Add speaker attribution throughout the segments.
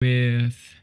Speaker 1: with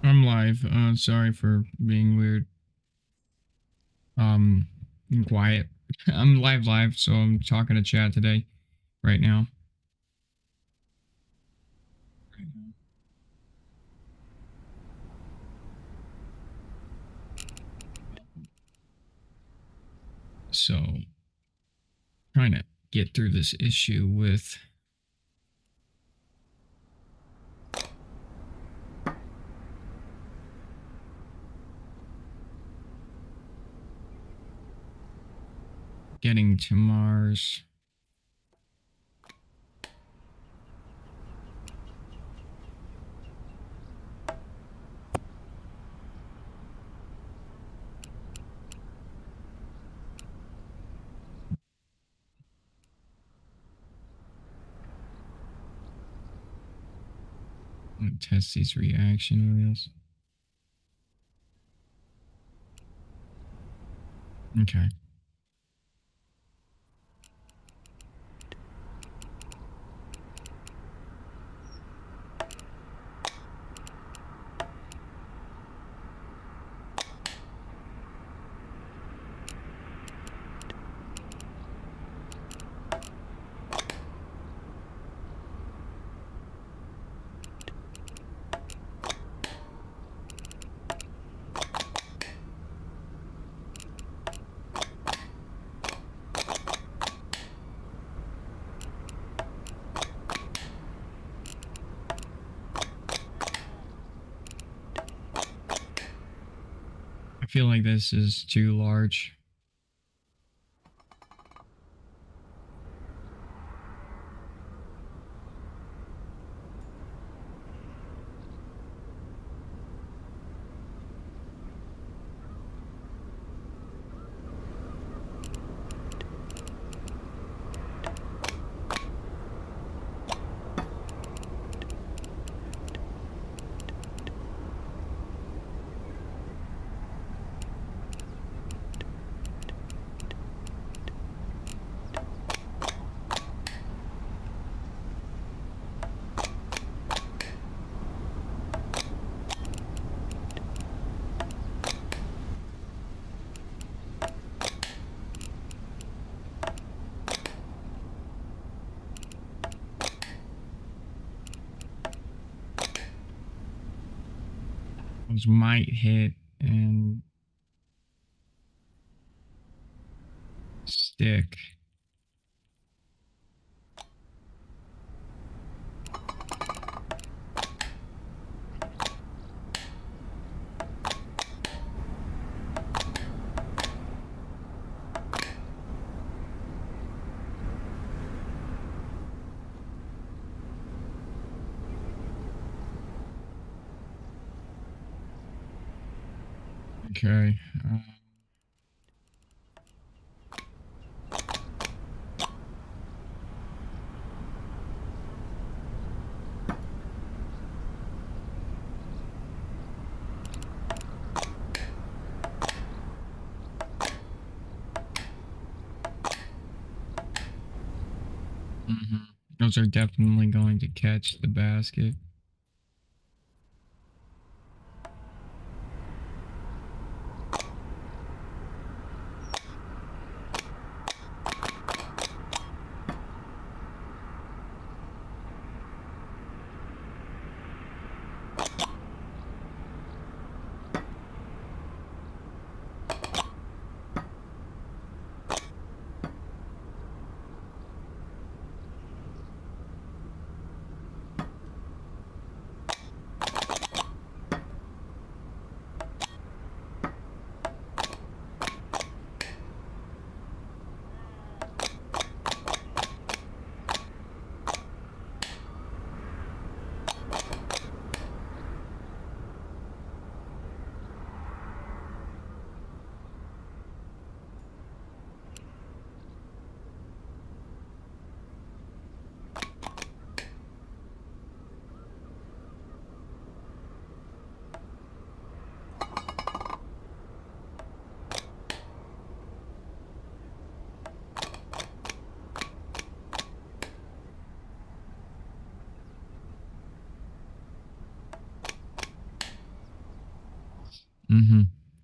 Speaker 1: I'm live. Sorry for being weird. And quiet. I'm live, so I'm talking to chat today, right now. So, trying to get through this issue with getting to Mars. I'm gonna test these reaction wheels. Okay. I feel like this is too large. Those might hit and stick. Okay. Those are definitely going to catch the basket.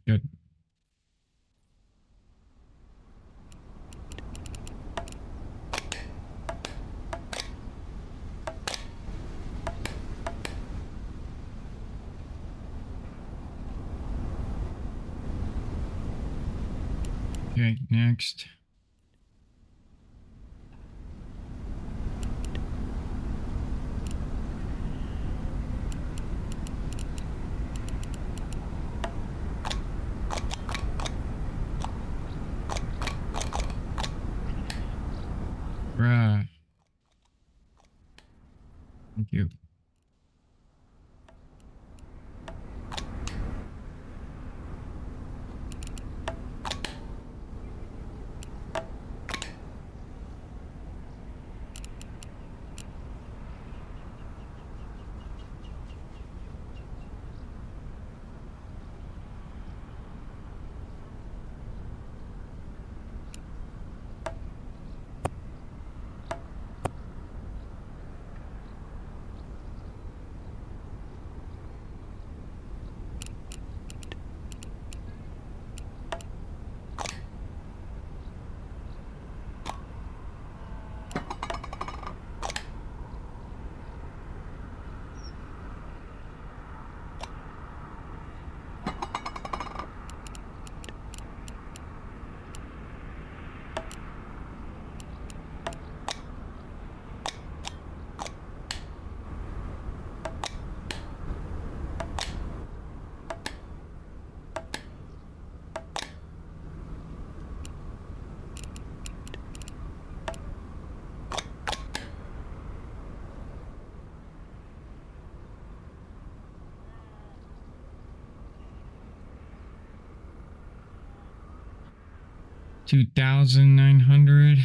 Speaker 1: Good. Okay, next. Bruh. Thank you. $2,900.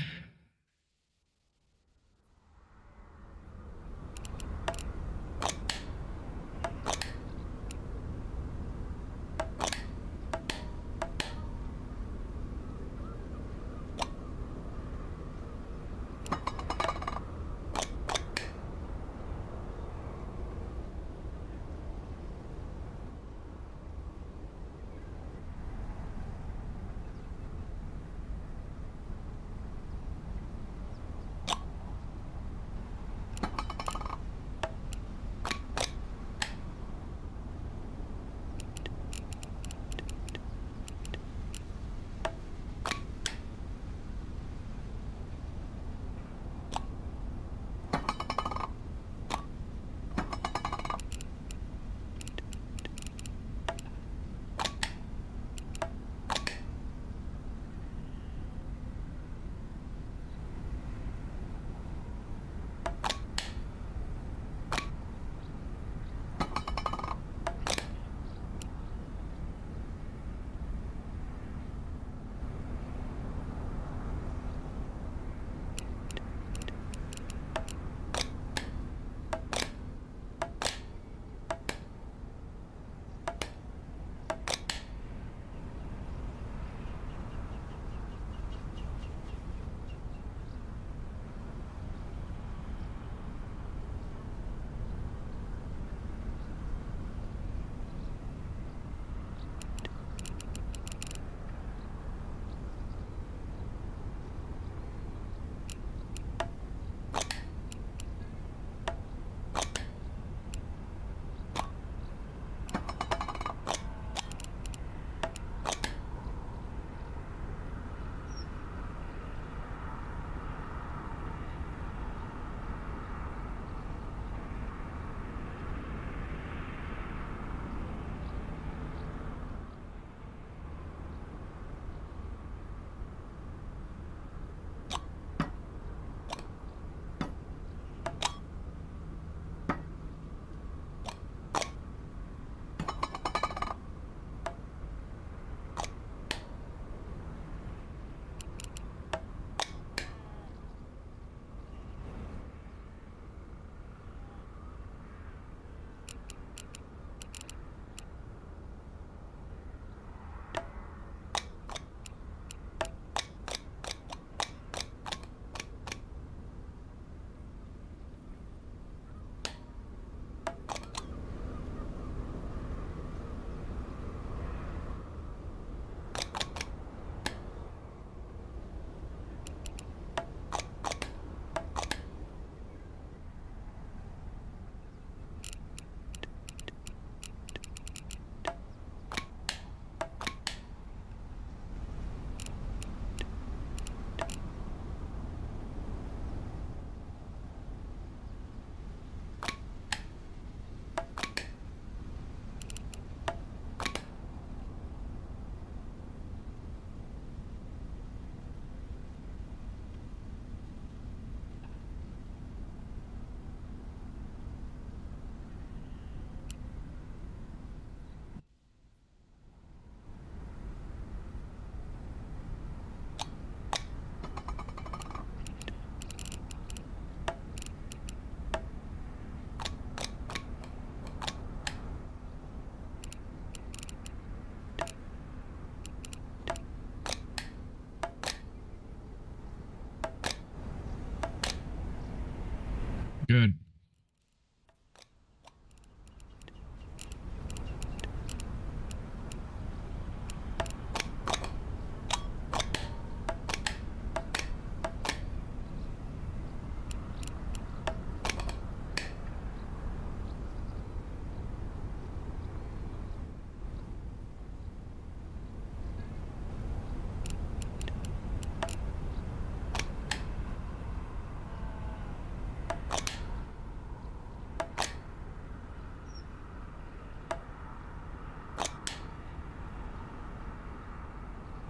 Speaker 1: Good.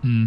Speaker 1: Hmm.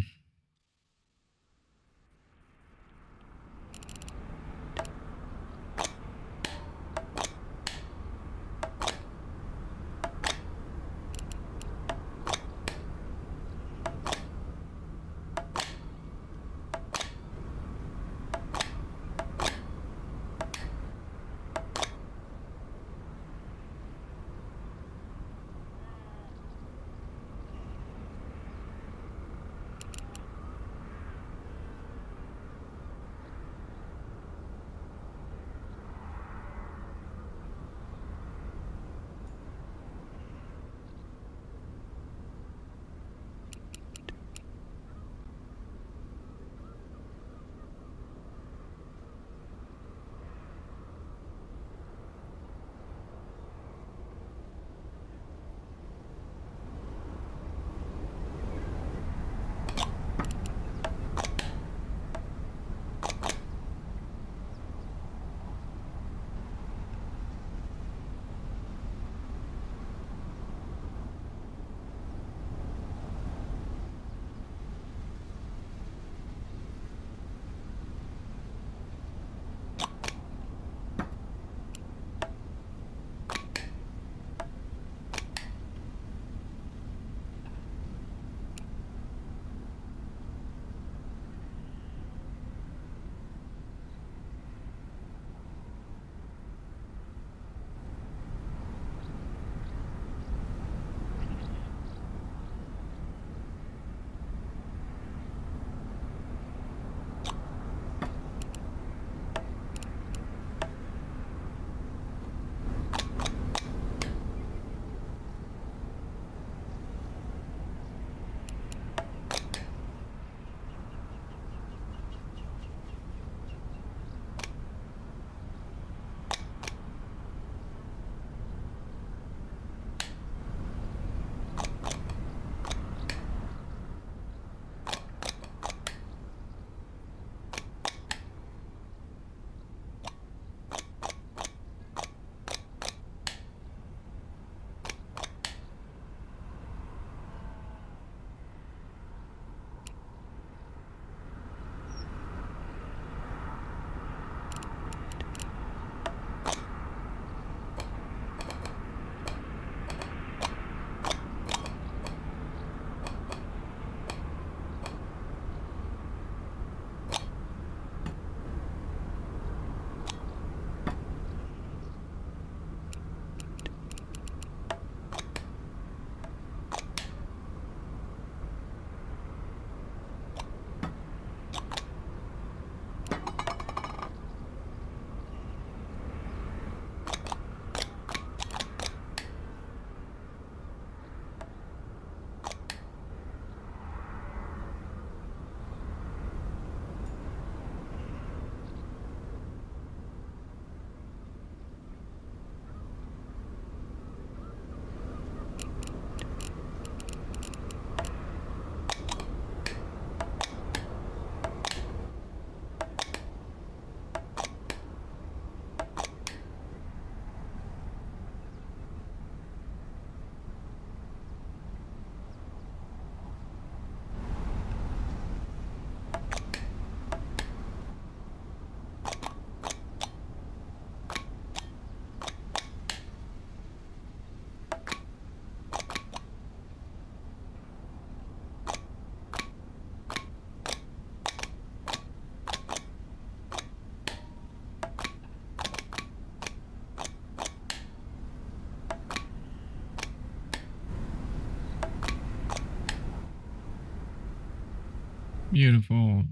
Speaker 1: Beautiful.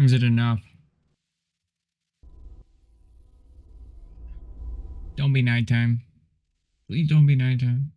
Speaker 1: Is it enough? Don't be nighttime. Please don't be nighttime.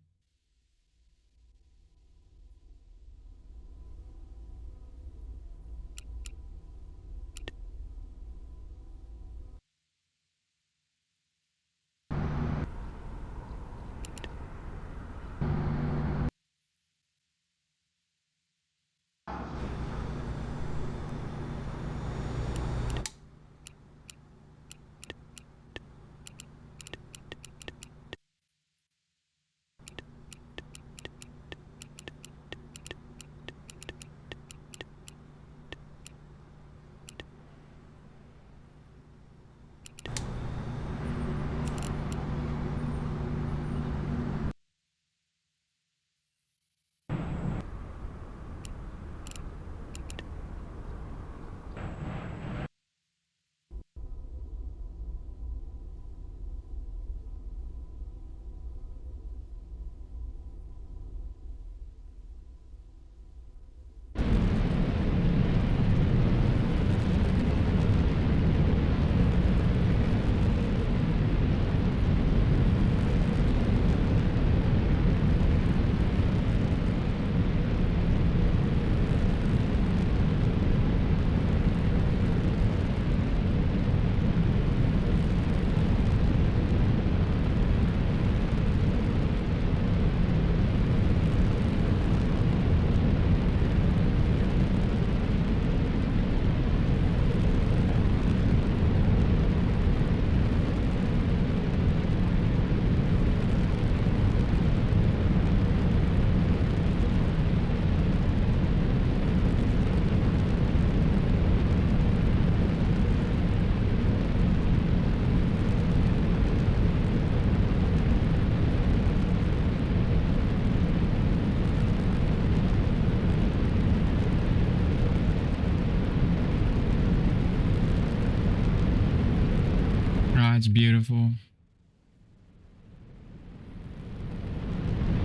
Speaker 1: Oh, it's beautiful.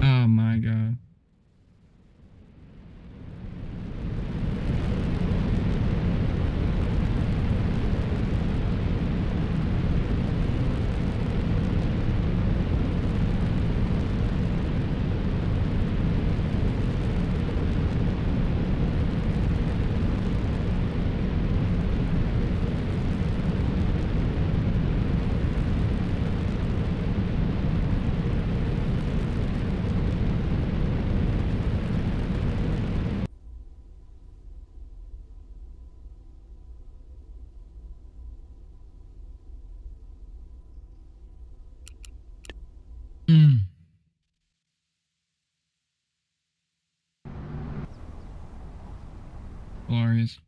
Speaker 1: Oh my god. Mm. Glorious.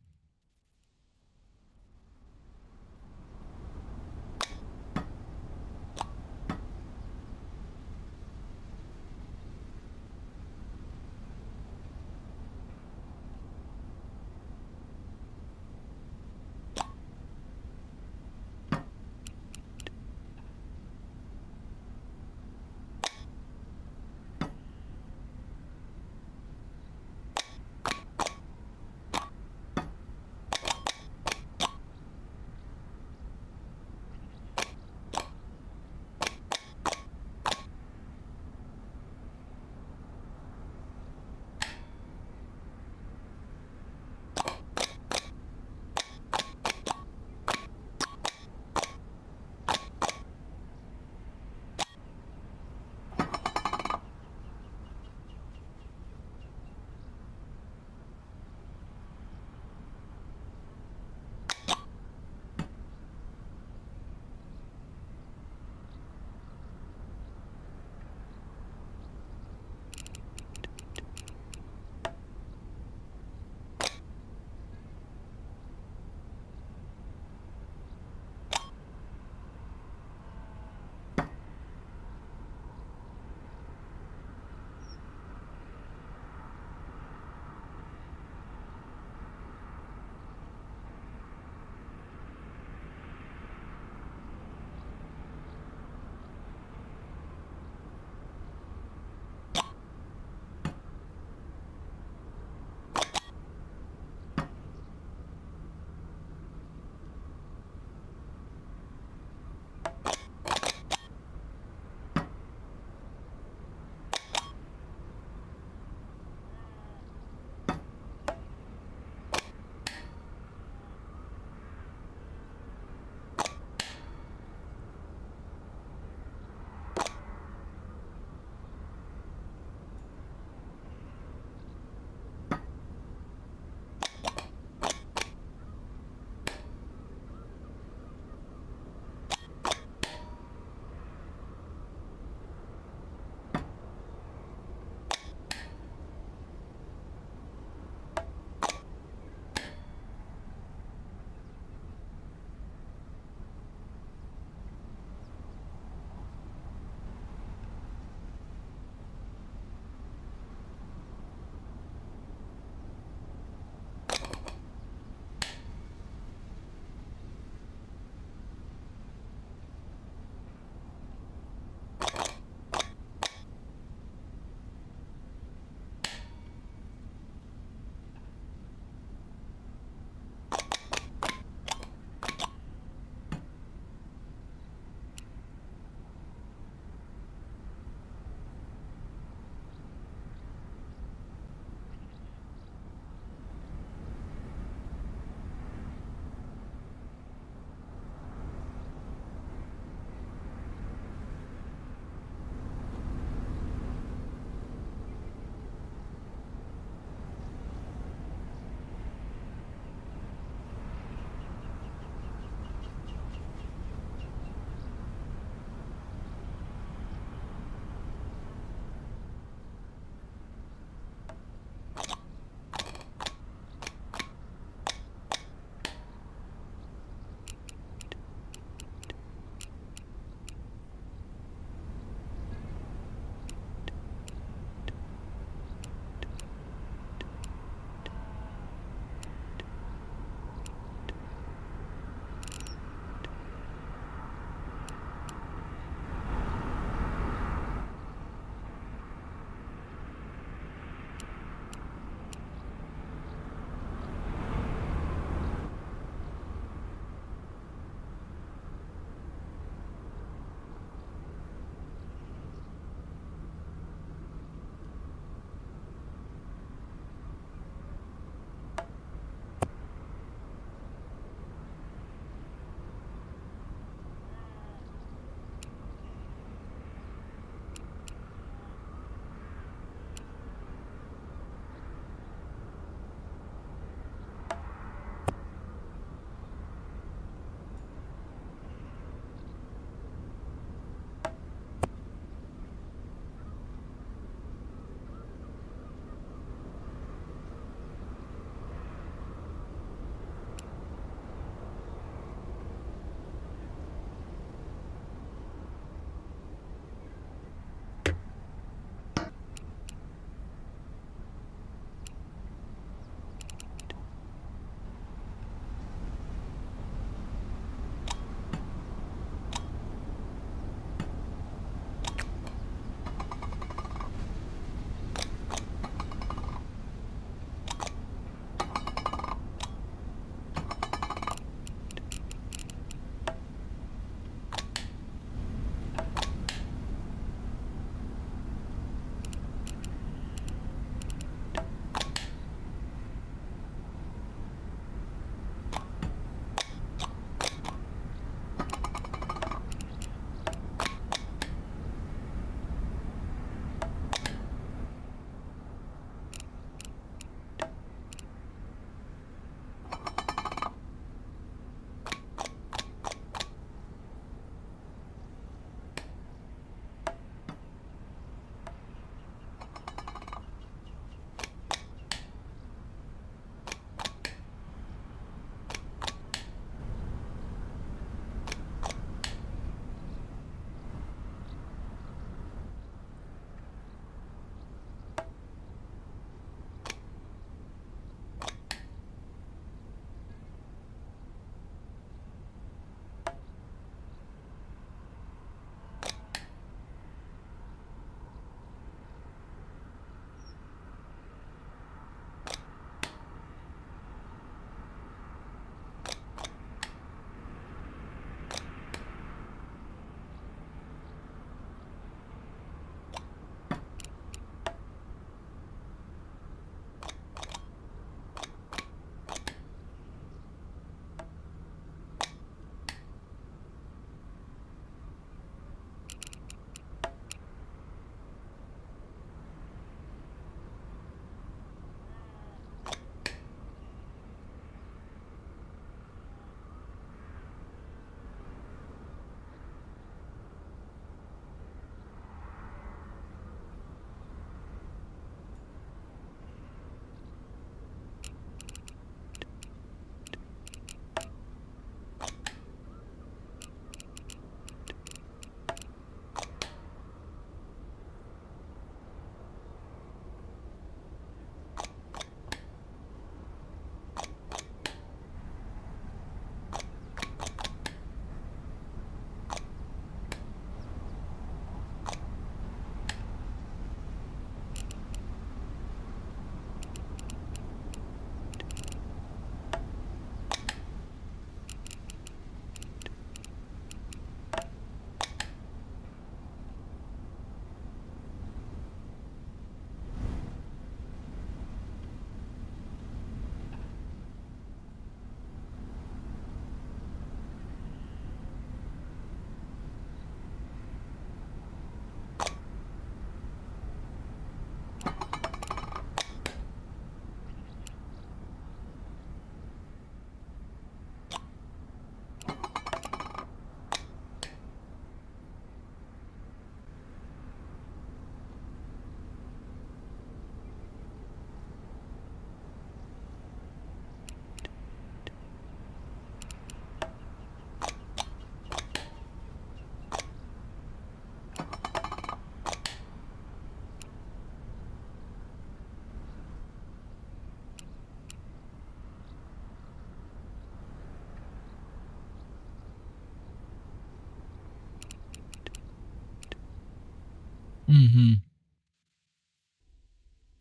Speaker 1: Mm-hmm.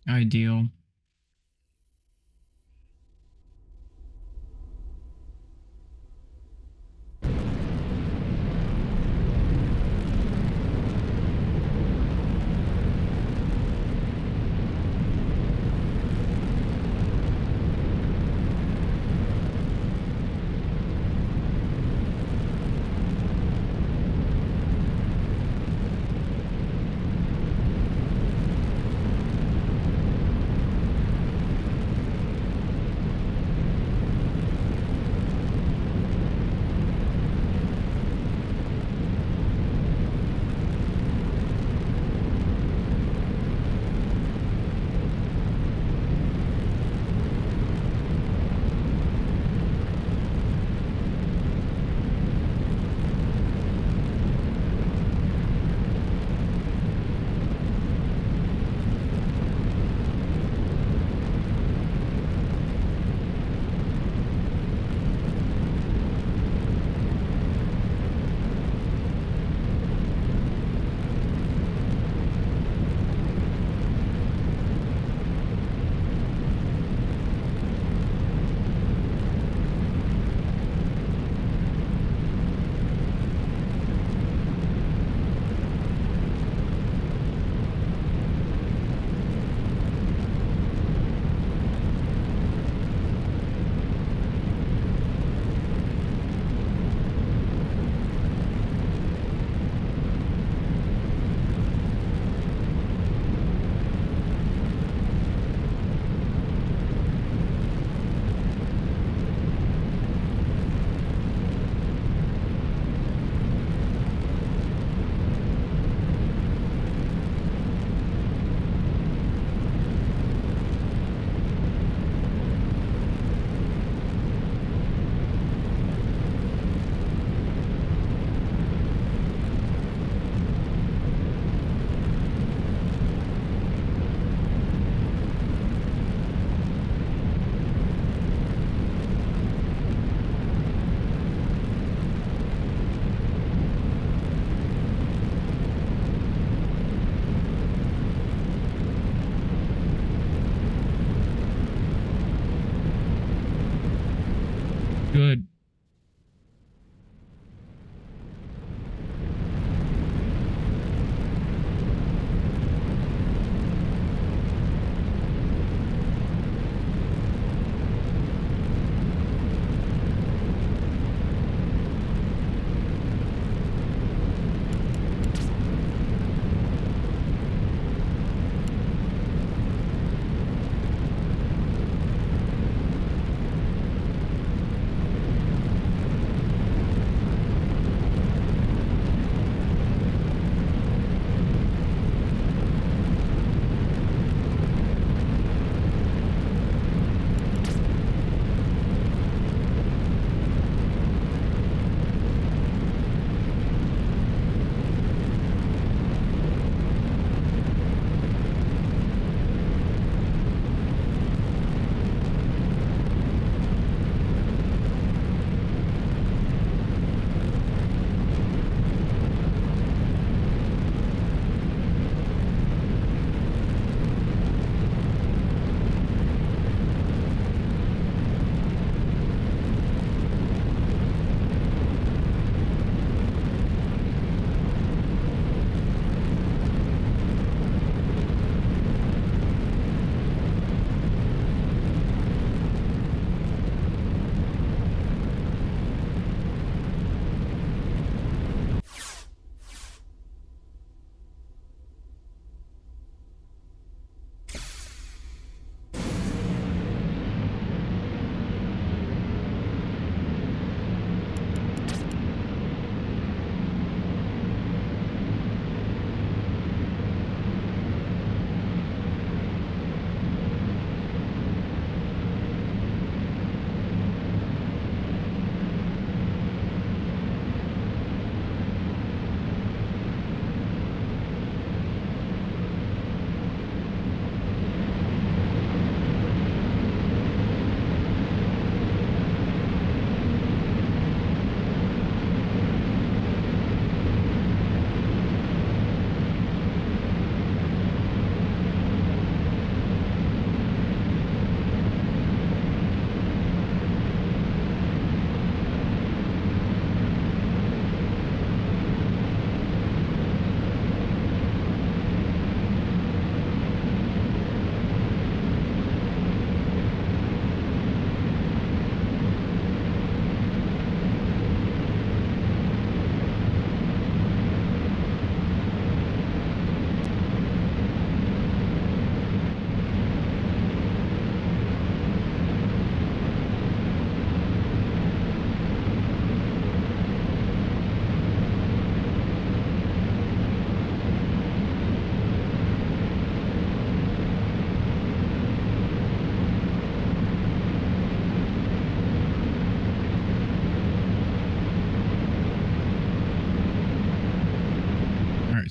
Speaker 1: Ideal.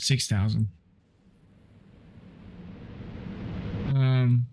Speaker 1: 6,000. Um,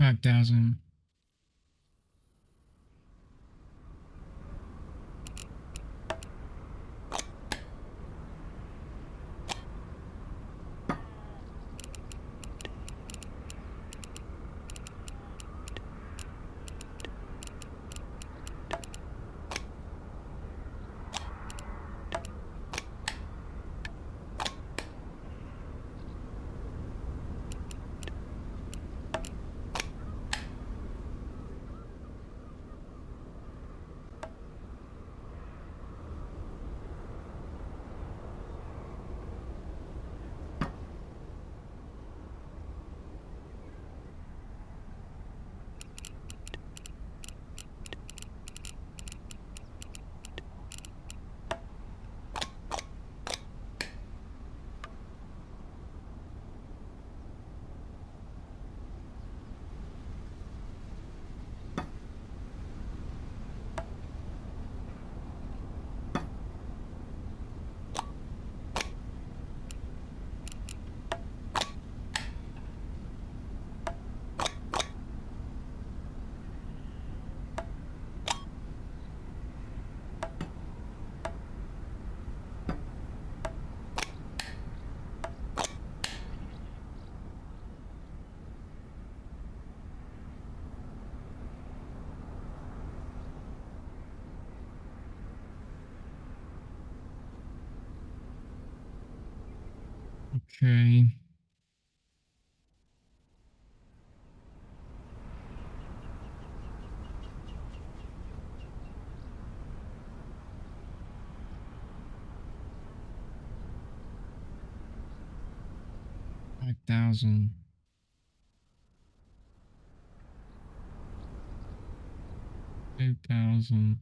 Speaker 1: 5,000. Okay. $5,000. 8,000.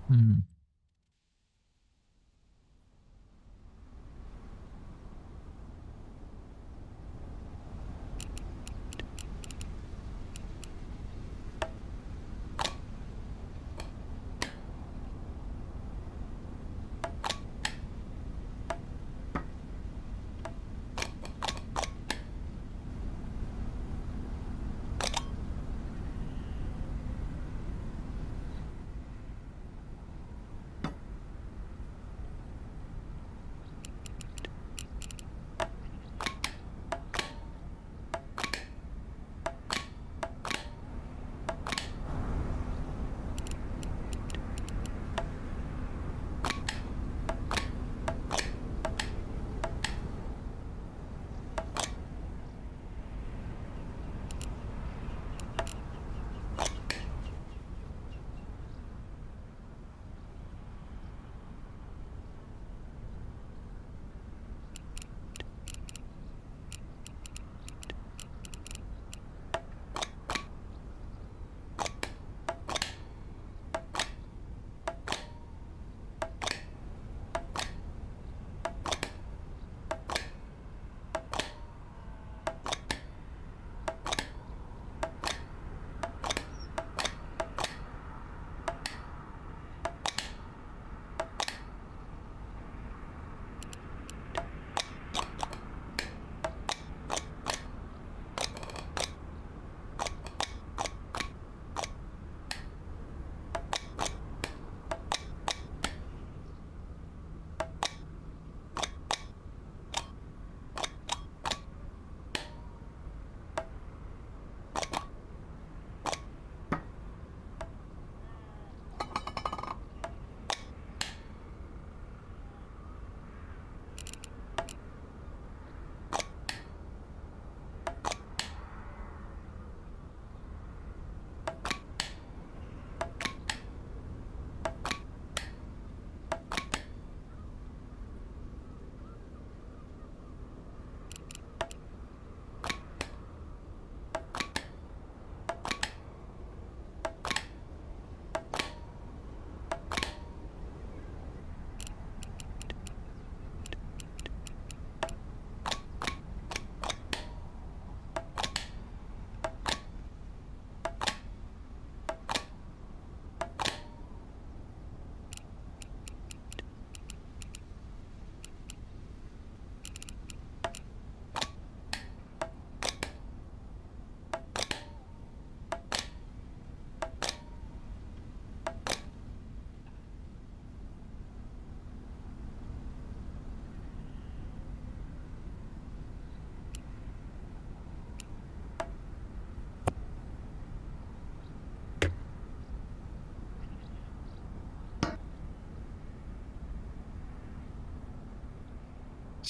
Speaker 1: Hmm.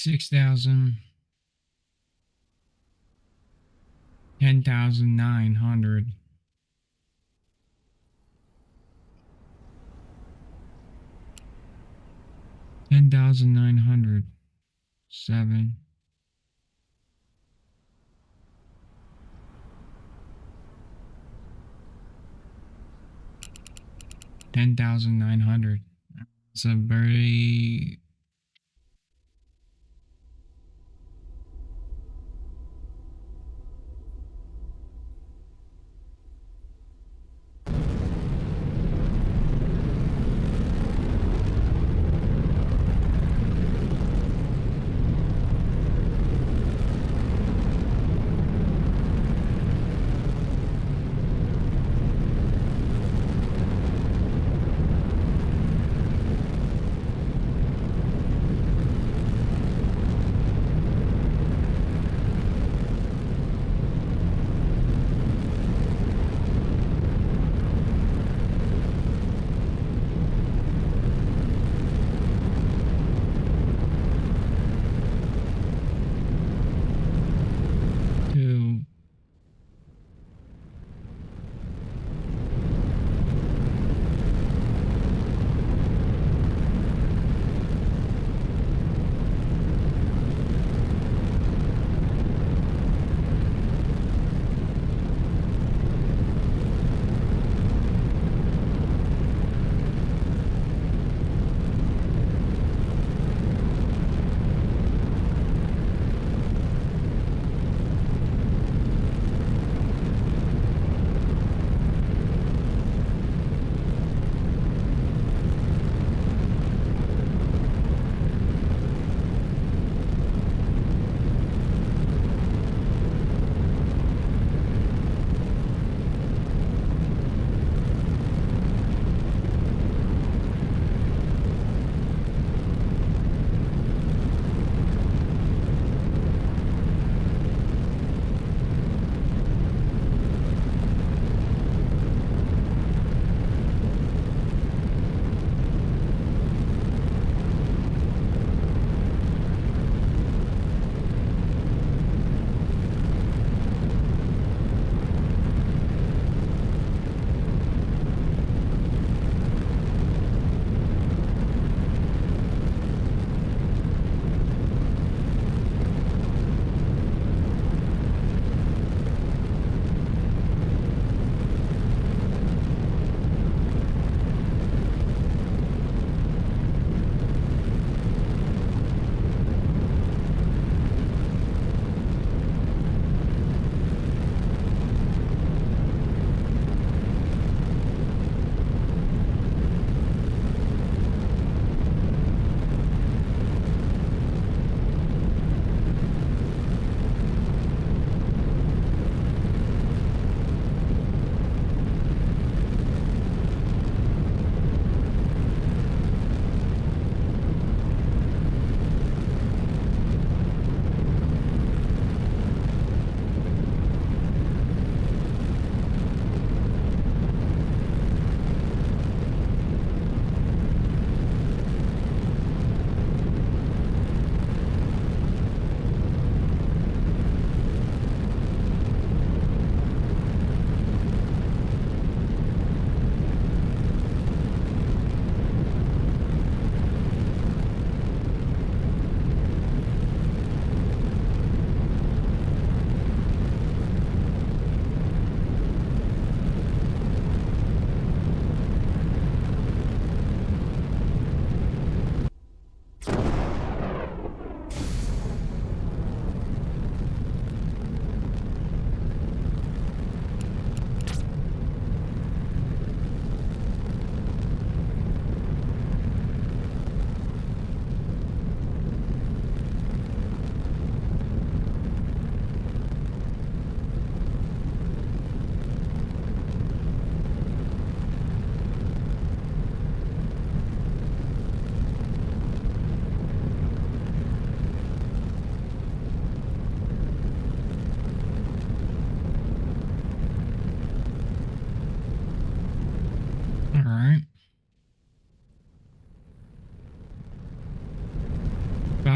Speaker 1: 6,000. 10,900. 10,900. 7. 10,900. It's a very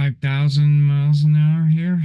Speaker 1: 5,000 miles an hour here.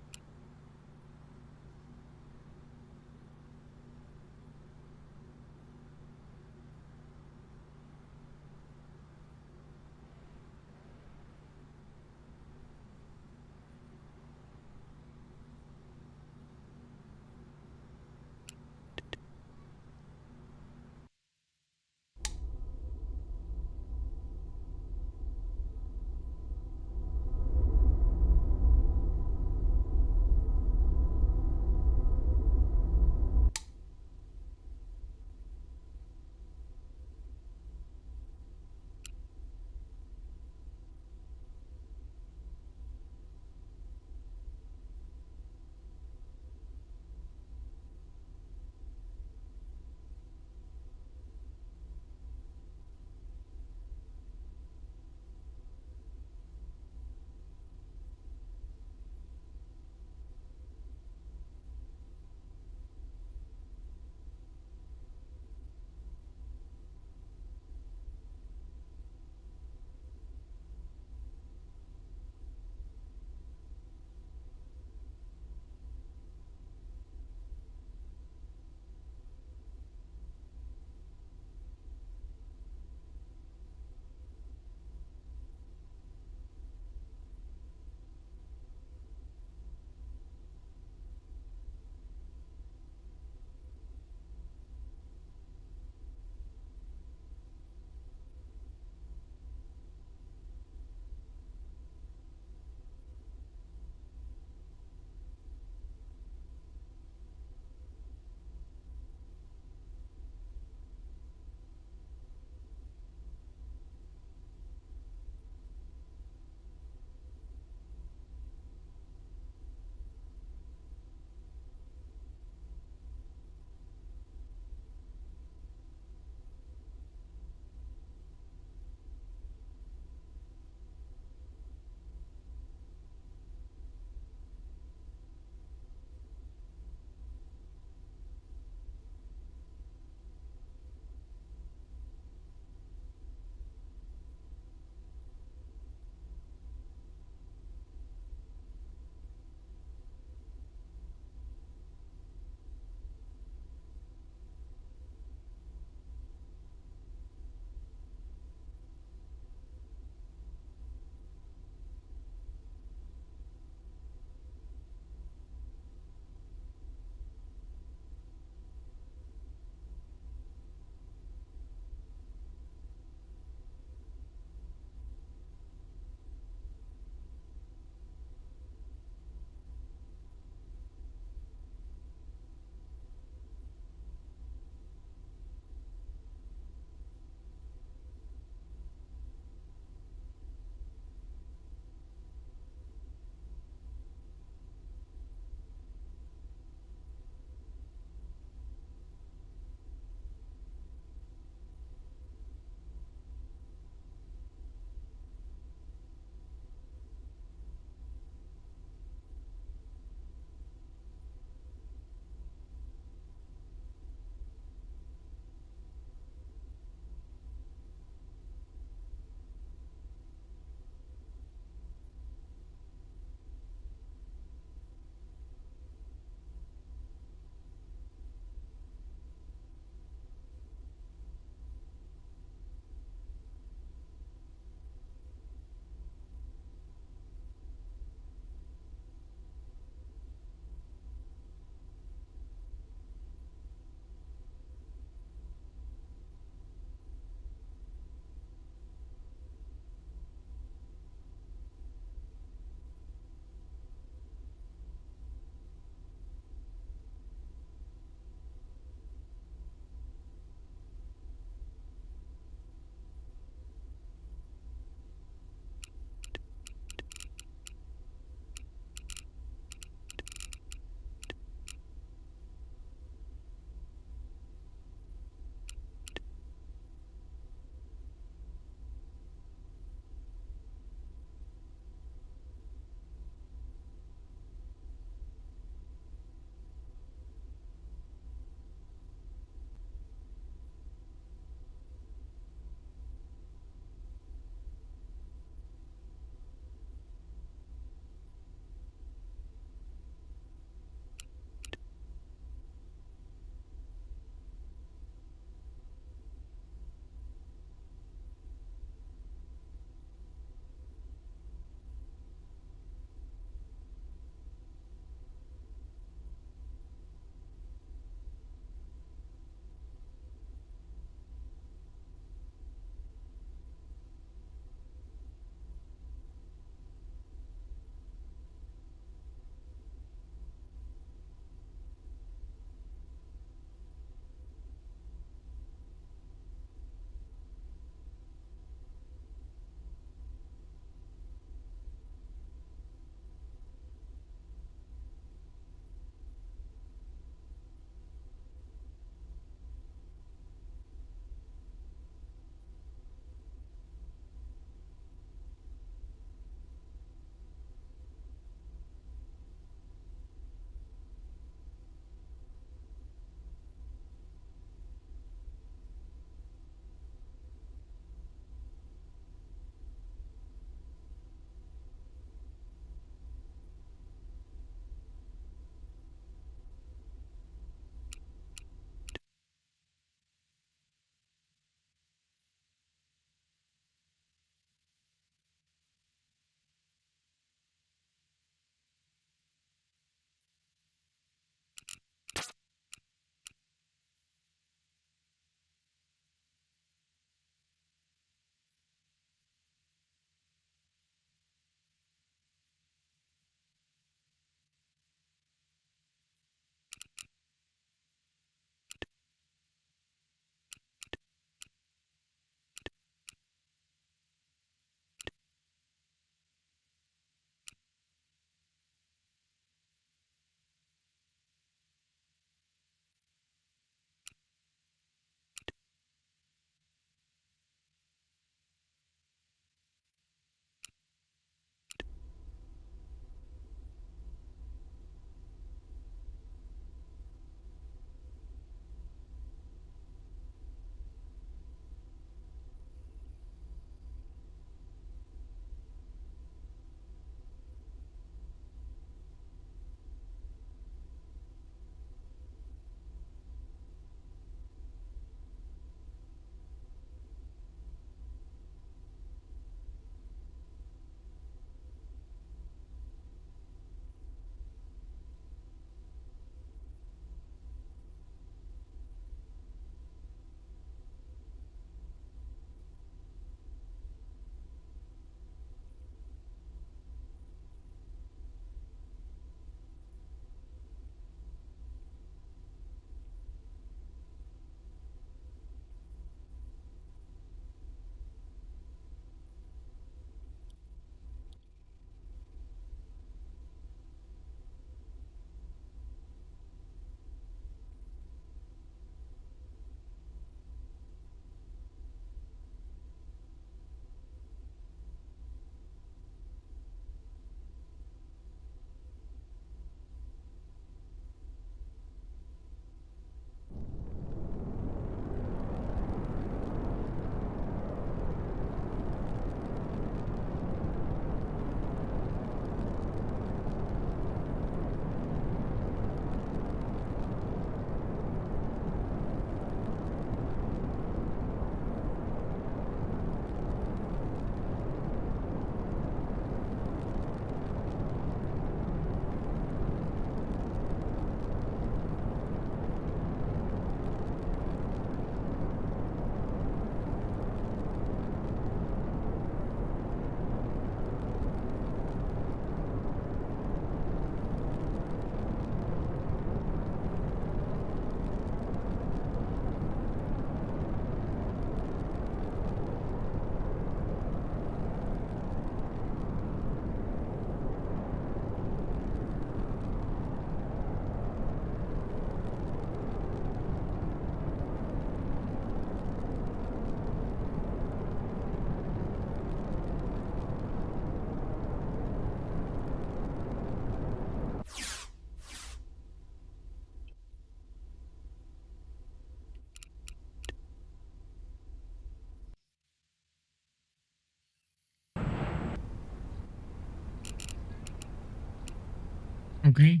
Speaker 1: Okay.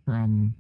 Speaker 1: From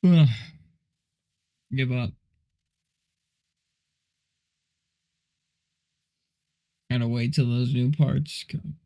Speaker 1: Ugh, give up. Gotta wait till those new parts come.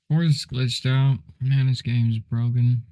Speaker 1: Or it's glitched out. Man, this game's broken.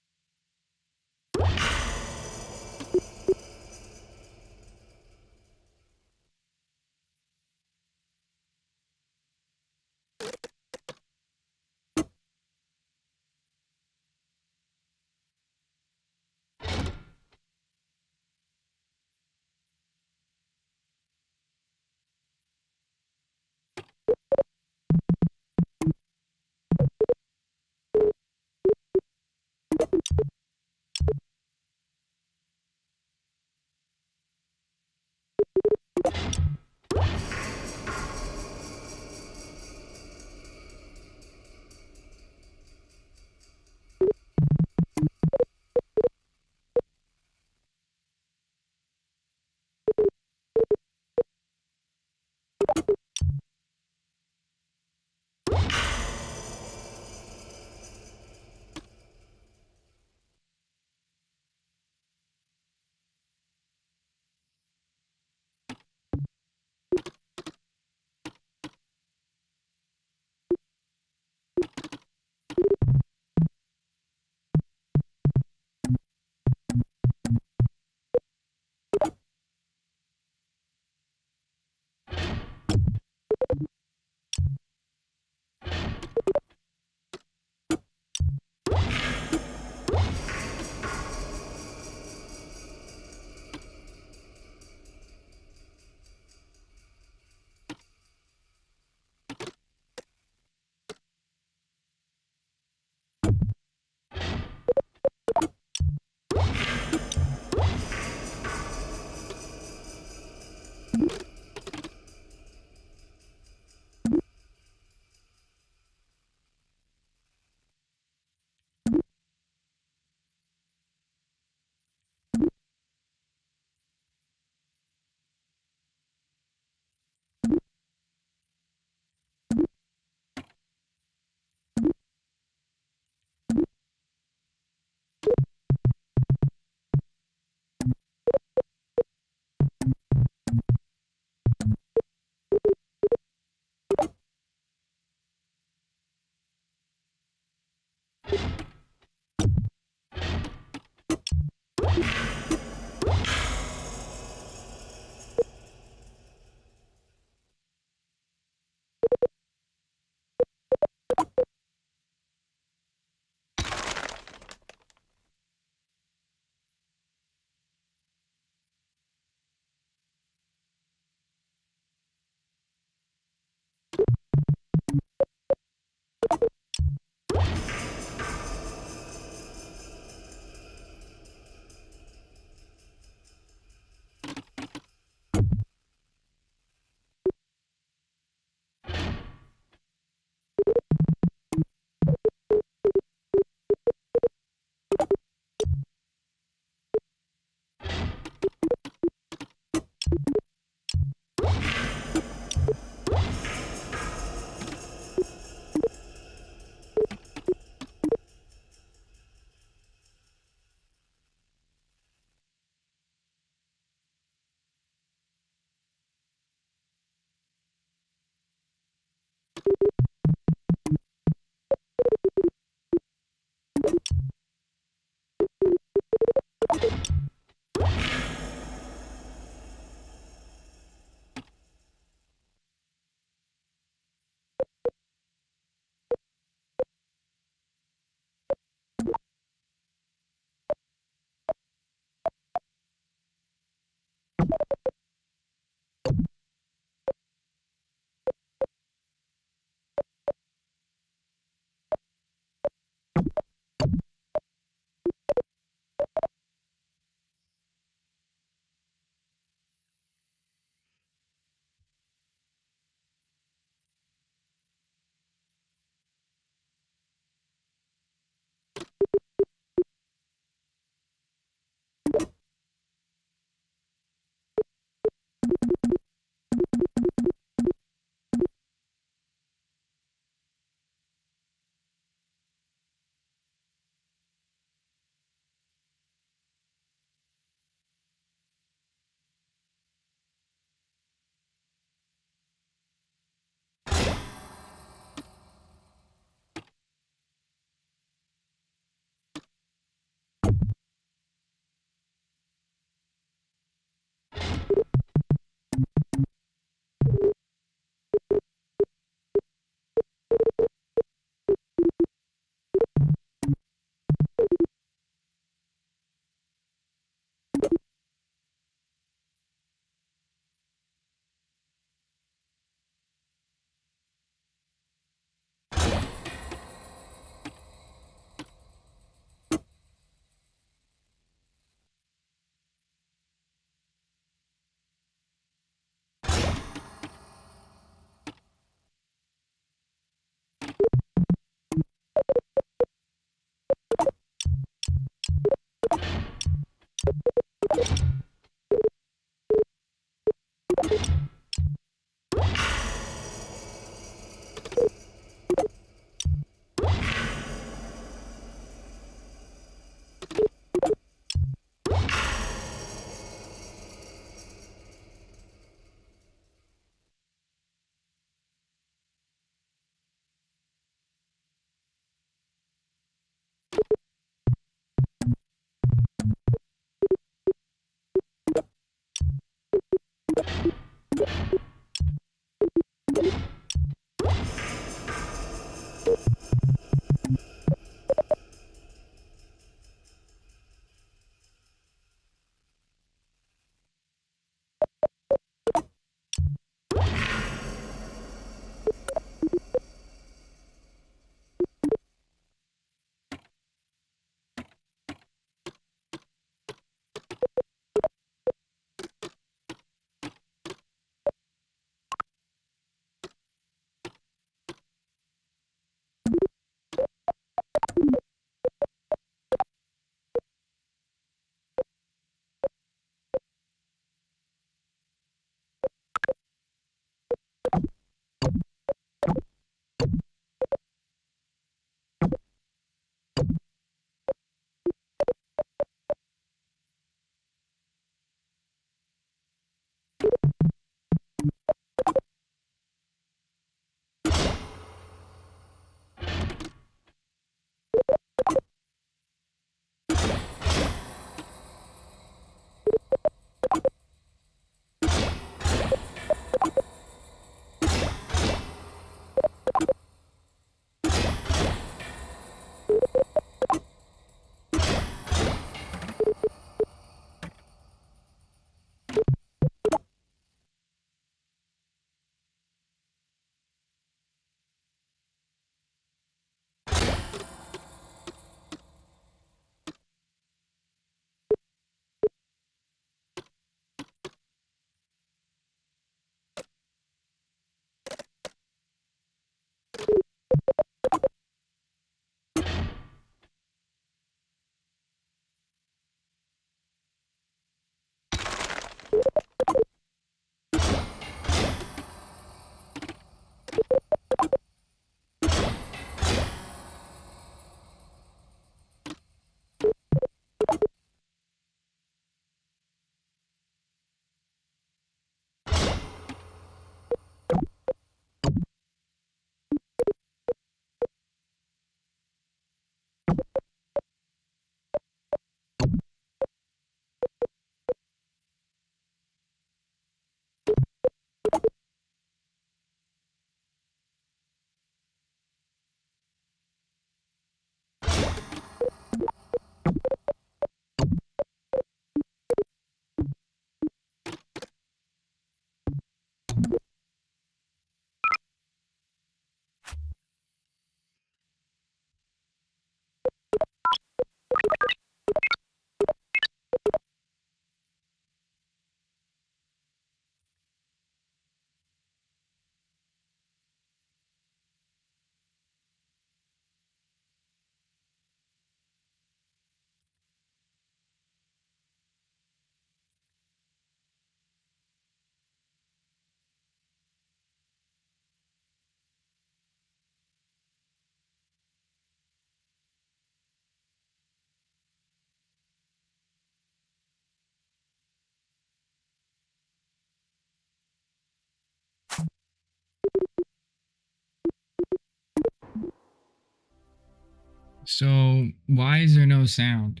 Speaker 1: So why is there no sound?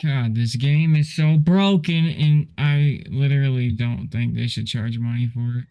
Speaker 1: God, this game is so broken, and I literally don't think they should charge money for it.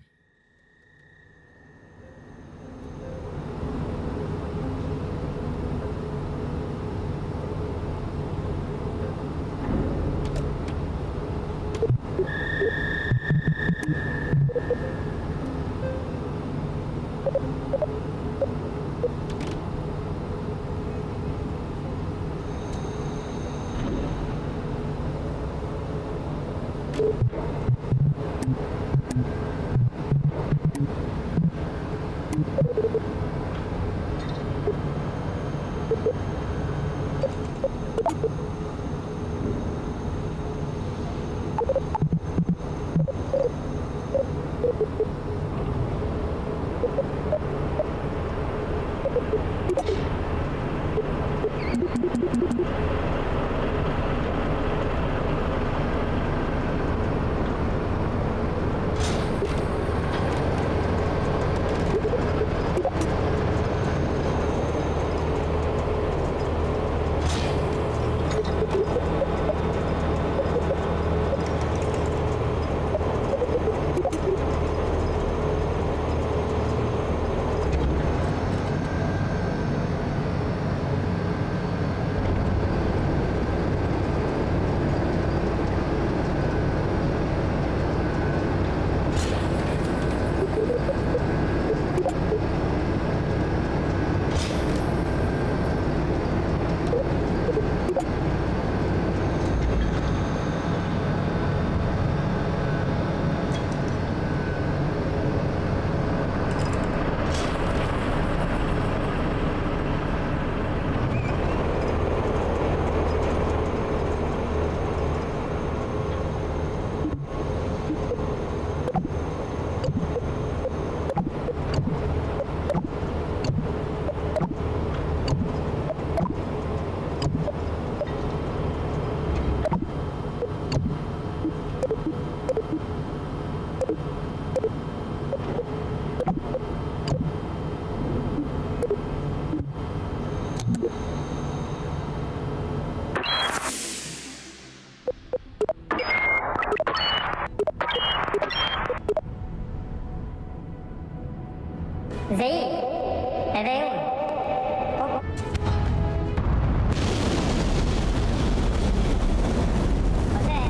Speaker 2: Zane, è vero? Cos'è?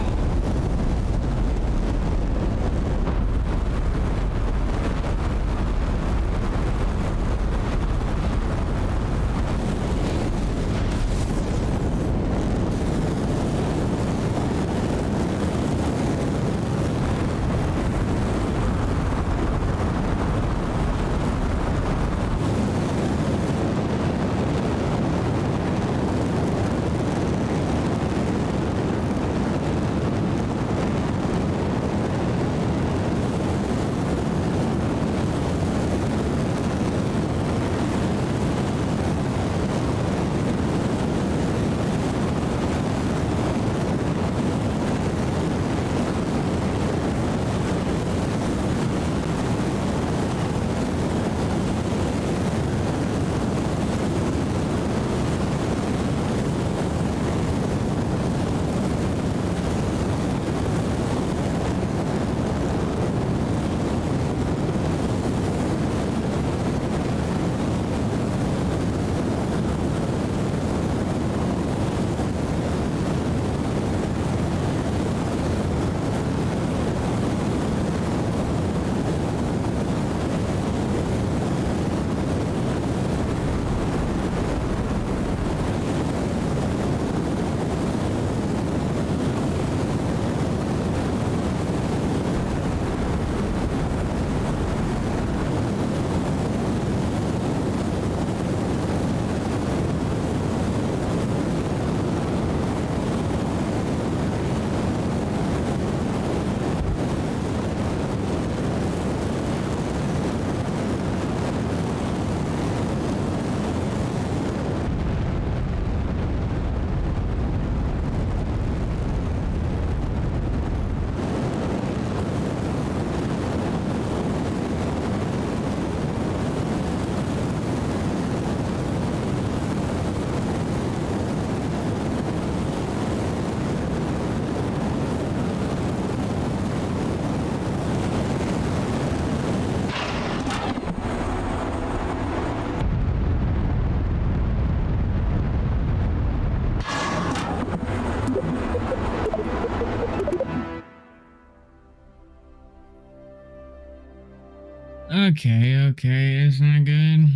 Speaker 1: Okay, it's not good.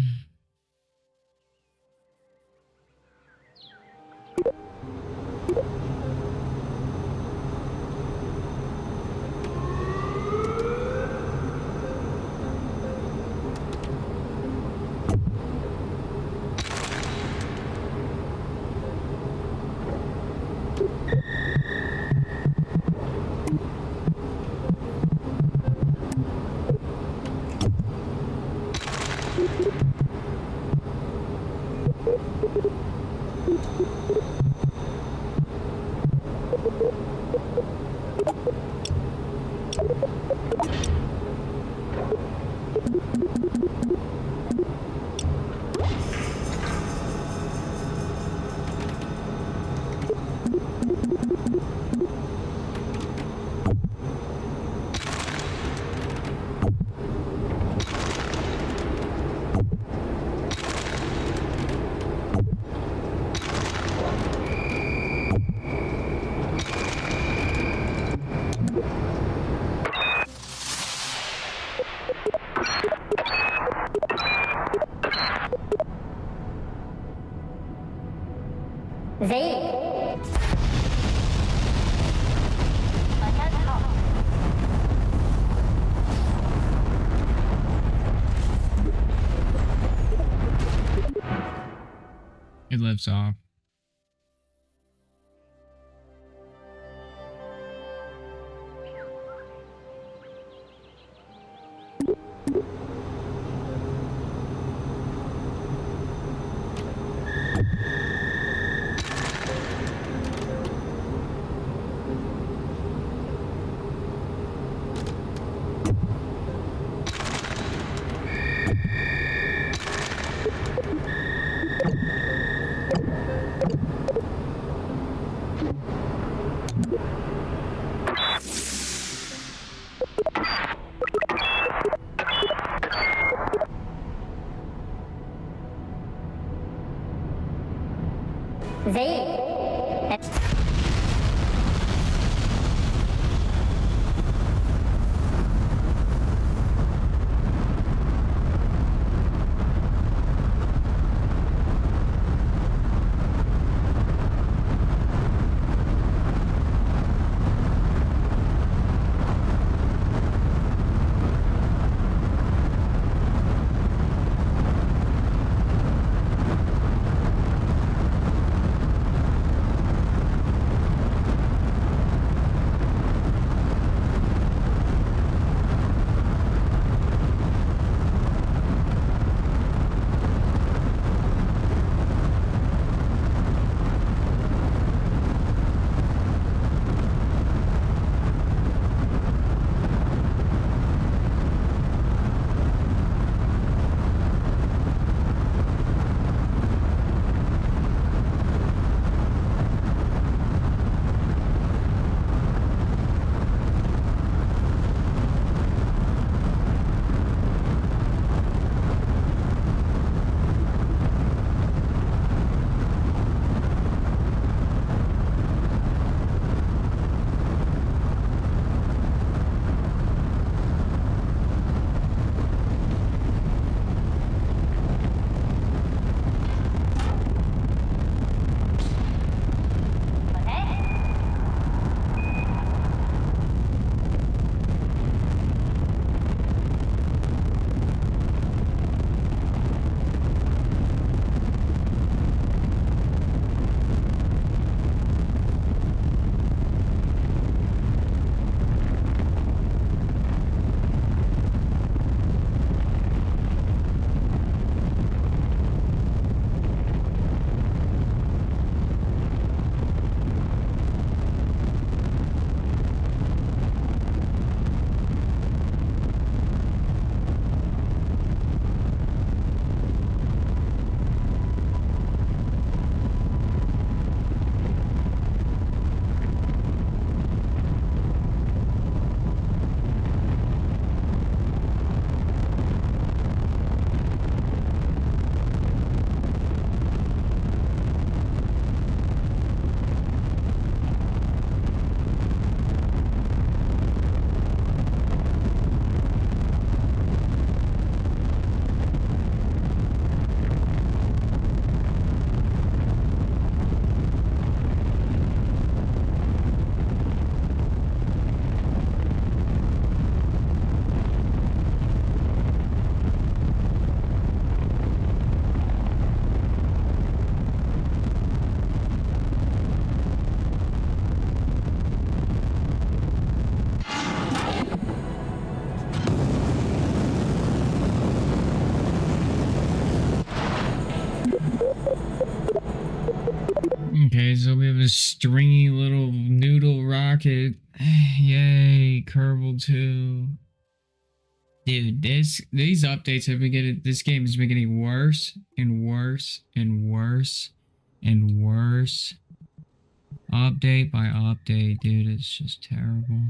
Speaker 2: Zaid.
Speaker 1: It lifts off.
Speaker 2: Zaid.
Speaker 1: a stringy little noodle rocket. Yay, Kerbal 2. Dude, these updates have been getting, this game has been getting worse and worse and worse and worse. Update by update, dude, it's just terrible.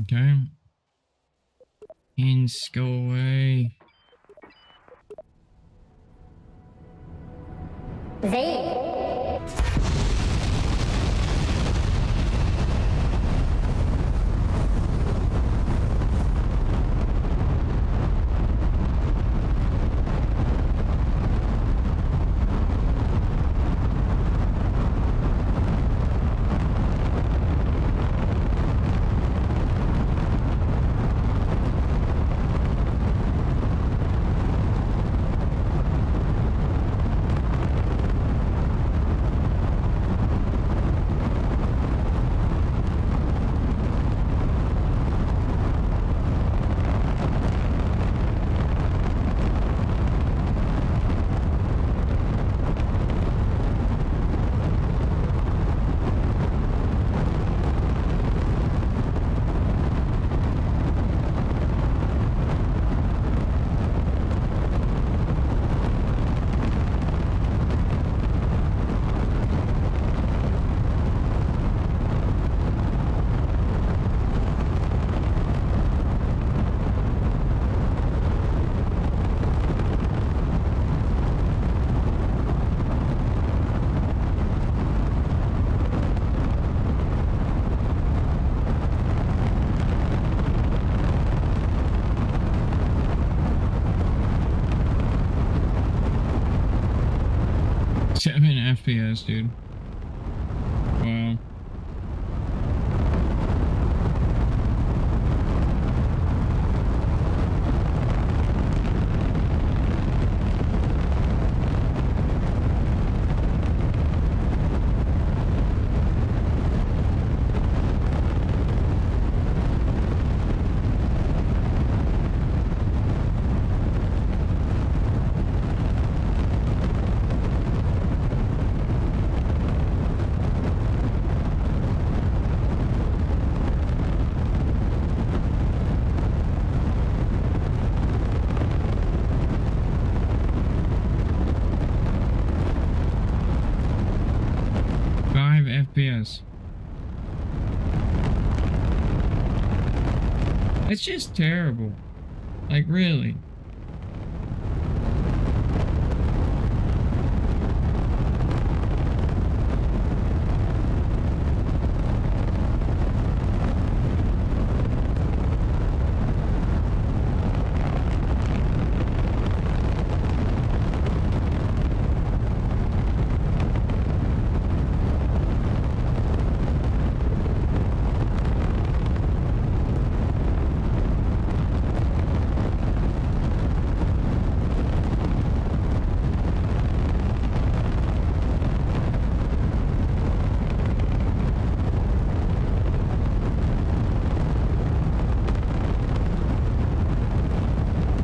Speaker 1: Okay. Hints, go away.
Speaker 2: Zaid.
Speaker 1: FPS, dude. Wow. FPS. It's just terrible. Like, really.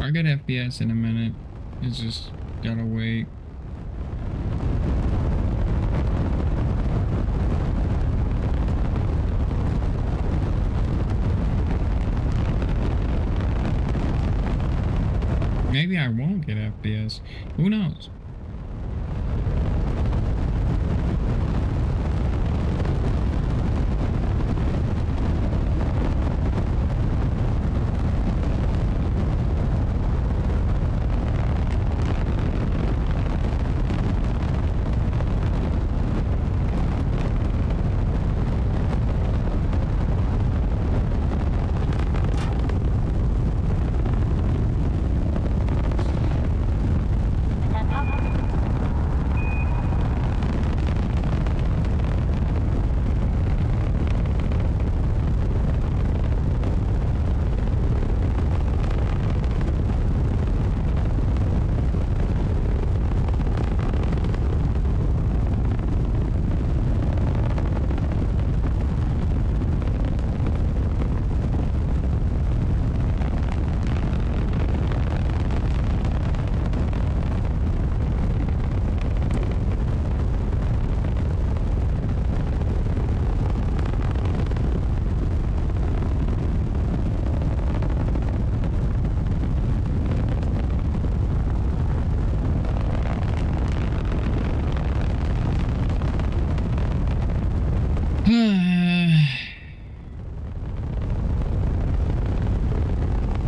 Speaker 1: I'll get FPS in a minute. It's just gotta wait. Maybe I won't get FPS. Who knows?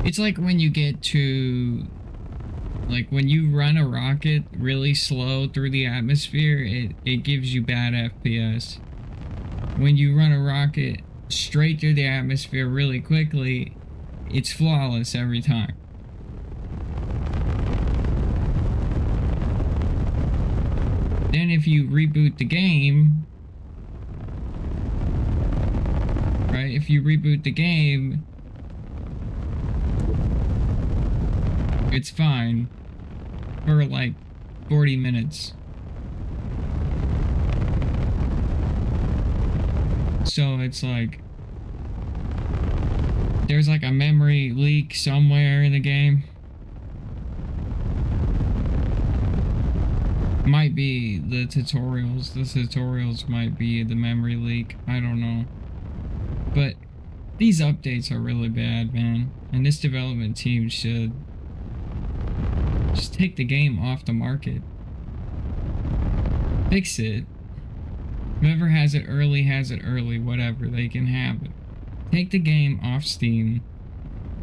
Speaker 1: It's like when you get to, like when you run a rocket really slow through the atmosphere, it gives you bad FPS. When you run a rocket straight through the atmosphere really quickly, it's flawless every time. Then if you reboot the game, right? If you reboot the game, it's fine for like 40 minutes. So it's like there's like a memory leak somewhere in the game. Might be the tutorials. The tutorials might be the memory leak. I don't know. But these updates are really bad, man. And this development team should just take the game off the market. Fix it. Whoever has it early, whatever. They can have it. Take the game off Steam.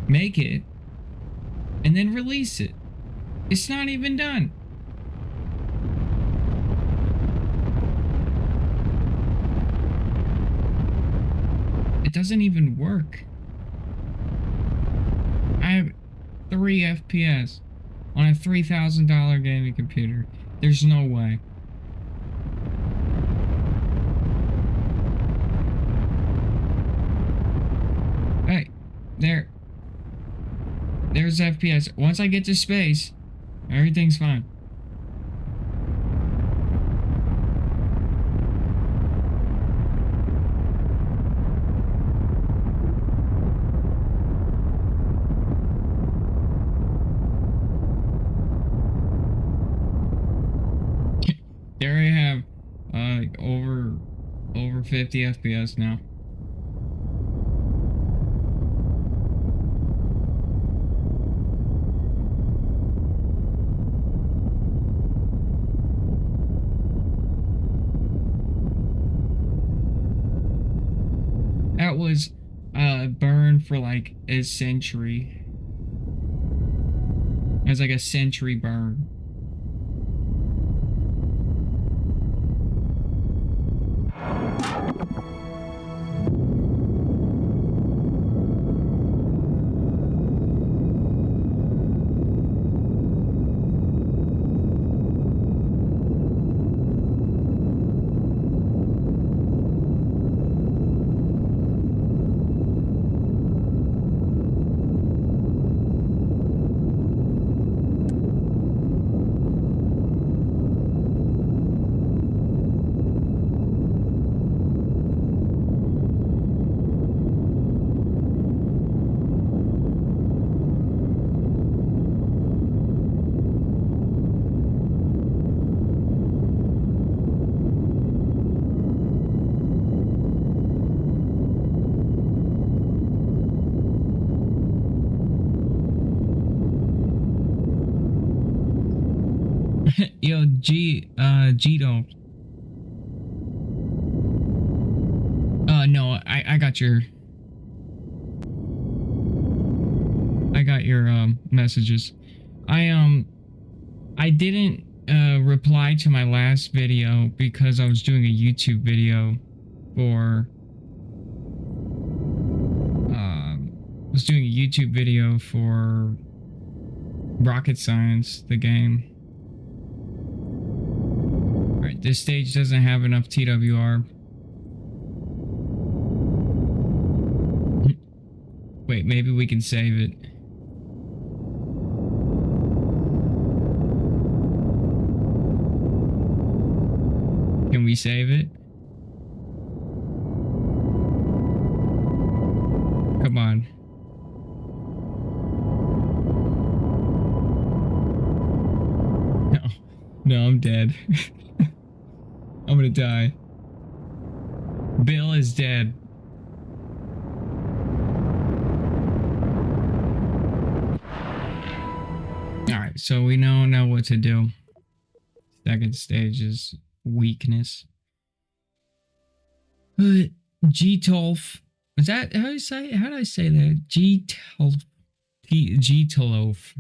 Speaker 1: Make it. And then release it. It's not even done. It doesn't even work. I have 3 FPS on a $3,000 gaming computer. There's no way. Hey, there's FPS. Once I get to space, everything's fine. There I have over 50 FPS now. That was burned for like a century. It was like a century burn. Yo, Gito. No, I got your messages. I didn't reply to my last video because I was doing a YouTube video for Rocket Science, the game. Alright, this stage doesn't have enough TWR. Wait, maybe we can save it. Can we save it? Come on. No, I'm dead. I'm gonna die. Bill is dead. Alright, so we know what to do. Second stage is weakness. G-Tolf. Is that how you say it? How do I say that? G-Tolf. G-Tolof.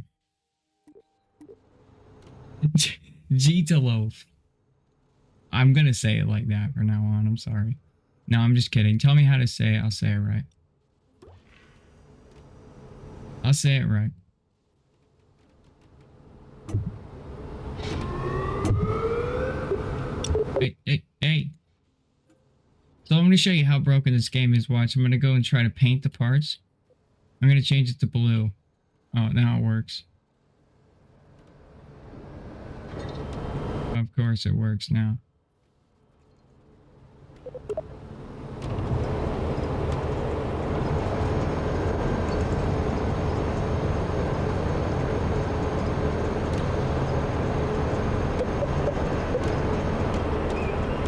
Speaker 1: G-Tolof. I'm gonna say it like that from now on. I'm sorry. No, I'm just kidding. Tell me how to say it. I'll say it right. I'll say it right. Hey. So I'm going to show you how broken this game is. Watch, I'm going to go and try to paint the parts. I'm going to change it to blue. Oh, now it works. Of course it works now.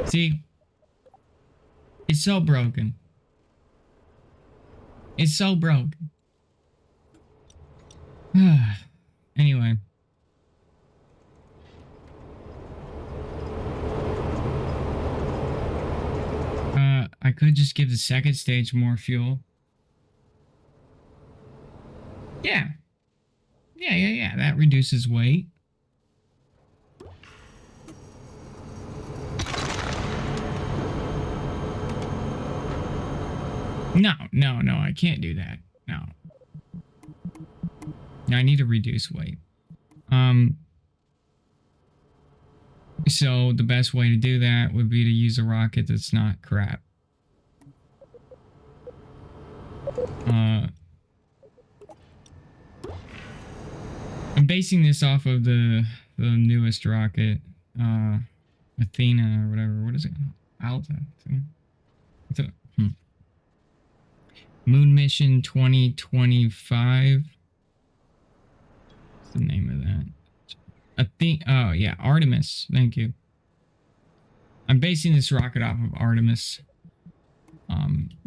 Speaker 1: See? It's so broken. It's so broken. Anyway. I could just give the second stage more fuel. Yeah. Yeah. That reduces weight. No, I can't do that. No. I need to reduce weight. So the best way to do that would be to use a rocket that's not crap. I'm basing this off of the newest rocket, Athena or whatever. What is it? Alta. Moon Mission 2025. What's the name of that? Oh yeah, Artemis. Thank you. I'm basing this rocket off of Artemis.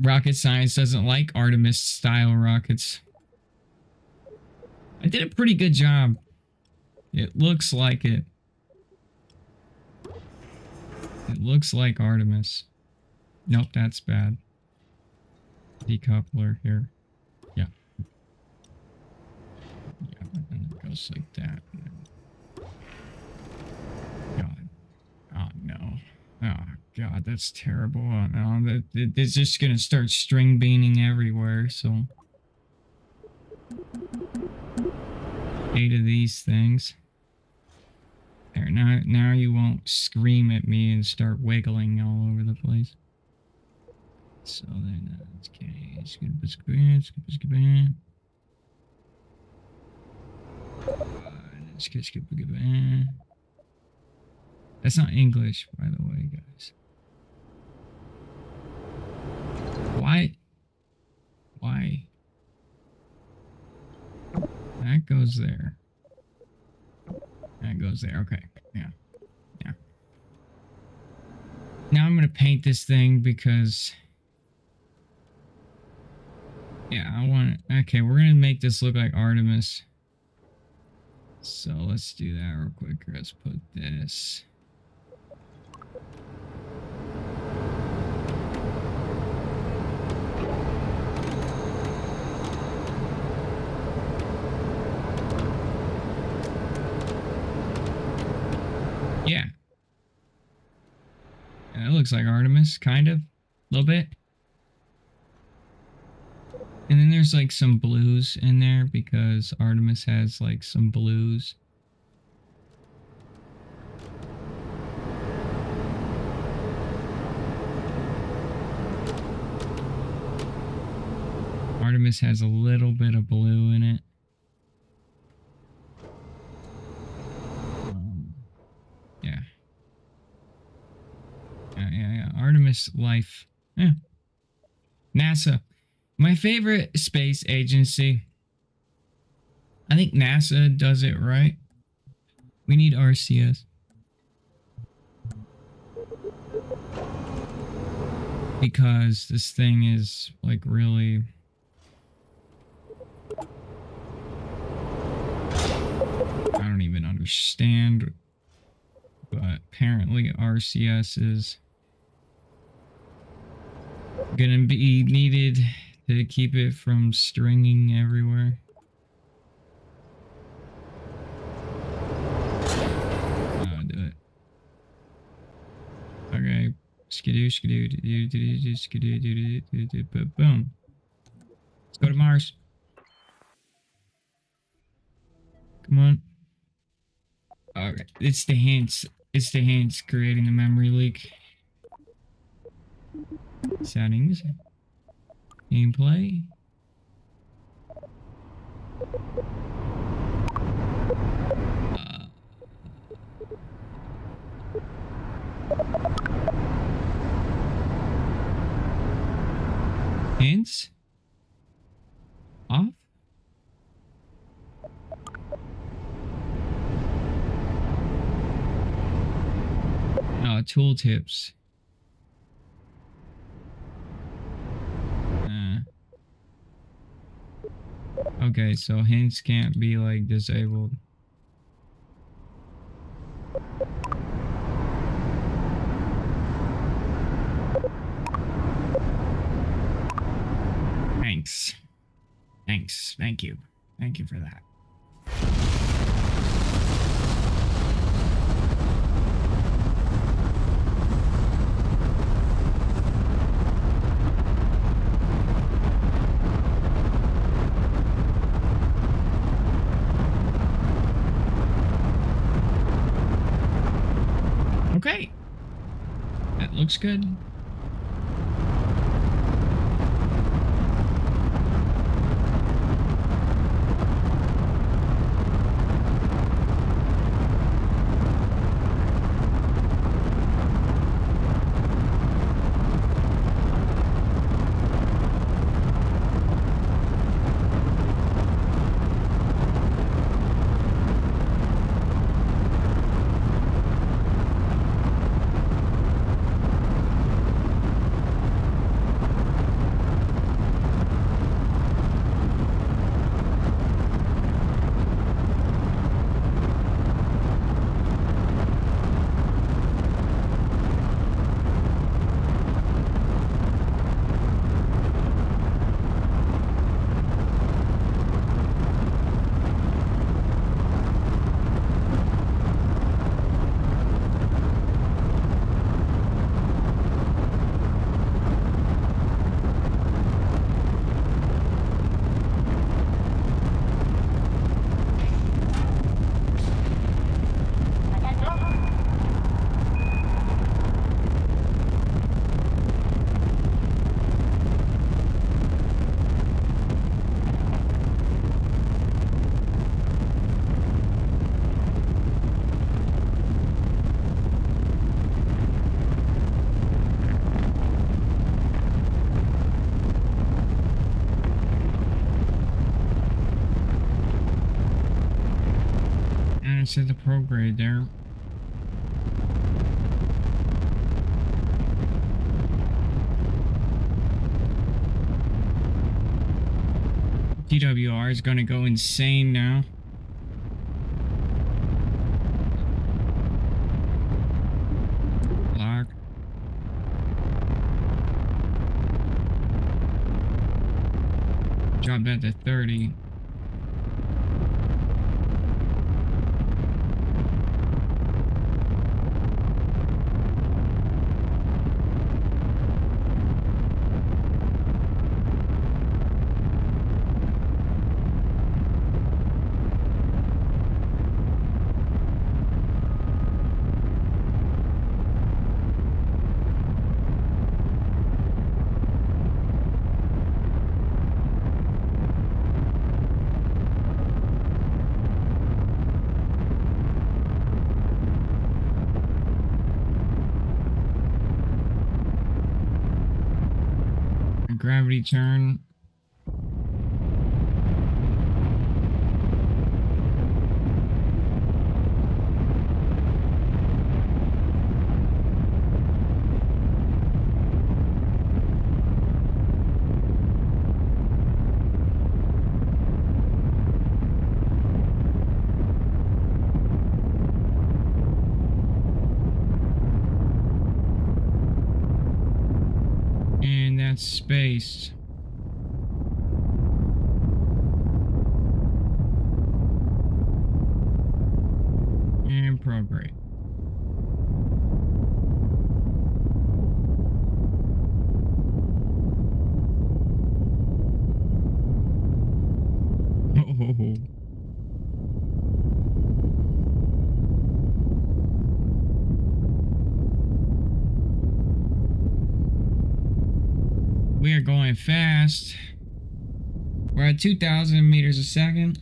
Speaker 1: Rocket science doesn't like Artemis style rockets. I did a pretty good job. It looks like it. It looks like Artemis. Nope, that's bad. Decoupler here. Yeah. And it goes like that. God. Oh no. Oh god, that's terrible. Oh no, it's just gonna start string beaning everywhere, so 8 of these things. There, now you won't scream at me and start wiggling all over the place. So then, okay, that's not English, by the way, guys. Why? That goes there. That goes there. Okay. Yeah. Now I'm gonna paint this thing because. Yeah, I want it. Okay, we're gonna make this look like Artemis. So let's do that real quick. Let's put this. Yeah. And it looks like Artemis, kind of. A little bit. And then there's like some blues in there because Artemis has like some blues. Artemis has a little bit of blue in it. Yeah. Artemis life. Yeah. NASA. My favorite space agency. I think NASA does it right. We need RCS. Because this thing is like really... I don't even understand. But apparently RCS is... Gonna be needed to keep it from stringing everywhere. I'll do it. Okay. Skidoo, skidoo, skidoo, skidoo, skidoo, skidoo, boom. Let's go to Mars. Come on. Alright. It's the hints. It's the hints creating the memory leak. Settings. Gameplay. Hints. Off. Tooltips. Okay, so hints can't be like disabled. Thanks. Thanks. Thank you. Thank you for that. Okay. That looks good. And it said the prograde there. DWR is gonna go insane now. Lock. Drop that to 30. Gravity turn. That's space. And prograde. Oh. We are going fast. We're at 2,000 meters a second.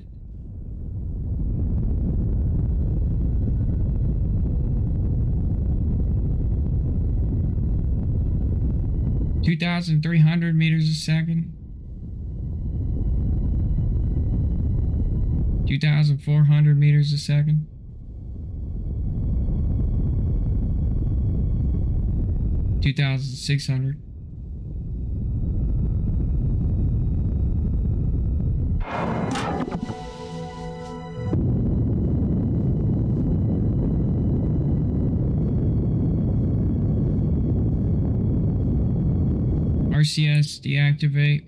Speaker 1: (2,300 meters a second). 2,400 meters a second. 2,600. RCS deactivate.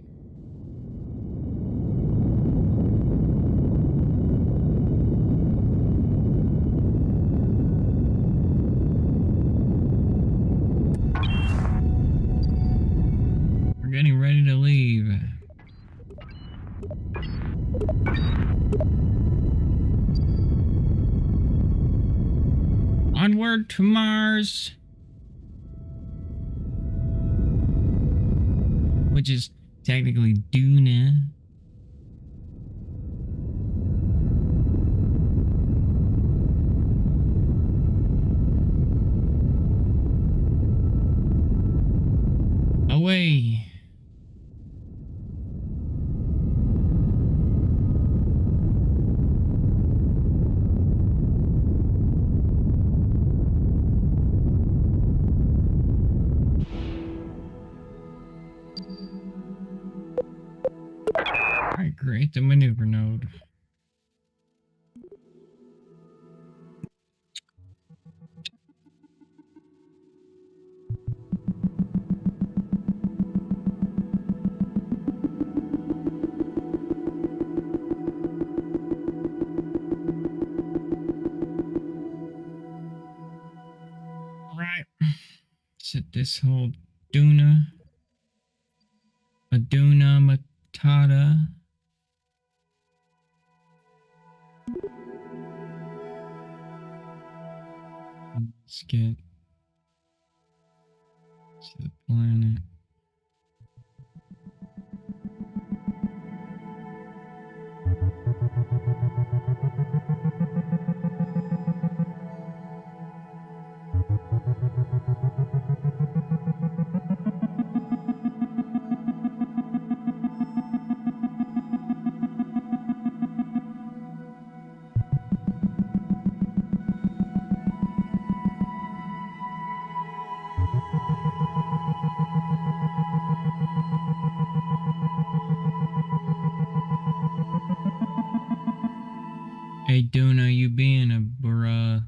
Speaker 1: We're getting ready to leave. Onward to Mars. Which is technically Duna. Away. Alright, great. The maneuver node. Alright. Set this whole Duna. Aduna Matata. Let's get to the planet. Hey Duna, you being a bruh.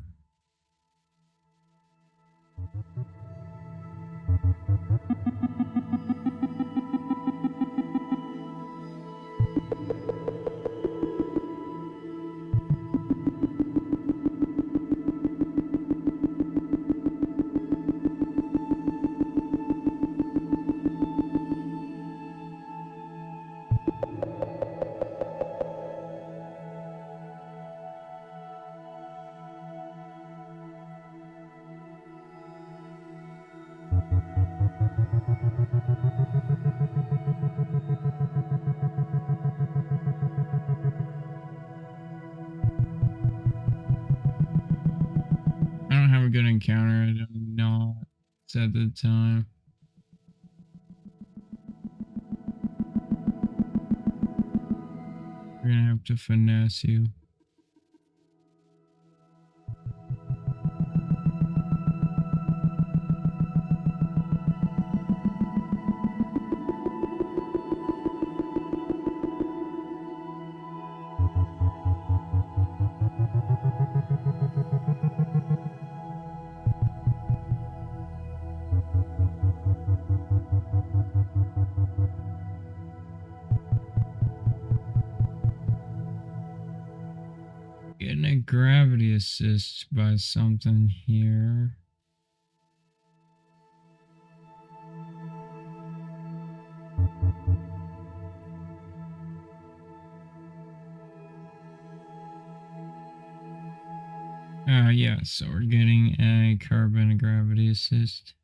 Speaker 1: I don't have a good encounter. I don't know. It's at the time. We're gonna have to finesse you. gravity assist by something here. Yeah, so we're getting a carbon gravity assist.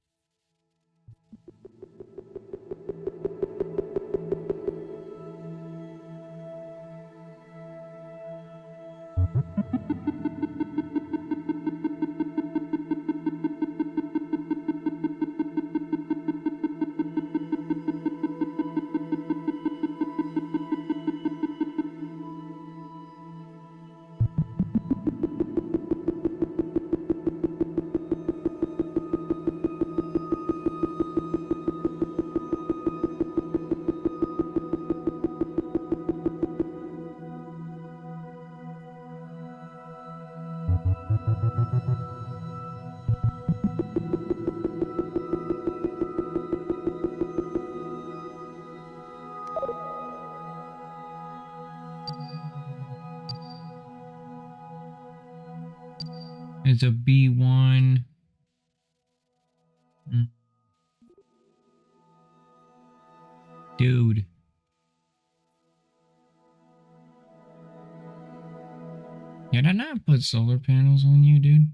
Speaker 1: It's a B1. Dude. Did I not put solar panels on you, dude?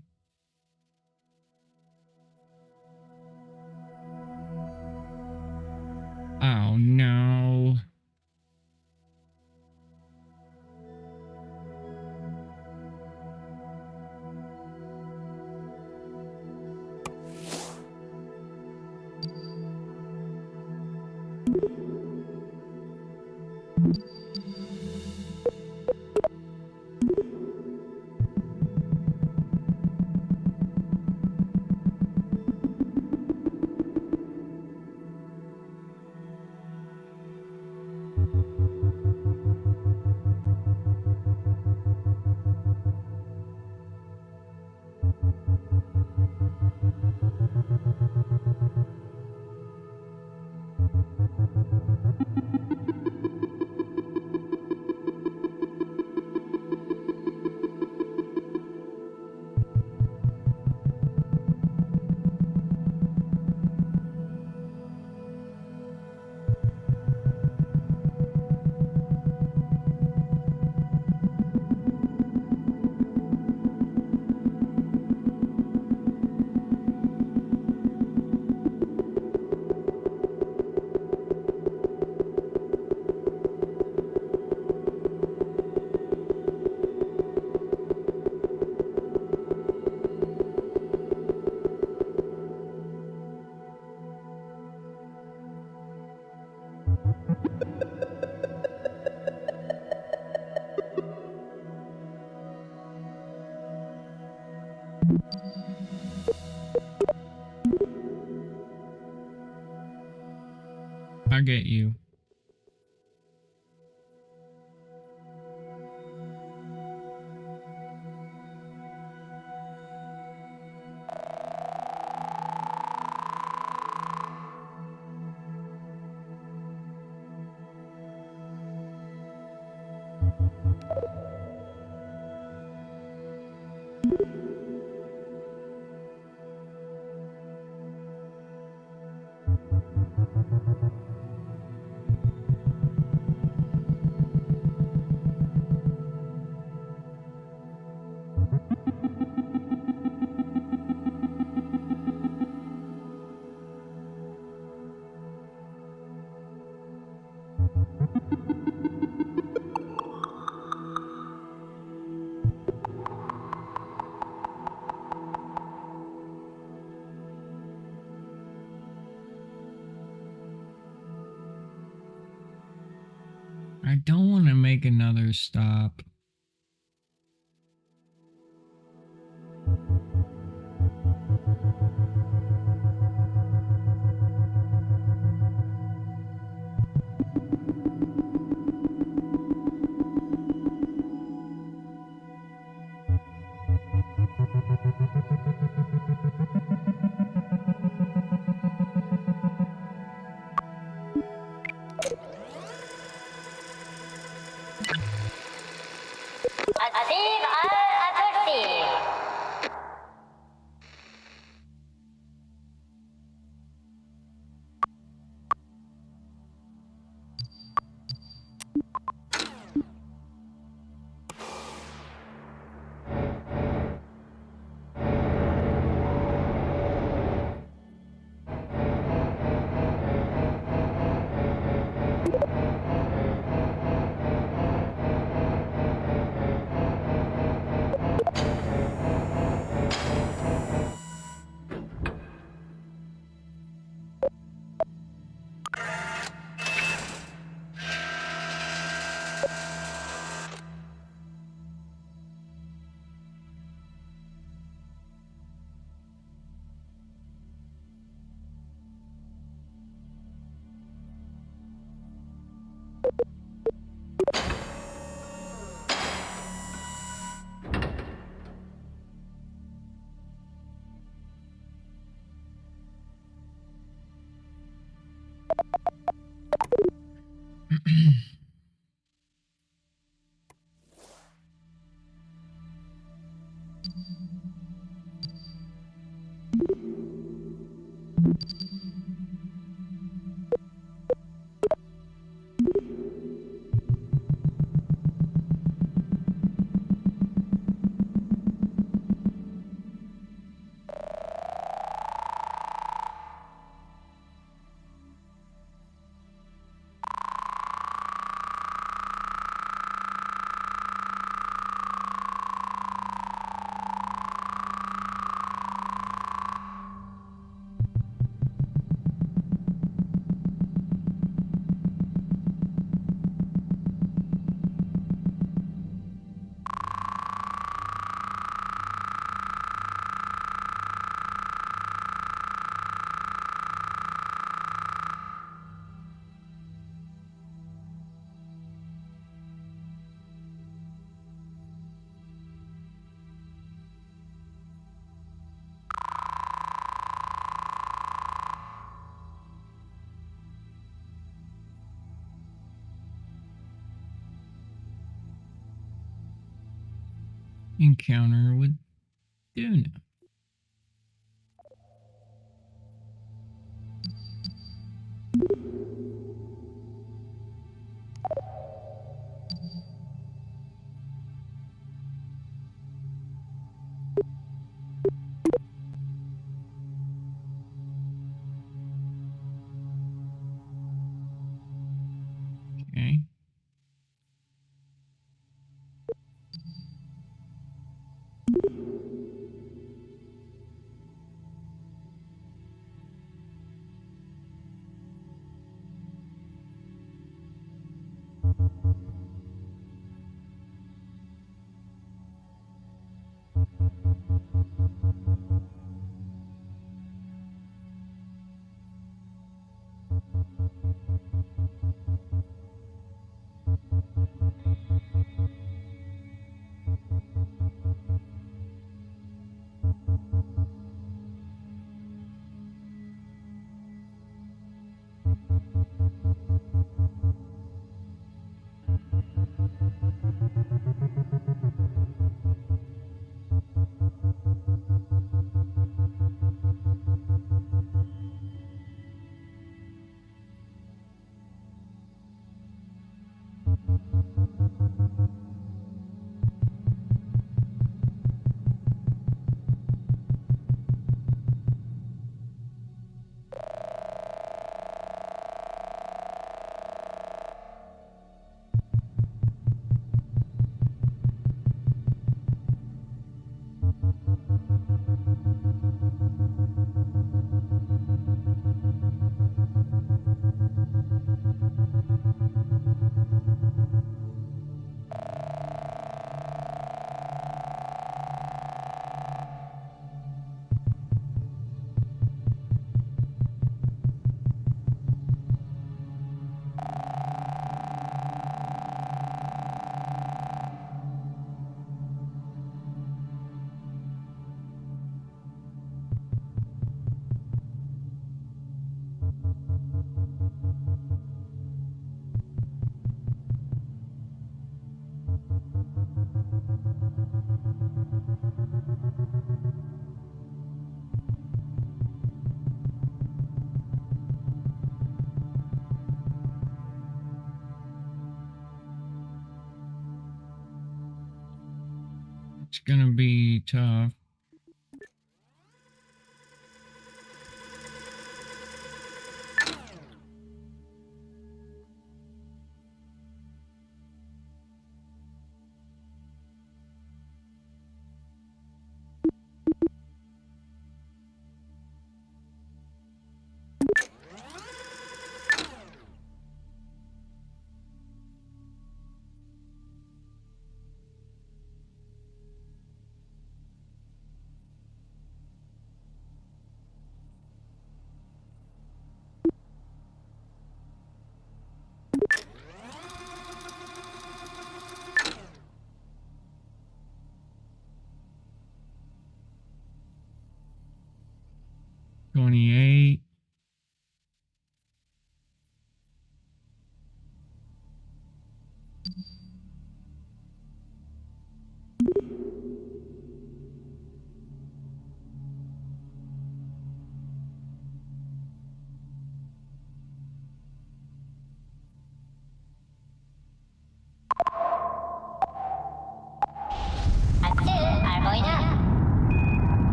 Speaker 1: Oh no. I get you. I don't want to make another stop. Encounter with Duna. Okay. It's gonna be tough.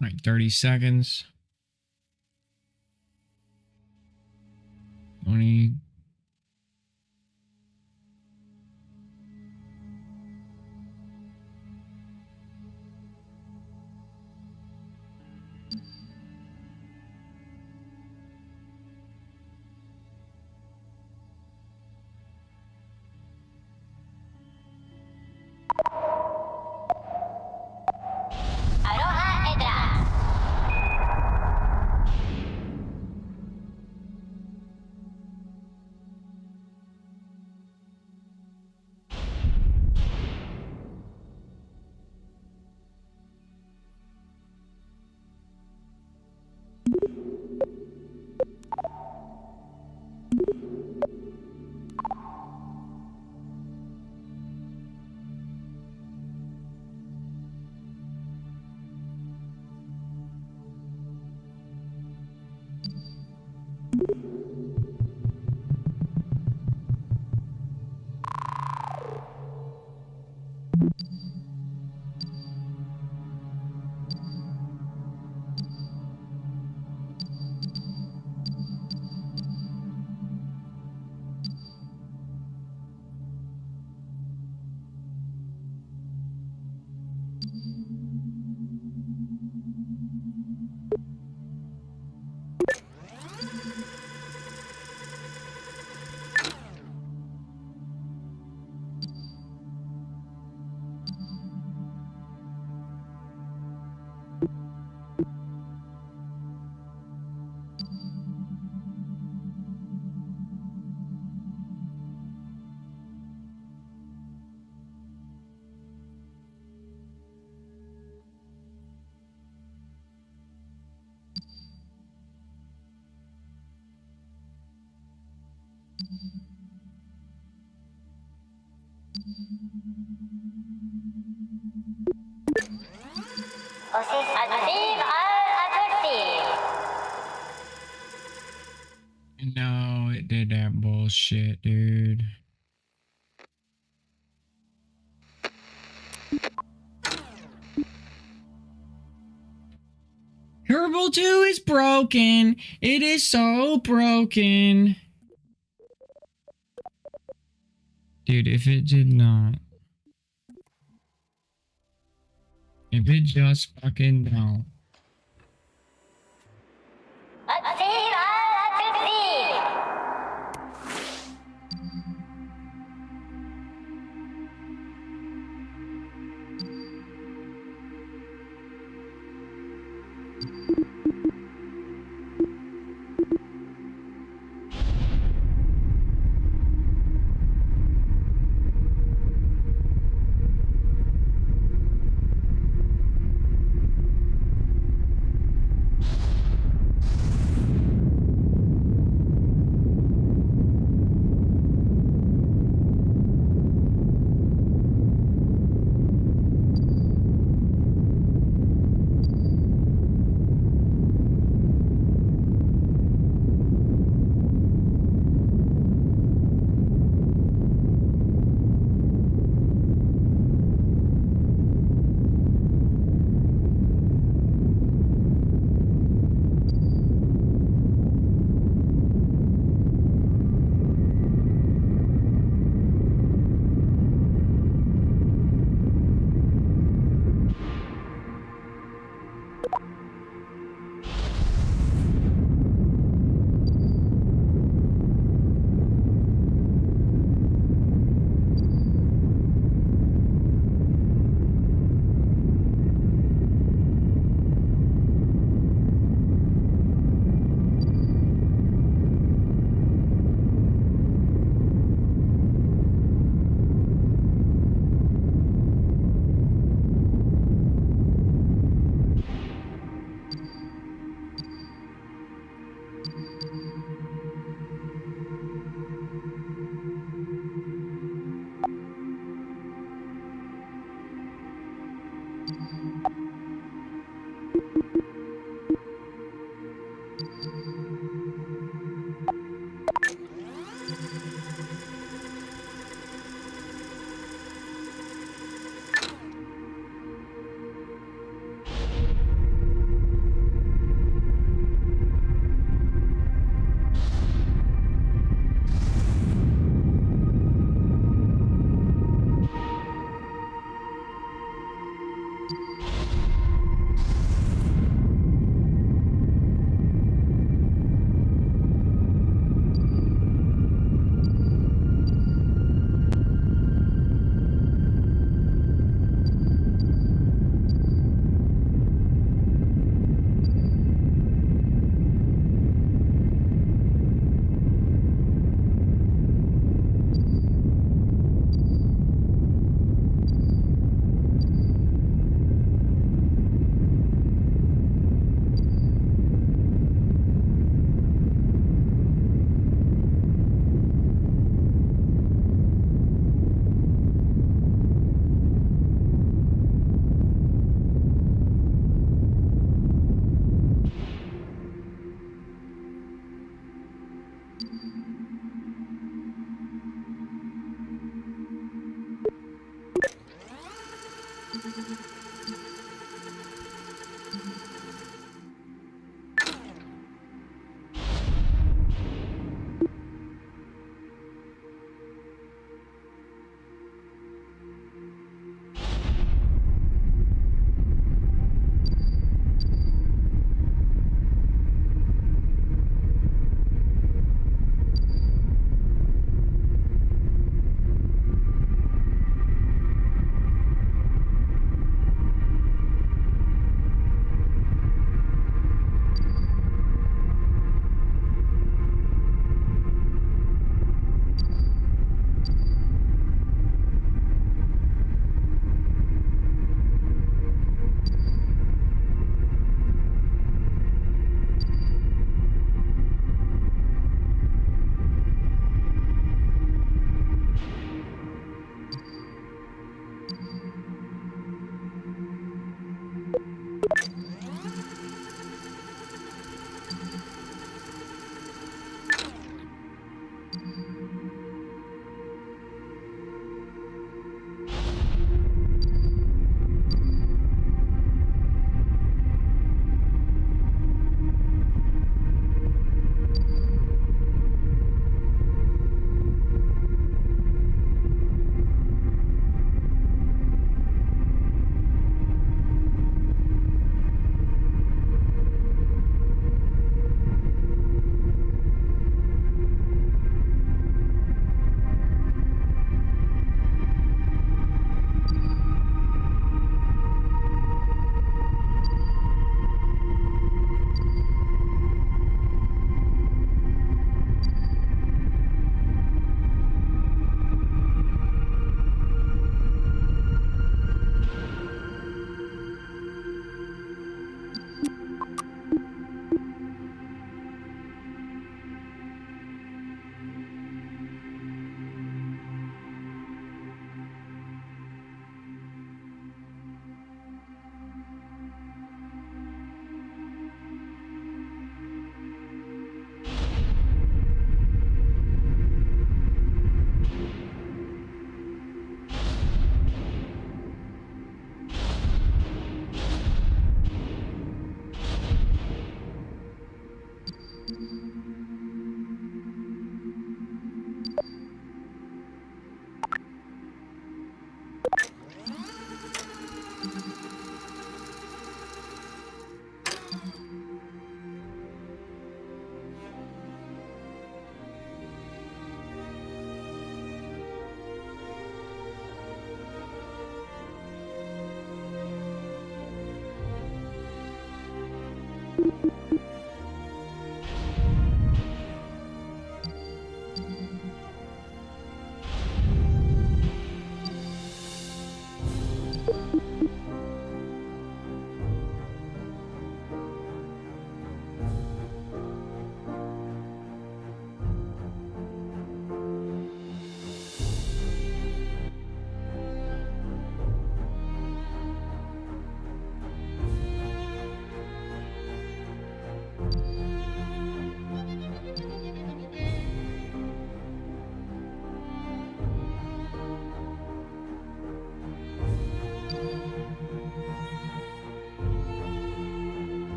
Speaker 1: Like 30 seconds. 20.
Speaker 2: Aloha Edra. Adib al-Atursi.
Speaker 1: No, it did that bullshit, dude. Kerbal 2 is broken. It is so broken. Dude, if it did not. If it just fucking don't.
Speaker 2: Adib al-Atursi.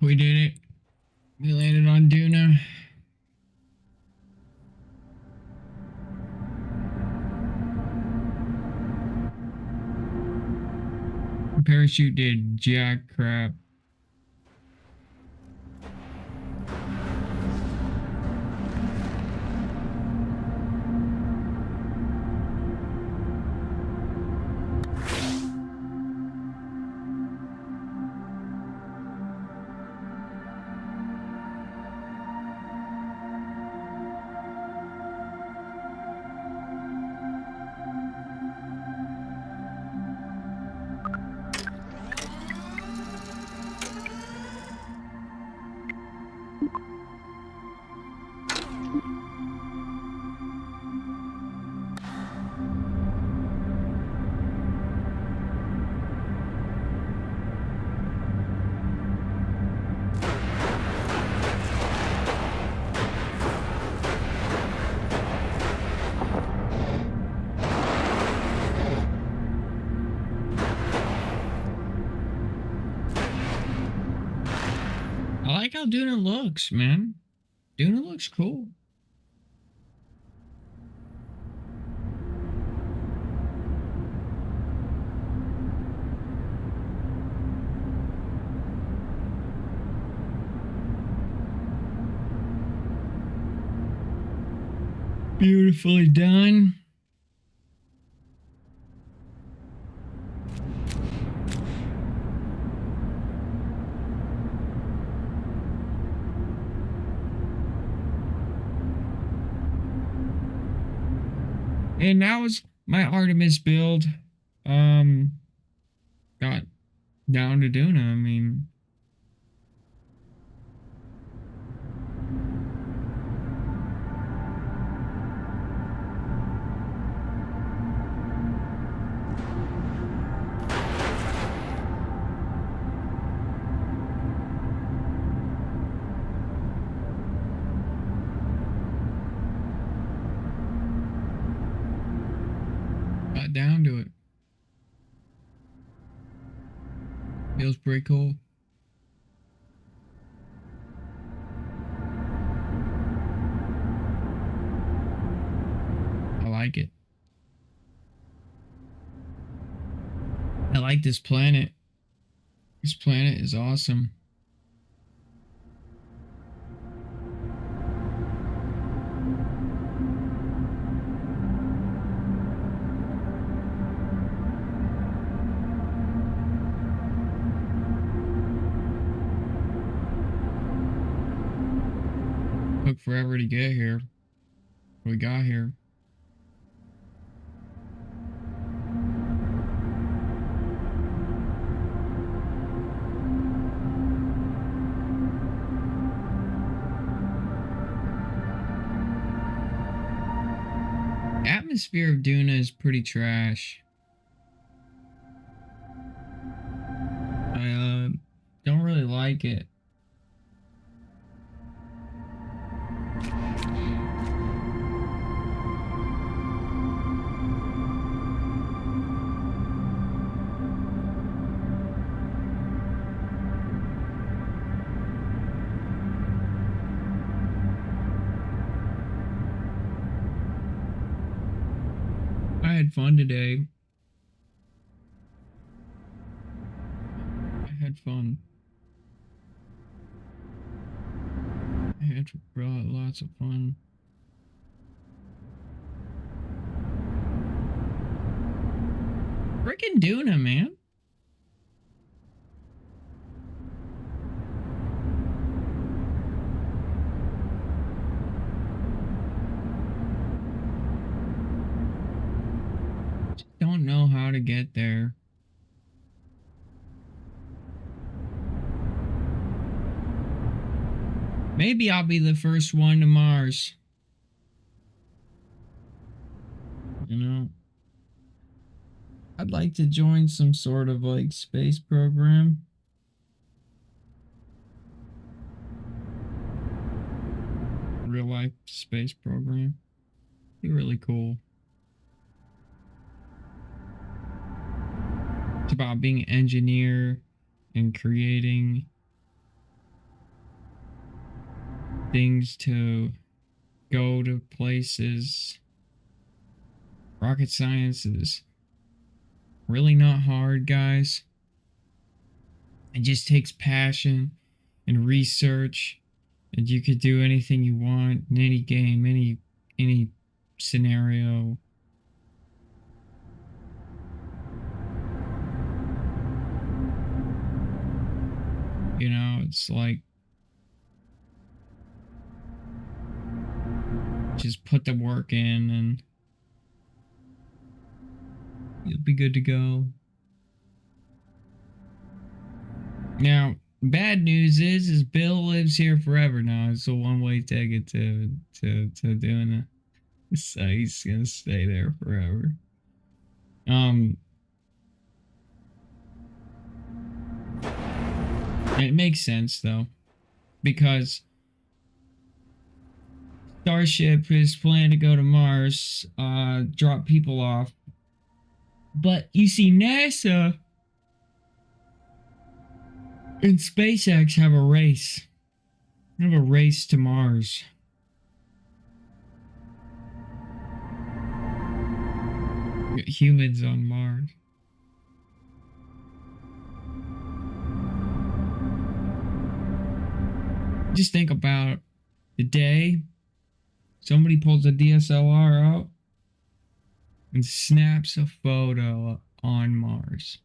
Speaker 1: We did it. We landed on Duna. Parachute did jack crap. I like how Duna looks, man. Duna looks cool. Beautifully done. And that was my Artemis build. Got down to Duna. I mean, got down to it. Feels pretty cool. I like it. I like this planet. This planet is awesome. Took forever to get here. We got here. Atmosphere of Duna is pretty trash. I don't really like it. I had fun today. I had fun. I had lots of fun. Freaking Duna, man. Don't know how to get there. Maybe I'll be the first one to Mars. You know? I'd like to join some sort of like space program. Real life space program. Be really cool. It's about being an engineer and creating things to go to places. Rocket science is really not hard, guys. It just takes passion and research, and you could do anything you want in any game, any scenario. You know, it's like just put the work in and you'll be good to go. Now, bad news is Bill lives here forever now. It's a one-way ticket to doing it. So he's gonna stay there forever. It makes sense though, because Starship is planning to go to Mars, drop people off. But you see, NASA and SpaceX have a race. They have a race to Mars. Humans on Mars. Just think about the day somebody pulls a DSLR out and snaps a photo on Mars.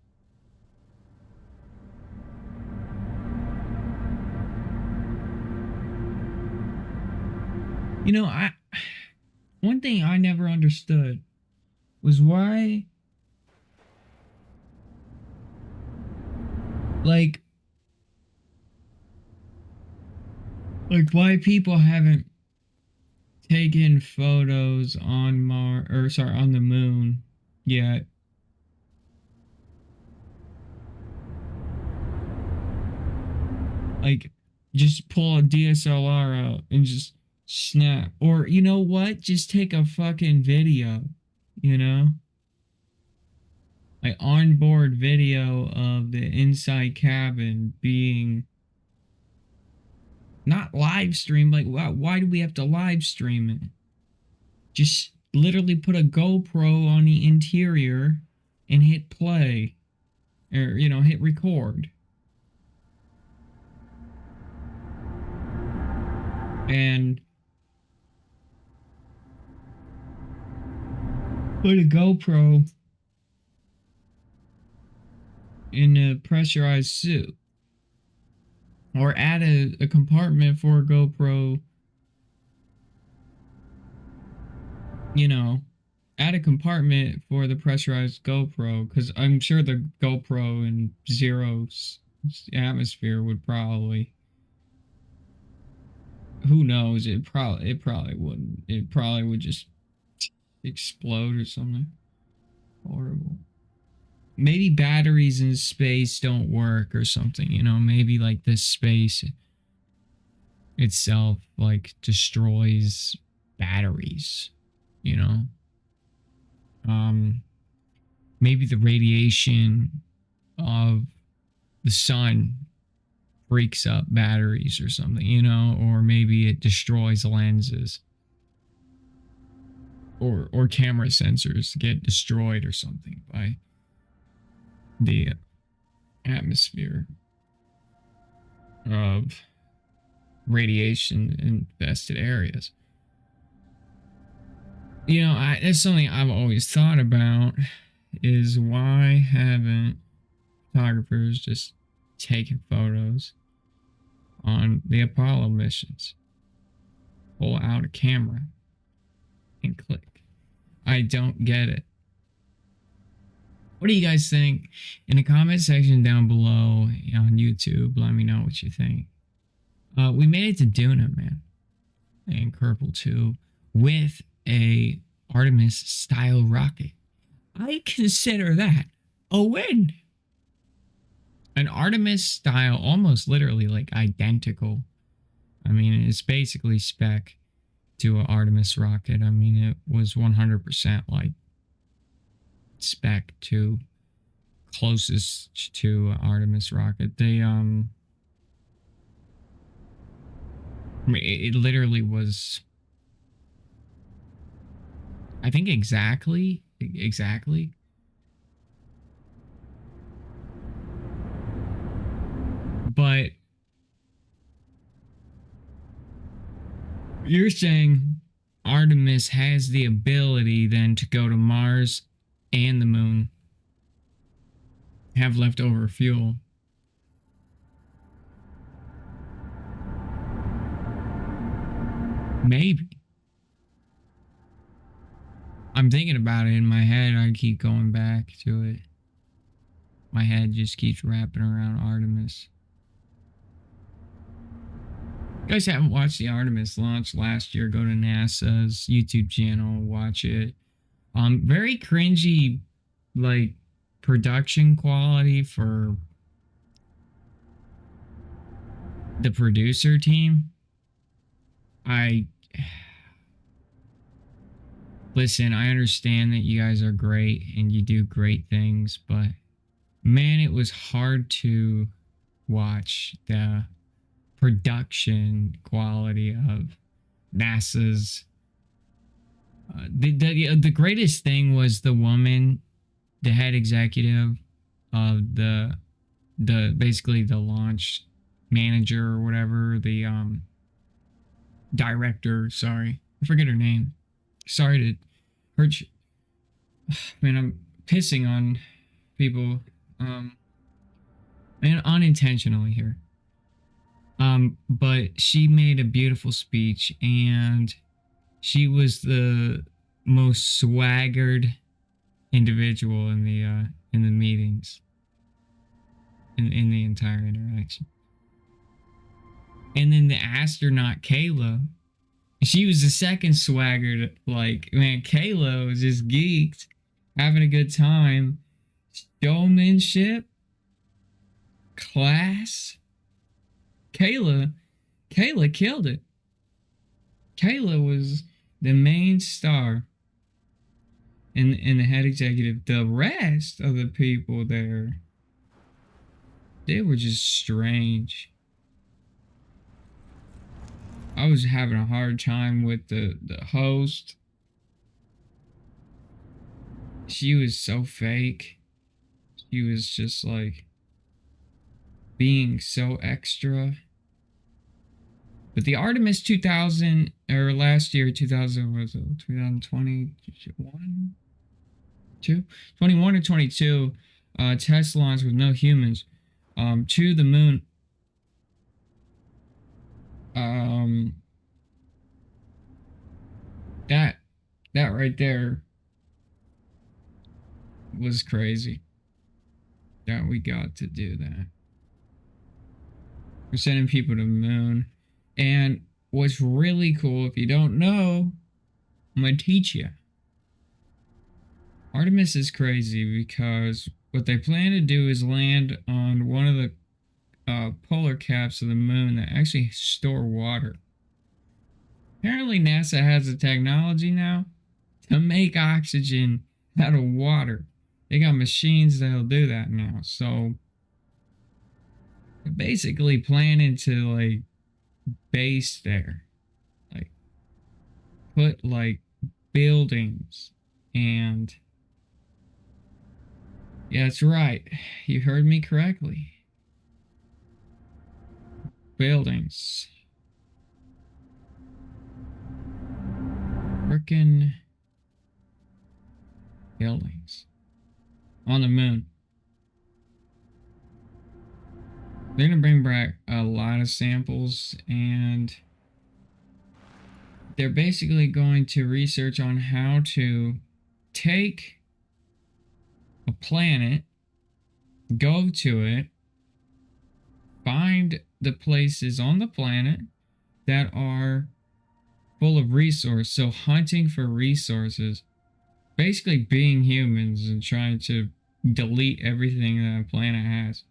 Speaker 1: You know, one thing I never understood was why, like why people haven't taken photos on on the moon yet. Like, just pull a DSLR out and just snap. Or, you know what? Just take a fucking video, you know? Like, onboard video of the inside cabin being not live stream. Like, why do we have to live stream it? Just literally put a GoPro on the interior and hit play. Or, you know, hit record. And put a GoPro in a pressurized suit. Or add a compartment for a GoPro. You know, add a compartment for the pressurized GoPro, because I'm sure the GoPro in zero atmosphere would probably, who knows, it probably wouldn't. It probably would just explode or something horrible. Maybe batteries in space don't work or something, you know? Maybe like this space itself like destroys batteries, you know? Maybe the radiation of the sun breaks up batteries or something, you know? Or maybe it destroys lenses. Or camera sensors get destroyed or something by the atmosphere of radiation infested areas. You know, that's something I've always thought about, is why haven't photographers just taken photos on the Apollo missions? Pull out a camera and click. I don't get it. What do you guys think? In the comment section down below on YouTube, let me know what you think. We made it to Duna, man, and Kerbal 2 with a Artemis style rocket. I consider that a win. An Artemis style, almost literally like identical. I mean, it's basically spec to an Artemis rocket. I mean, it was 100% like spec to closest to Artemis rocket. They I mean, it literally was. I think exactly. But you're saying Artemis has the ability then to go to Mars and the moon, have leftover fuel. Maybe. I'm thinking about it in my head. I keep going back to it. My head just keeps wrapping around Artemis. You guys haven't watched the Artemis launch last year, go to NASA's YouTube channel, watch it. Very cringy, like, production quality for the producer team. Listen, I understand that you guys are great and you do great things, but man, it was hard to watch the production quality of NASA's. The greatest thing was the woman, the head executive of the basically the launch manager or whatever, the director. Sorry, I forget her name. Sorry to hurt you. Man, I'm pissing on people, and unintentionally here. But she made a beautiful speech, and she was the most swaggered individual in the meetings, in the entire interaction. And then the astronaut Kayla, she was the second swaggered. Like, man, Kayla was just geeked, having a good time, showmanship, class. Kayla killed it. Kayla was the main star and the head executive. The rest of the people there, they were just strange. I was having a hard time with the host. She was so fake. She was just like being so extra. But the Artemis 2000, or last year, 2000, was it 2021? 21 or 22, test launch with no humans, to the moon. That right there was crazy. That we got to do that. We're sending people to the moon. And what's really cool, if you don't know, I'm going to teach you. Artemis is crazy because what they plan to do is land on one of the polar caps of the moon that actually store water. Apparently NASA has the technology now to make oxygen out of water. They got machines that'll do that now. So they're basically planning to like base there, like put like buildings, and yeah, that's right, you heard me correctly, buildings. Frickin' buildings on the moon. They're gonna bring back a lot of samples, and they're basically going to research on how to take a planet, go to it, find the places on the planet that are full of resources. So hunting for resources, basically being humans and trying to delete everything that a planet has.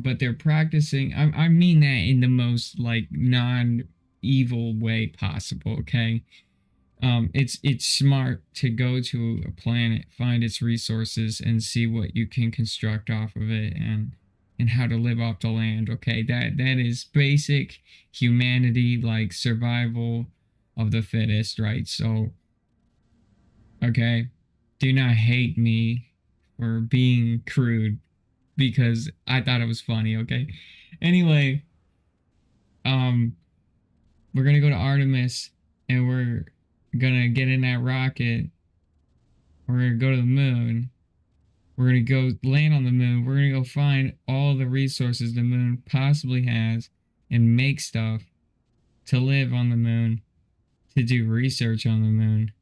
Speaker 1: But they're practicing. I mean that in the most like non-evil way possible. Okay. It's smart to go to a planet, find its resources, and see what you can construct off of it, and and how to live off the land. Okay, that is basic humanity, like survival of the fittest, right? So, okay, do not hate me for being crude because I thought it was funny. Okay, anyway, um, we're gonna go to Artemis and we're gonna get in that rocket. We're gonna go to the moon. We're going to go land on the moon. We're going to go find all the resources the moon possibly has and make stuff to live on the moon, to do research on the moon.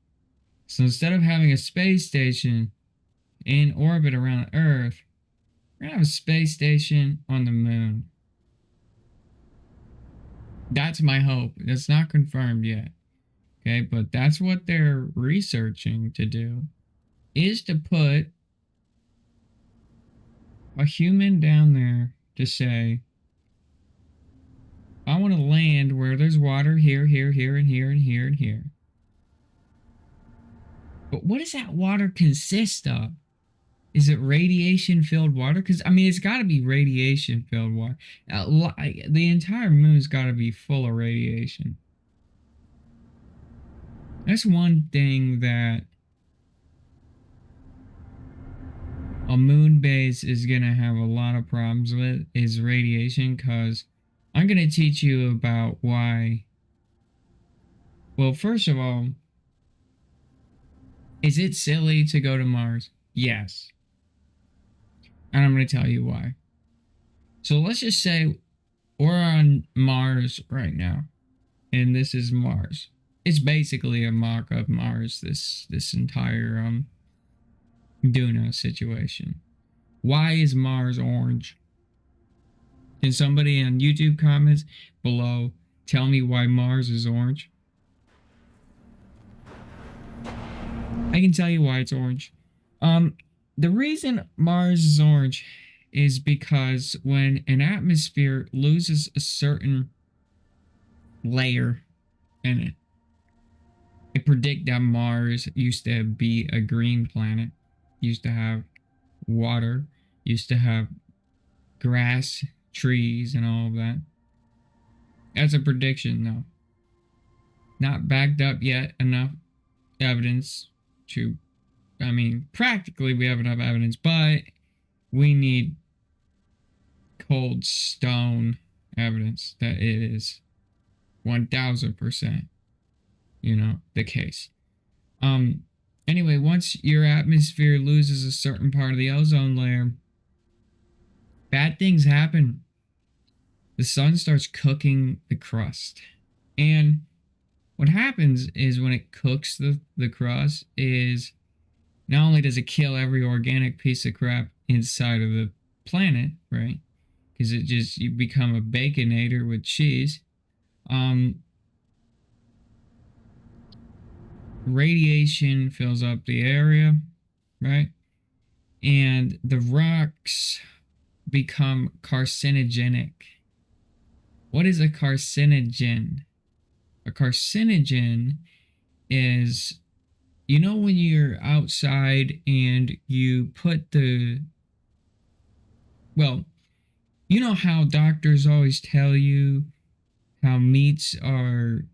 Speaker 1: So instead of having a space station in orbit around Earth, we're going to have a space station on the moon. That's my hope. That's not confirmed yet. Okay, but that's what they're researching to do, is to put a human down there to say, I want to land where there's water here, here, here, and here, and here, and here. But what does that water consist of? Is it radiation-filled water? Because, I mean, it's got to be radiation-filled water. The entire moon's got to be full of radiation. That's one thing that a moon base is going to have a lot of problems with, is radiation, because I'm going to teach you about why. Well, first of all, is it silly to go to Mars? Yes. And I'm going to tell you why. So let's just say we're on Mars right now, and this is Mars. It's basically a mock of Mars, this entire Duna situation. Why is Mars orange? Can somebody on YouTube comments below tell me why Mars is orange? I can tell you why it's orange. The reason Mars is orange is because when an atmosphere loses a certain layer in it, I predict that Mars used to be a green planet, used to have water, used to have grass, trees, and all of that. That's a prediction, though. Not backed up yet, enough evidence to, I mean, practically we have enough evidence, but we need cold stone evidence that it is 1000%, the case. Anyway, once your atmosphere loses a certain part of the ozone layer, bad things happen. The sun starts cooking the crust. And what happens is when it cooks the crust is not only does it kill every organic piece of crap inside of the planet, right? Because you become a baconator with cheese. Radiation fills up the area, right? And the rocks become carcinogenic. What is a carcinogen? A carcinogen is, when you're outside and you put how doctors always tell you how meats are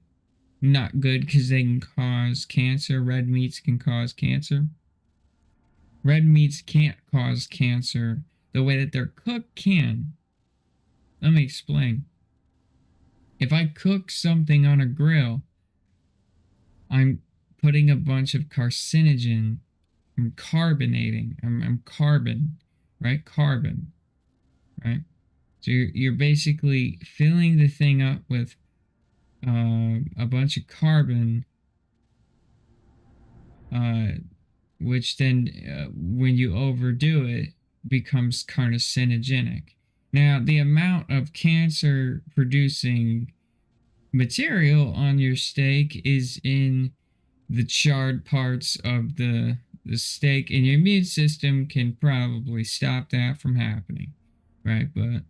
Speaker 1: not good because they can cause cancer. Red meats can cause cancer. Red meats can't cause cancer. The way that they're cooked can. Let me explain. If I cook something on a grill, I'm putting a bunch of carcinogen. I'm carbonating. I'm carbon, right? Carbon, right? So you're basically filling the thing up with a bunch of carbon, which then, when you overdo it, becomes carcinogenic. Now, the amount of cancer-producing material on your steak is in the charred parts of the steak, and your immune system can probably stop that from happening, right? But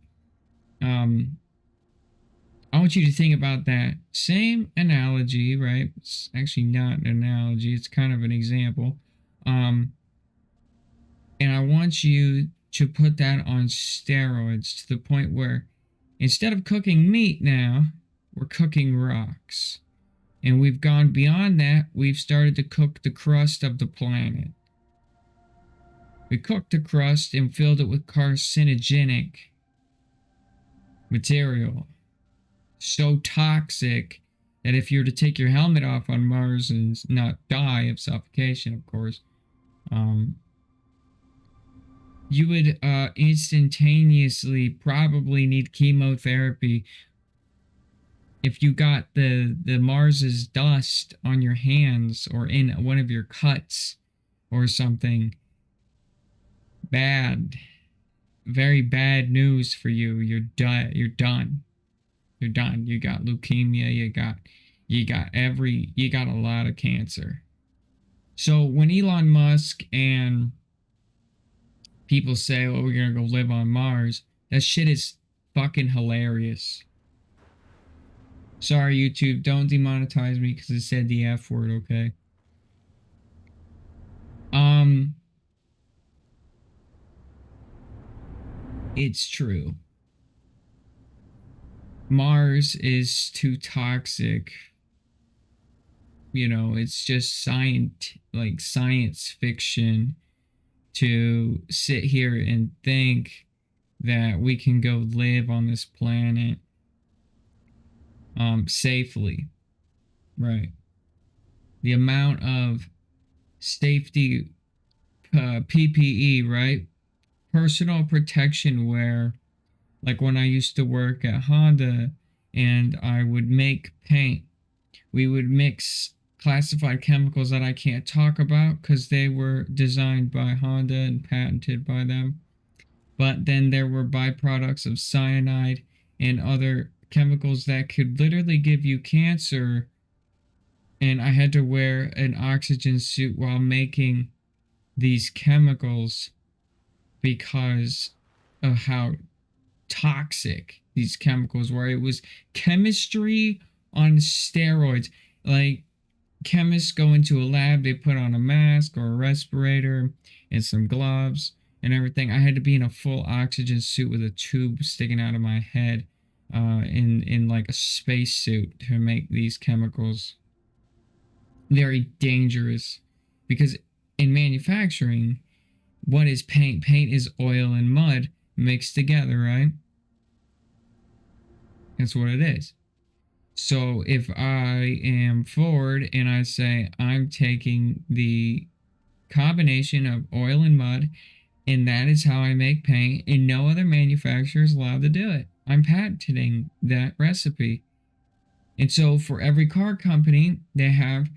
Speaker 1: I want you to think about that same analogy, right? It's actually not an analogy, it's kind of an example. And I want you to put that on steroids to the point where instead of cooking meat now, we're cooking rocks. And we've gone beyond that. We've started to cook the crust of the planet. We cooked the crust and filled it with carcinogenic material. So toxic that if you were to take your helmet off on Mars and not die of suffocation, of course, you would instantaneously probably need chemotherapy if you got the Mars's dust on your hands or in one of your cuts or something. Bad. Very bad news for you. You're done. You're done. You're done. You got leukemia. You got a lot of cancer. So when Elon Musk and people say, "Oh, we're gonna go live on Mars," that shit is fucking hilarious. Sorry, YouTube, don't demonetize me because it said the F word, okay? It's true. Mars is too toxic. You know, it's just science fiction to sit here and think that we can go live on this planet safely. Right. The amount of safety PPE, right? Personal protection wear, like when I used to work at Honda and I would make paint, we would mix classified chemicals that I can't talk about because they were designed by Honda and patented by them. But then there were byproducts of cyanide and other chemicals that could literally give you cancer. And I had to wear an oxygen suit while making these chemicals because of how toxic these chemicals were. It was chemistry on steroids. Like, chemists go into a lab, they put on a mask or a respirator and some gloves and everything. I had to be in a full oxygen suit with a tube sticking out of my head in like a space suit to make these chemicals. Very dangerous because in manufacturing, what is paint? Paint is oil and mud mixed together, right? That's what it is. So if I am Ford and I say I'm taking the combination of oil and mud and that is how I make paint and no other manufacturer is allowed to do it, I'm patenting that recipe. And so for every car company, they have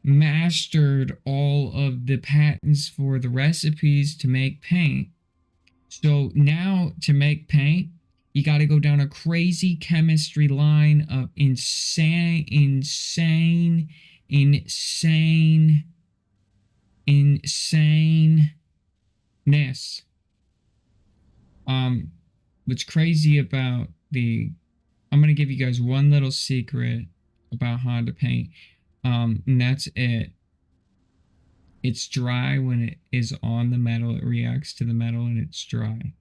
Speaker 1: mastered all of the patents for the recipes to make paint. So now to make paint, you got to go down a crazy chemistry line of insaneness. What's crazy about I'm going to give you guys one little secret about Honda paint. And that's it. It's dry when it is on the metal. It reacts to the metal and it's dry.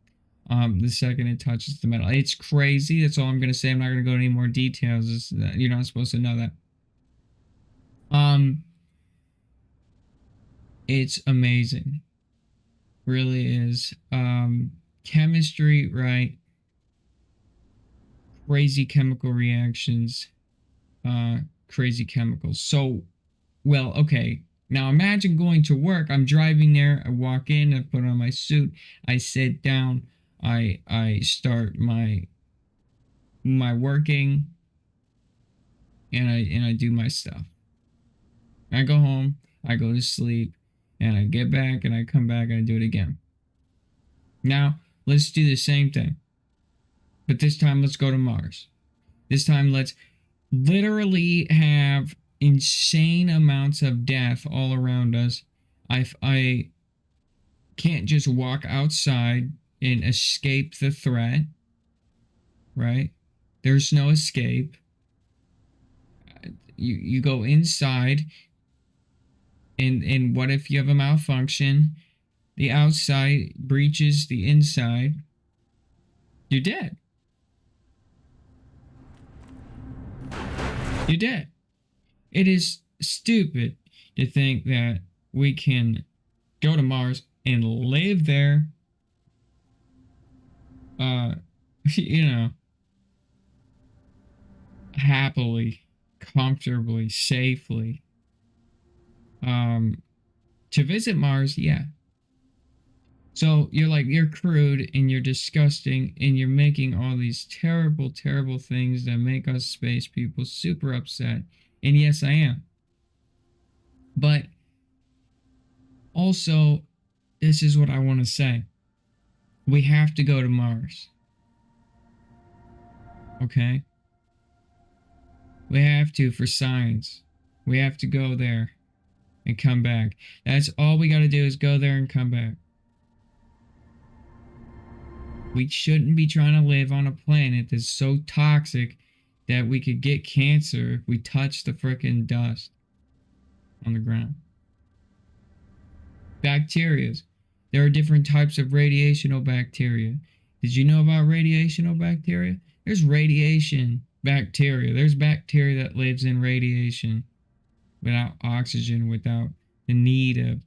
Speaker 1: The second it touches the metal. It's crazy. That's all I'm going to say. I'm not going to go into any more details. You're not supposed to know that. It's amazing. Really is. Chemistry, right? Crazy chemical reactions. Crazy chemicals. So, well, okay. Now imagine going to work. I'm driving there. I walk in. I put on my suit. I sit down. I start my working, and I do my stuff. I go home. I go to sleep, and I get back, and I come back, and I do it again. Now let's do the same thing, but this time let's go to Mars. This time let's literally have insane amounts of death all around us. I can't just walk outside and escape the threat, right? There's no escape. You go inside, and what if you have a malfunction the outside breaches the inside, you're dead. You're dead. It is stupid to think that we can go to Mars and live there, you know, happily, comfortably, safely. To visit Mars, yeah. So you're crude and you're disgusting and you're making all these terrible, terrible things that make us space people super upset. And yes, I am. But also, this is what I want to say. We have to go to Mars. Okay? We have to for science. We have to go there and come back. That's all we got to do is go there and come back. We shouldn't be trying to live on a planet that's so toxic that we could get cancer if we touch the frickin' dust on the ground. Bacteria. There are different types of radiational bacteria. Did you know about radiational bacteria? There's radiation bacteria. There's bacteria that lives in radiation without oxygen, without the need of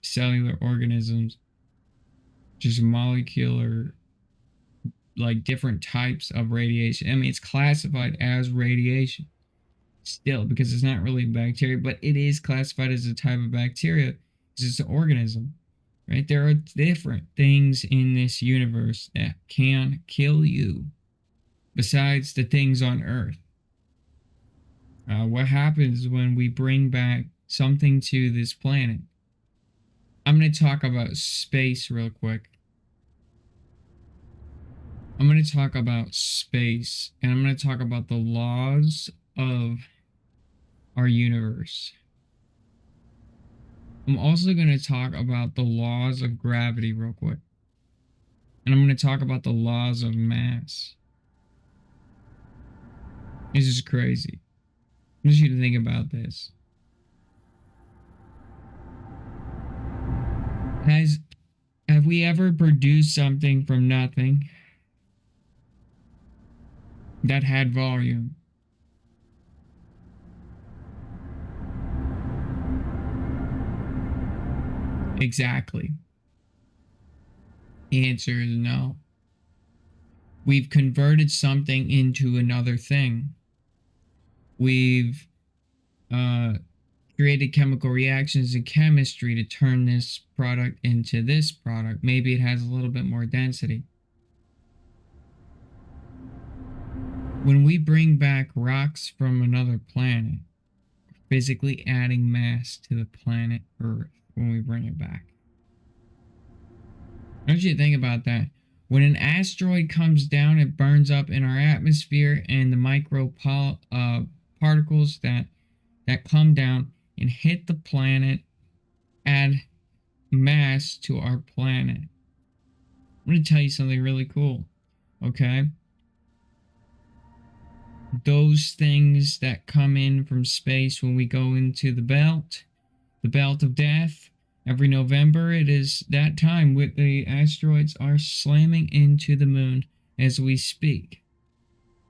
Speaker 1: cellular organisms. Just molecular, like different types of radiation. I mean, it's classified as radiation still because it's not really bacteria, but it is classified as a type of bacteria because it's an organism, right? There are different things in this universe that can kill you besides the things on Earth. What happens when we bring back something to this planet? I'm going to talk about space real quick. I'm going to talk about space, and I'm going to talk about the laws of our universe. I'm also going to talk about the laws of gravity real quick. And I'm going to talk about the laws of mass. This is crazy. I want you to think about this. Have we ever produced something from nothing that had volume? Exactly. The answer is no. We've converted something into another thing. We've created chemical reactions in chemistry to turn this product into this product. Maybe it has a little bit more density. When we bring back rocks from another planet, we're physically adding mass to the planet Earth when we bring it back. I want you to think about that. When an asteroid comes down, it burns up in our atmosphere, and the micro particles that come down and hit the planet add mass to our planet. I'm going to tell you something really cool, okay? Those things that come in from space when we go into the belt of death, every November, it is that time with the asteroids are slamming into the moon as we speak.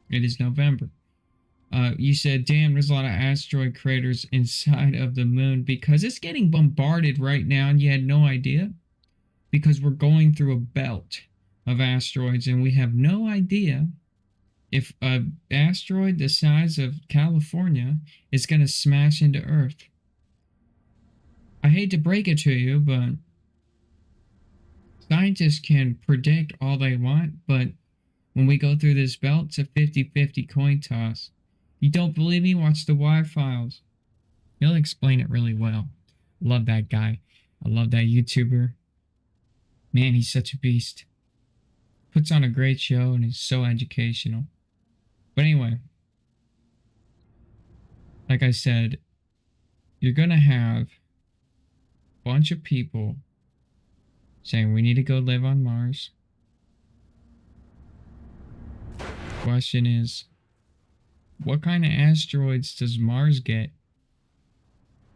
Speaker 1: It is November. You said, damn, there's a lot of asteroid craters inside of the moon because it's getting bombarded right now and you had no idea? Because we're going through a belt of asteroids and we have no idea if an asteroid the size of California is going to smash into Earth. I hate to break it to you, but scientists can predict all they want, but when we go through this belt, it's a 50-50 coin toss. You don't believe me? Watch the Y-Files. He'll explain it really well. Love that guy. I love that YouTuber. Man, he's such a beast. Puts on a great show and he's so educational. But anyway, like I said, you're going to have a bunch of people saying we need to go live on Mars. Question is, what kind of asteroids does Mars get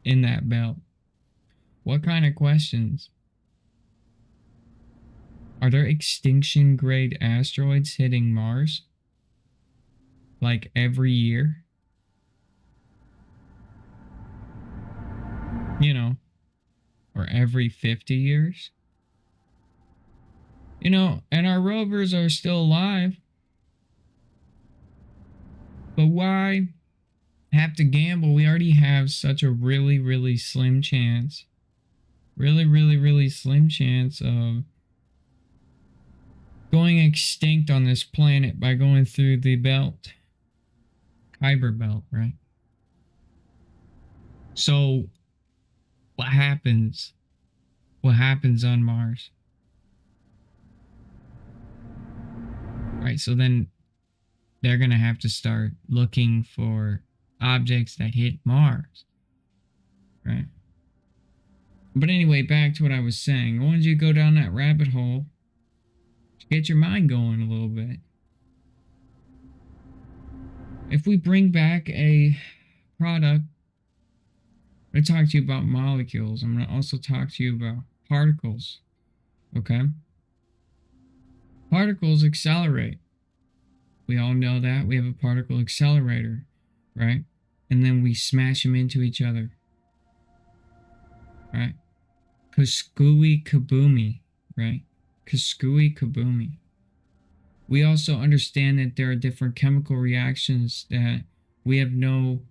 Speaker 1: in that belt? What kind of questions? Are there extinction grade asteroids hitting Mars? Like every year? You know, or every 50 years? You know, and our rovers are still alive. But why have to gamble? We already have such a really, really slim chance. Really, really, really slim chance of going extinct on this planet by going through the belt. Kuiper belt, right? So, what happens? What happens on Mars? Right, so then they're going to have to start looking for objects that hit Mars. Right? But anyway, back to what I was saying. I wanted you to go down that rabbit hole to get your mind going a little bit. If we bring back a product, I'm going to talk to you about molecules. I'm going to also talk to you about particles. Okay? Particles accelerate. We all know that. We have a particle accelerator, right? And then we smash them into each other. Right? Kuskui kaboomy, right? Kuskui kaboomy. We also understand that there are different chemical reactions that we have no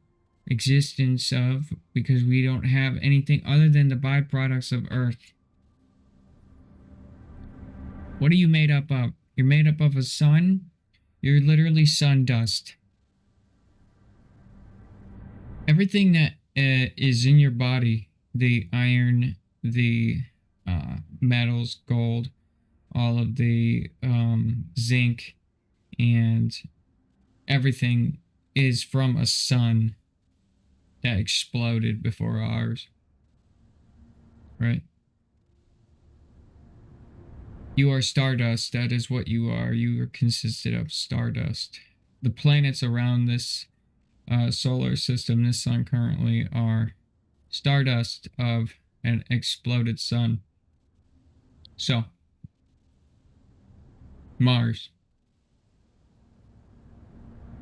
Speaker 1: existence of because we don't have anything other than the byproducts of Earth. What are you made up of? You're made up of a sun. You're literally sun dust. Everything that is in your body, the iron, the metals, gold, all of the zinc, and everything is from a sun that exploded before ours. Right? You are stardust. That is what you are. You are consisted of stardust. The planets around this solar system, this sun currently, are stardust of an exploded sun. So, Mars.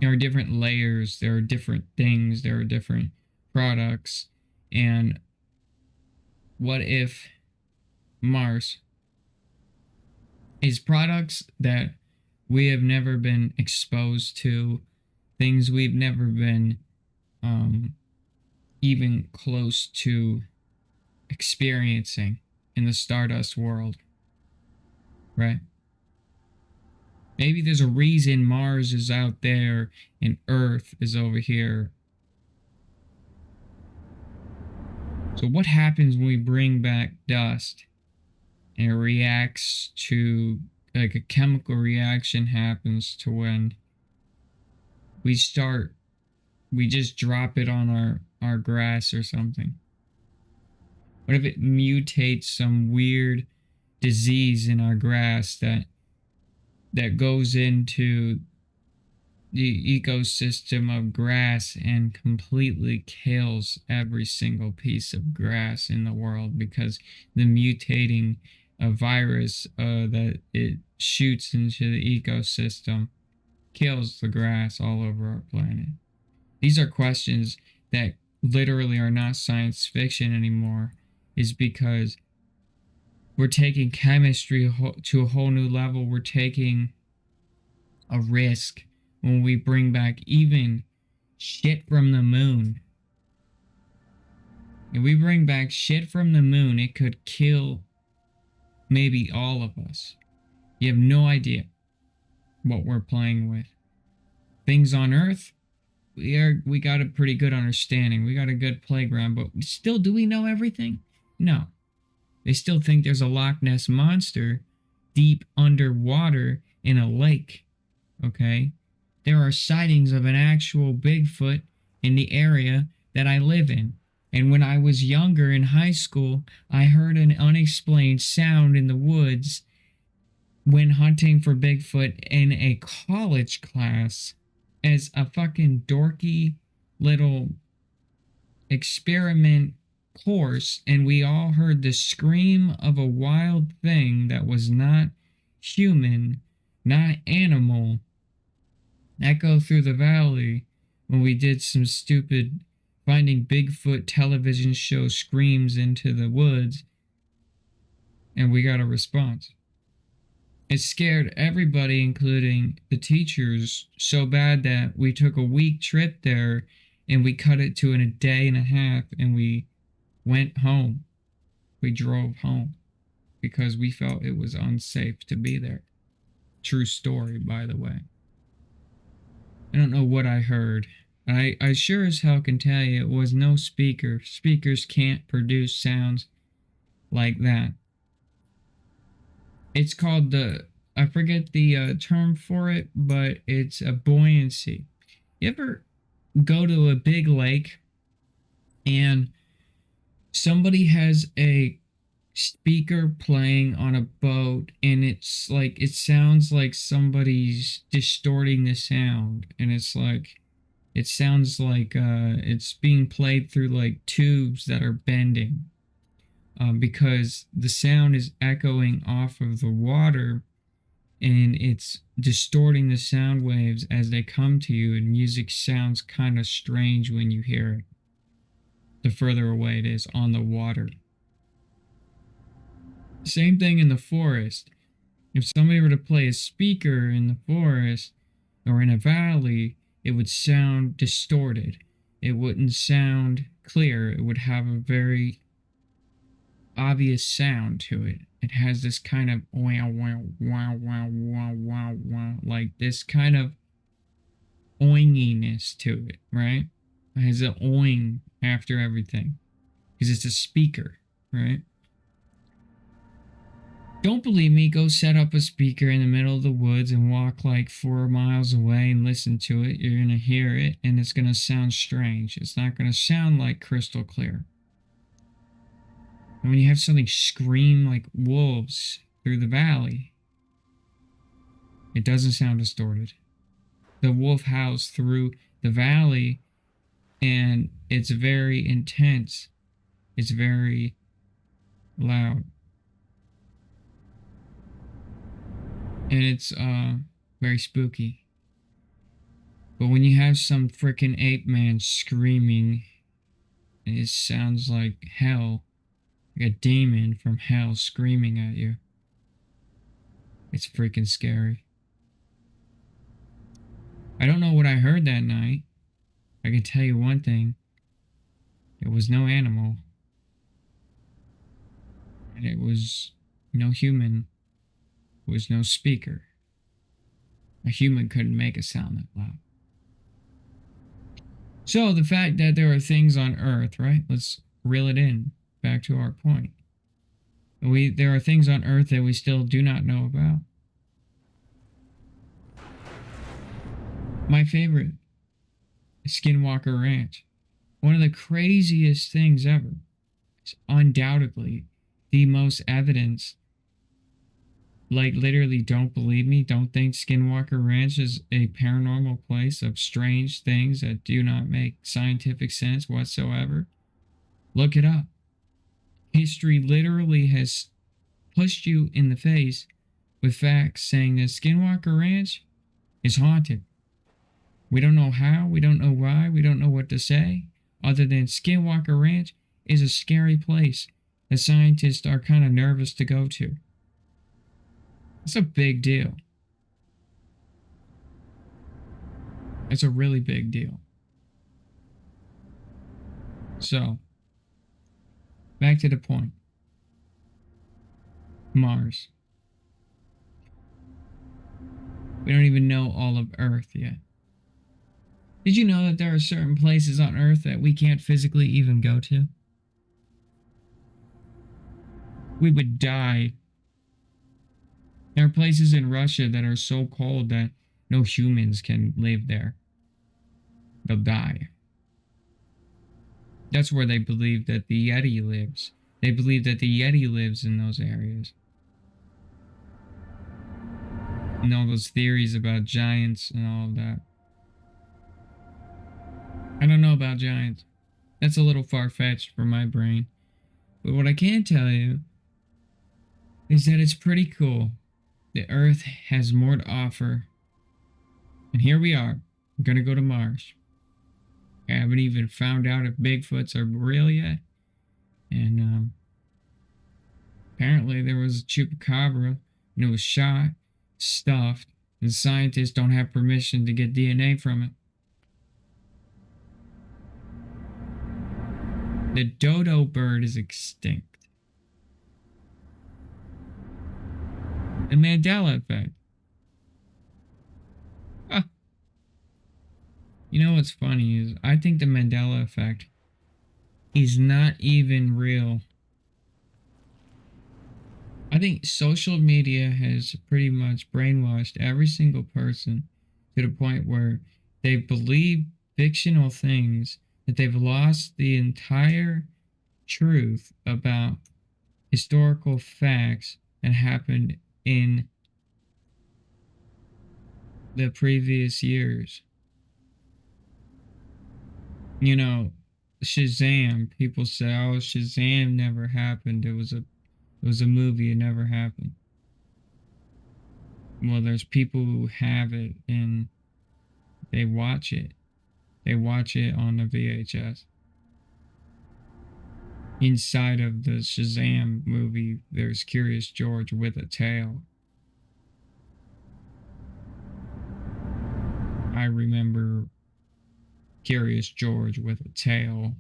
Speaker 1: There are different layers, there are different things, there are different products. And what if Mars is products that we have never been exposed to, things we've never been even close to experiencing in the stardust world, right? Maybe there's a reason Mars is out there and Earth is over here. So what happens when we bring back dust and it reacts to, like a chemical reaction happens to when we just drop it on our grass or something? What if it mutates some weird disease in our grass that goes into the ecosystem of grass and completely kills every single piece of grass in the world because the mutating virus that it shoots into the ecosystem kills the grass all over our planet? These are questions that literally are not science fiction anymore, is because we're taking chemistry to a whole new level. We're taking a risk when we bring back even shit from the moon. If we bring back shit from the moon, it could kill maybe all of us. You have no idea what we're playing with. Things on Earth, we got a pretty good understanding. We got a good playground, but still, do we know everything? No. They still think there's a Loch Ness monster deep underwater in a lake. Okay? There are sightings of an actual Bigfoot in the area that I live in. And when I was younger in high school, I heard an unexplained sound in the woods when hunting for Bigfoot in a college class as a fucking dorky little experiment course, and we all heard the scream of a wild thing that was not human, not animal, echo through the valley when we did some stupid Finding Bigfoot television show screams into the woods, and we got a response. It scared everybody, including the teachers, so bad that we took a week trip there and we cut it to in a day and a half, and we went home. We drove home because we felt it was unsafe to be there. True story, by the way. I don't know what I heard. I sure as hell can tell you it was no speaker. Speakers can't produce sounds like that. It's called I forget the term for it, but it's a buoyancy. You ever go to a big lake and somebody has a speaker playing on a boat, and it's like, it sounds like somebody's distorting the sound, and it's like, it sounds like it's being played through like tubes that are bending, because the sound is echoing off of the water, and it's distorting the sound waves as they come to you, and music sounds kind of strange when you hear it the further away it is on the water. Same thing in the forest. If somebody were to play a speaker in the forest or in a valley, it would sound distorted. It wouldn't sound clear. It would have a very obvious sound to it. It has this kind of wow, wow, wow, wow, wow, wow, wow, like this kind of oinginess to it, right? It has an oing after everything because it's a speaker, right? Don't believe me? Go set up a speaker in the middle of the woods and walk like 4 miles away and listen to it. You're going to hear it, and it's going to sound strange. It's not going to sound like crystal clear. And when you have something scream like wolves through the valley, it doesn't sound distorted. The wolf howls through the valley, and it's very intense. It's very loud. And it's very spooky. But when you have some frickin' ape man screaming, it sounds like hell. Like a demon from hell screaming at you. It's freaking scary. I don't know what I heard that night. I can tell you one thing. It was no animal. And it was no human. Was no speaker. A human couldn't make a sound that loud. So the fact that there are things on Earth, right? Let's reel it in back to our point. There are things on Earth that we still do not know about. My favorite, Skinwalker Ranch. One of the craziest things ever. It's undoubtedly the most evidence. Like, literally, don't believe me? Don't think Skinwalker Ranch is a paranormal place of strange things that do not make scientific sense whatsoever? Look it up. History literally has pushed you in the face with facts saying that Skinwalker Ranch is haunted. We don't know how, we don't know why, we don't know what to say, other than Skinwalker Ranch is a scary place that scientists are kind of nervous to go to. It's a big deal. It's a really big deal. So, back to the point. Mars. We don't even know all of Earth yet. Did you know that there are certain places on Earth that we can't physically even go to? We would die. There are places in Russia that are so cold that no humans can live there. They'll die. That's where they believe that the Yeti lives. They believe that the Yeti lives in those areas. And all those theories about giants and all of that. I don't know about giants. That's a little far-fetched for my brain. But what I can tell you is that it's pretty cool. the Earth has more to offer. And here we are. We're gonna go to Mars. I haven't even found out if Bigfoots are real yet. And apparently there was a chupacabra and it was shot, stuffed, and scientists don't have permission to get DNA from it. The dodo bird is extinct. The Mandela effect. Huh. You know what's funny is I think the Mandela effect is not even real. I think social media has pretty much brainwashed every single person to the point where they believe fictional things, that they've lost the entire truth about historical facts that happened in the previous years. You know, Shazam, people say, oh, Shazam never happened. It was a movie, it never happened. Well, there's people who have it and they watch it. They watch it on the VHS. Inside of the Shazam movie, there's Curious George with a tail. I remember Curious George with a tail.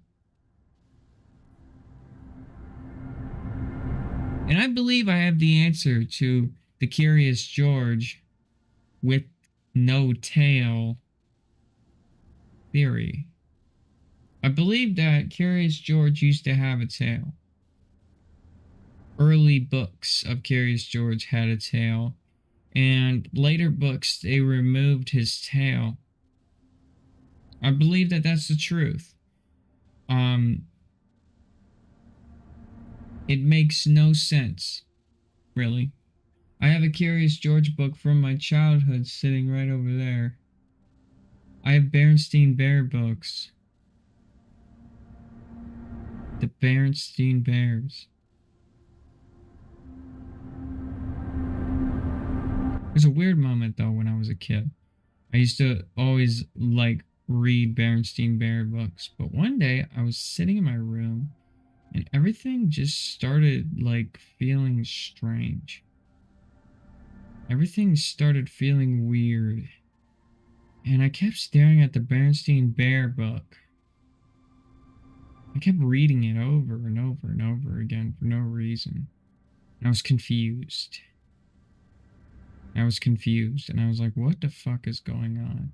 Speaker 1: And I believe I have the answer to the Curious George with no tail theory. I believe that Curious George used to have a tail. Early books of Curious George had a tail, and later books they removed his tail. I believe that that's the truth. It makes no sense, really. I have a Curious George book from my childhood sitting right over there. I have Berenstain Bear books. The Berenstain Bears. There's a weird moment though when I was a kid. I used to always read Berenstain Bear books, but one day I was sitting in my room and everything just started feeling strange. Everything started feeling weird. And I kept staring at the Berenstain Bear book. I kept reading it over and over and over again for no reason. And I was confused. And I was like, what the fuck is going on?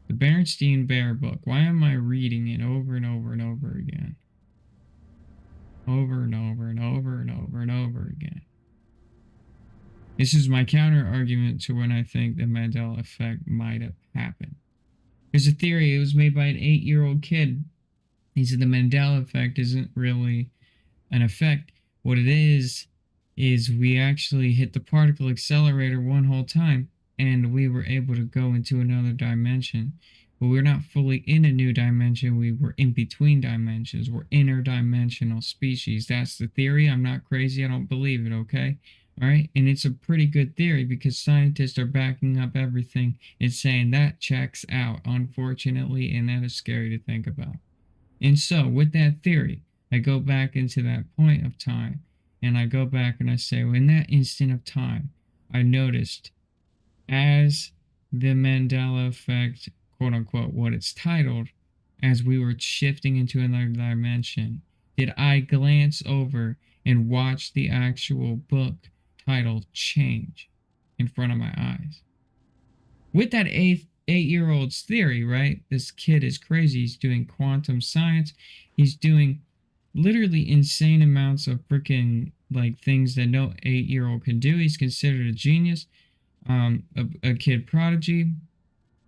Speaker 1: The Berenstain Bear book. Why am I reading it over and over and over again? Over and over and over and over and over again. This is my counter argument to when I think the Mandela effect might have happened. There's a theory, it was made by an 8-year-old kid. He said the Mandela effect isn't really an effect. What it is we actually hit the particle accelerator one whole time and we were able to go into another dimension. But we're not fully in a new dimension, we were in between dimensions. We're interdimensional species. That's the theory. I'm not crazy, I don't believe it, okay? Alright? And it's a pretty good theory because scientists are backing up everything and saying that checks out, unfortunately, and that is scary to think about. And so, with that theory, I go back into that point of time, and I go back and I say, well, in that instant of time, I noticed as the Mandela effect, quote unquote, what it's titled, as we were shifting into another dimension, did I glance over and watch the actual book title change in front of my eyes? With that 8-year-old's theory, right? This kid is crazy. He's doing quantum science. He's doing literally insane amounts of freaking things that no 8-year-old can do. He's considered a genius, a kid prodigy.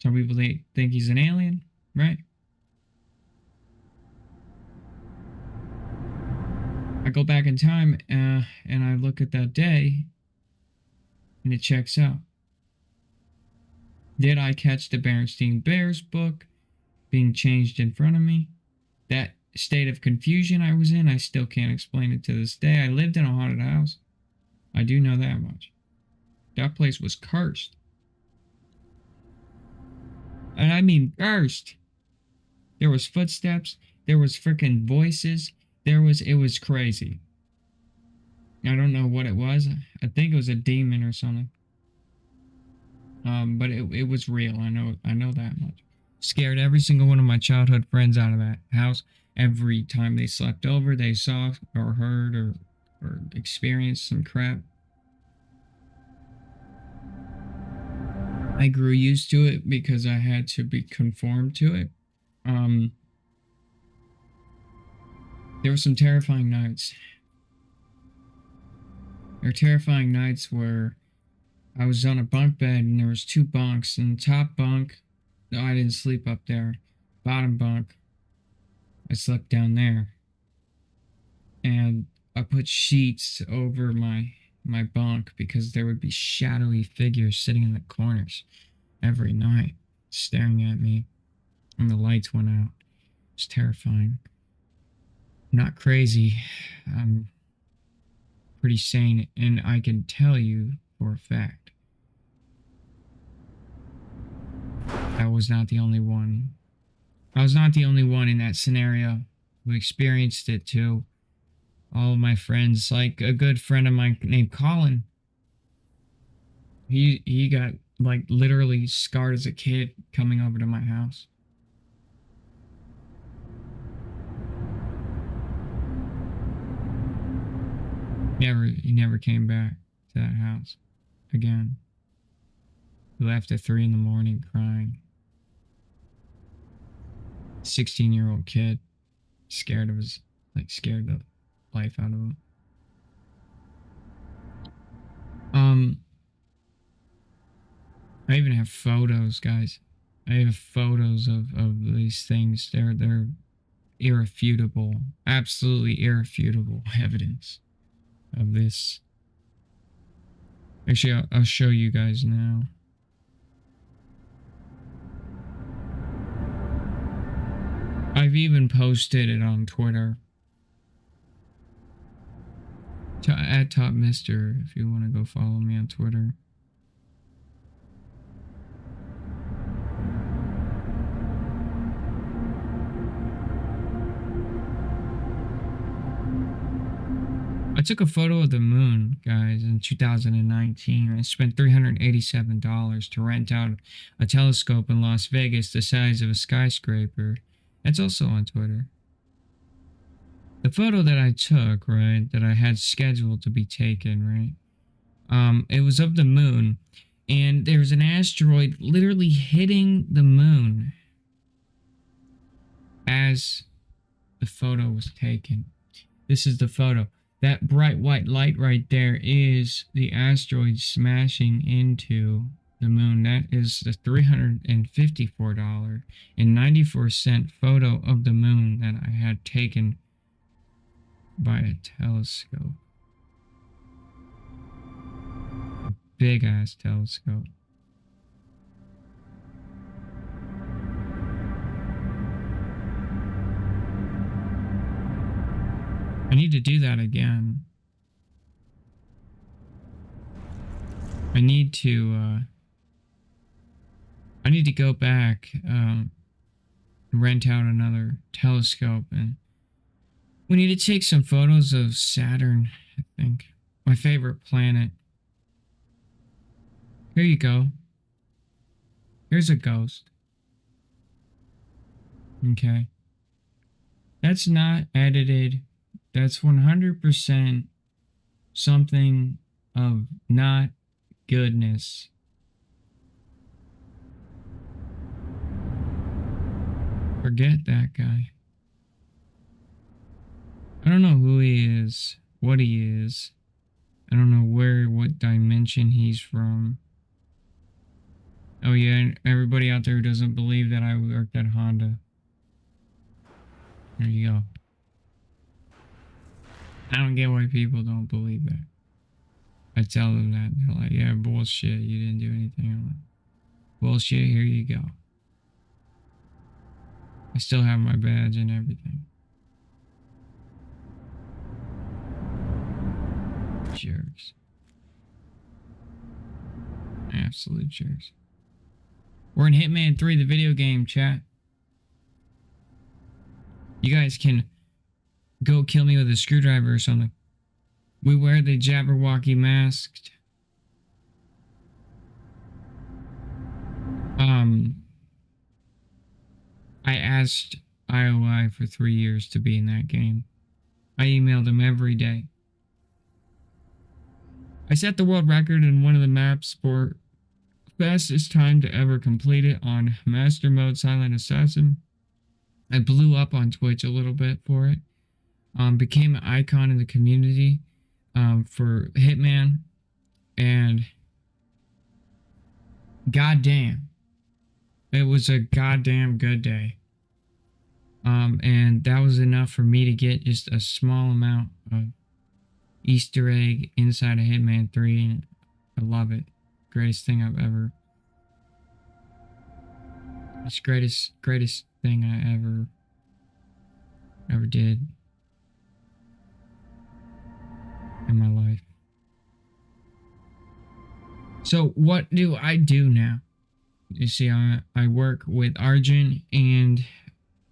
Speaker 1: Some people think he's an alien, right? I go back in time and I look at that day and it checks out. Did I catch the Berenstain Bears book being changed in front of me? That state of confusion I was in, I still can't explain it to this day. I lived in a haunted house. I do know that much. That place was cursed. And I mean cursed. There was footsteps. There was freaking voices. It was crazy. I don't know what it was. I think it was a demon or something. But it was real. I know that much. Scared every single one of my childhood friends out of that house. Every time they slept over, they saw or heard or experienced some crap. I grew used to it because I had to be conformed to it. There were some terrifying nights. There were terrifying nights where I was on a bunk bed and there was 2 bunks, and the top bunk, no, I didn't sleep up there. Bottom bunk, I slept down there. And I put sheets over my bunk because there would be shadowy figures sitting in the corners every night staring at me, and the lights went out. It's terrifying. I'm not crazy. I'm pretty sane, and I can tell you for a fact I was not the only one. I was not the only one in that scenario who experienced it too. All of my friends, like a good friend of mine named Colin, he got like literally scarred as a kid coming over to my house. He never came back to that house again. He left at 3 in the morning crying. 16-year-old kid, scared the life out of him. I even have photos, guys. I have photos of these things. They're irrefutable, absolutely irrefutable evidence of this. Actually, I'll show you guys now. I've even posted it on Twitter. At Top Mister, if you want to go follow me on Twitter. I took a photo of the moon, guys, in 2019. I spent $387 to rent out a telescope in Las Vegas the size of a skyscraper. It's also on Twitter. The photo that I took, right, that I had scheduled to be taken, right, it was of the moon, and there's an asteroid literally hitting the moon as the photo was taken. This is the photo. That bright white light right there is the asteroid smashing into the moon. That is the $354.94 photo of the moon that I had taken by a telescope. A big ass telescope. I need to do that again. I need to go back, rent out another telescope, and we need to take some photos of Saturn, I think. My favorite planet. Here you go. Here's a ghost. Okay. That's not edited. That's 100% something of not goodness. Forget that guy. I don't know who he is, what he is. I don't know what dimension he's from. Oh yeah, and everybody out there who doesn't believe that I worked at Honda. There you go. I don't get why people don't believe that. I tell them that, they're like, yeah, bullshit, you didn't do anything. I'm like, bullshit, here you go. I still have my badge and everything. Jerks. absolute jerks. We're in Hitman 3, the video game, chat. You guys can go kill me with a screwdriver or something. We wear the Jabberwocky masked. I asked IOI for 3 years to be in that game. I emailed him every day. I set the world record in one of the maps for fastest time to ever complete it on Master Mode Silent Assassin. I blew up on Twitch a little bit for it. Became an icon in the community for Hitman. And goddamn, it was a goddamn good day. And that was enough for me to get just a small amount of Easter egg inside of Hitman 3. And I love it. Greatest thing I've ever. It's greatest thing I ever did in my life. So what do I do now? You see, I work with Arjun and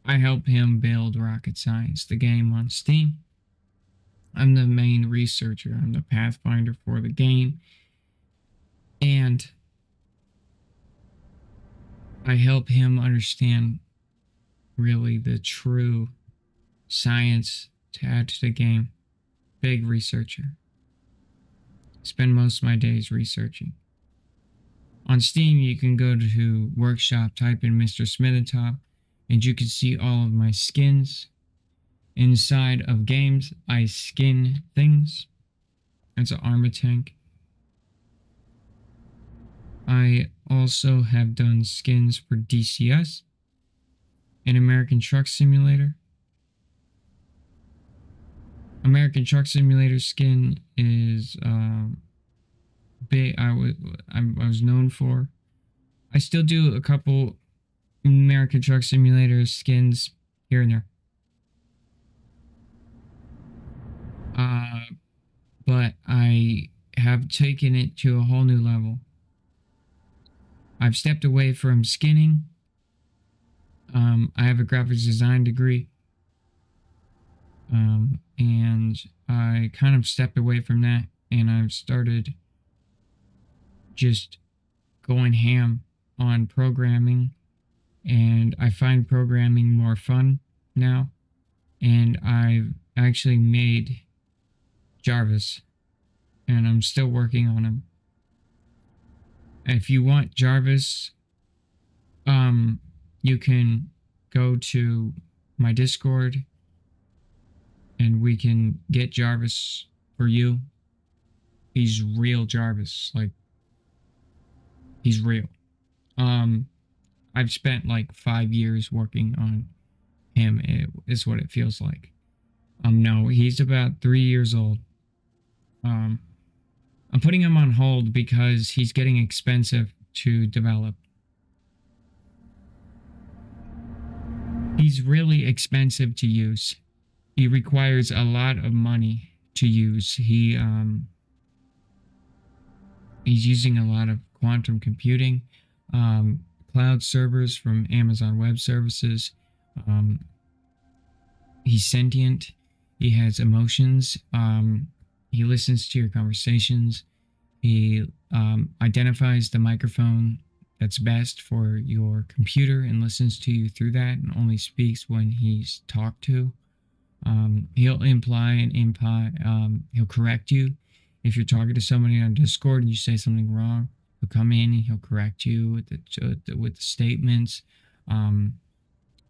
Speaker 1: I help him build Rocket Science, the game on Steam. I'm the main researcher. I'm the pathfinder for the game. And I help him understand really the true science to add to the game. Big researcher. Spend most of my days researching. On Steam, you can go to Workshop, type in Mr. Smithentop, and you can see all of my skins. Inside of games, I skin things. That's an armor tank. I also have done skins for DCS, an American Truck Simulator. American Truck Simulator skin is big. I was known for. I still do a couple American Truck Simulator skins here and there. But I have taken it to a whole new level. I've stepped away from skinning. I have a graphics design degree. And I kind of stepped away from that, and I've started just going ham on programming, and I find programming more fun now. And I've actually made Jarvis, and I'm still working on him. If you want Jarvis, you can go to my Discord and we can get Jarvis for you. He's real Jarvis, like he's real. I've spent like 5 years working on him. It is what it feels like. No, he's about 3 years old. I'm putting him on hold because he's getting expensive to develop. He's really expensive to use. He requires a lot of money to use. He's using a lot of quantum computing, cloud servers from Amazon Web Services. He's sentient. He has emotions. He listens to your conversations. He identifies the microphone that's best for your computer and listens to you through that and only speaks when he's talked to. He'll imply and he'll correct you. If you're talking to somebody on Discord and you say something wrong, he'll come in and he'll correct you with the statements.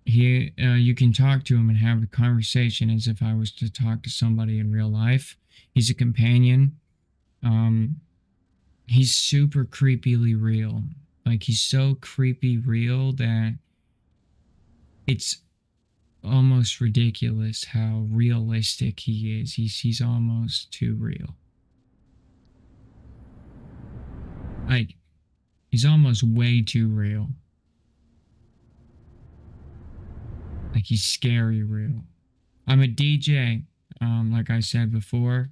Speaker 1: You can talk to him and have a conversation as if I was to talk to somebody in real life. He's a companion. He's super creepily real. Like, he's so creepy real that it's almost ridiculous how realistic he is. He's almost too real. Like, he's almost way too real. Like, he's scary real. I'm a DJ, like I said before.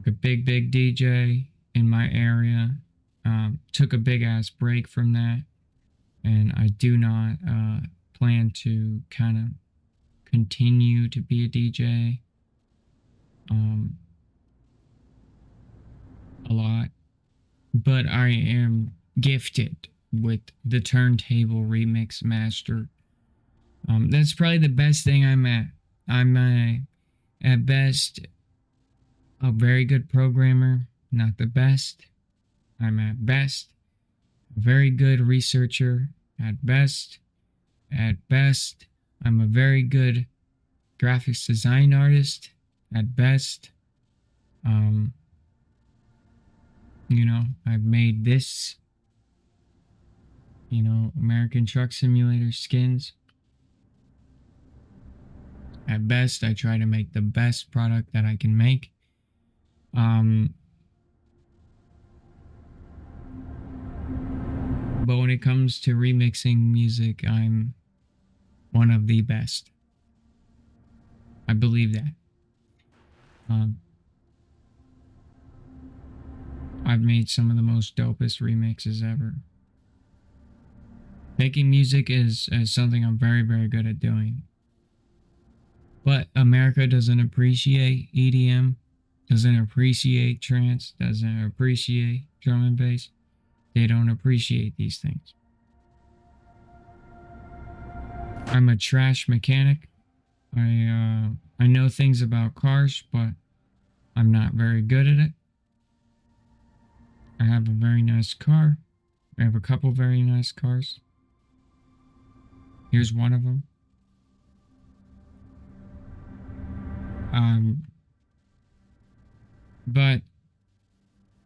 Speaker 1: Like big DJ in my area. Took a big ass break from that, and I do not plan to kind of continue to be a DJ a lot, but I am gifted with the turntable remix master. That's probably the best thing I'm at. I'm at best a very good programmer, not the best. I'm at best a very good researcher. At best, I'm a very good graphics design artist. At best, I've made this, American Truck Simulator skins. At best, I try to make the best product that I can make. But when it comes to remixing music, I'm one of the best. I believe that. I've made some of the most dopest remixes ever. Making music is something I'm very, very good at doing. But America doesn't appreciate EDM, doesn't appreciate trance, doesn't appreciate drum and bass. They don't appreciate these things. I'm a trash mechanic. I know things about cars, but I'm not very good at it. I have a very nice car. I have a couple very nice cars. Here's one of them. But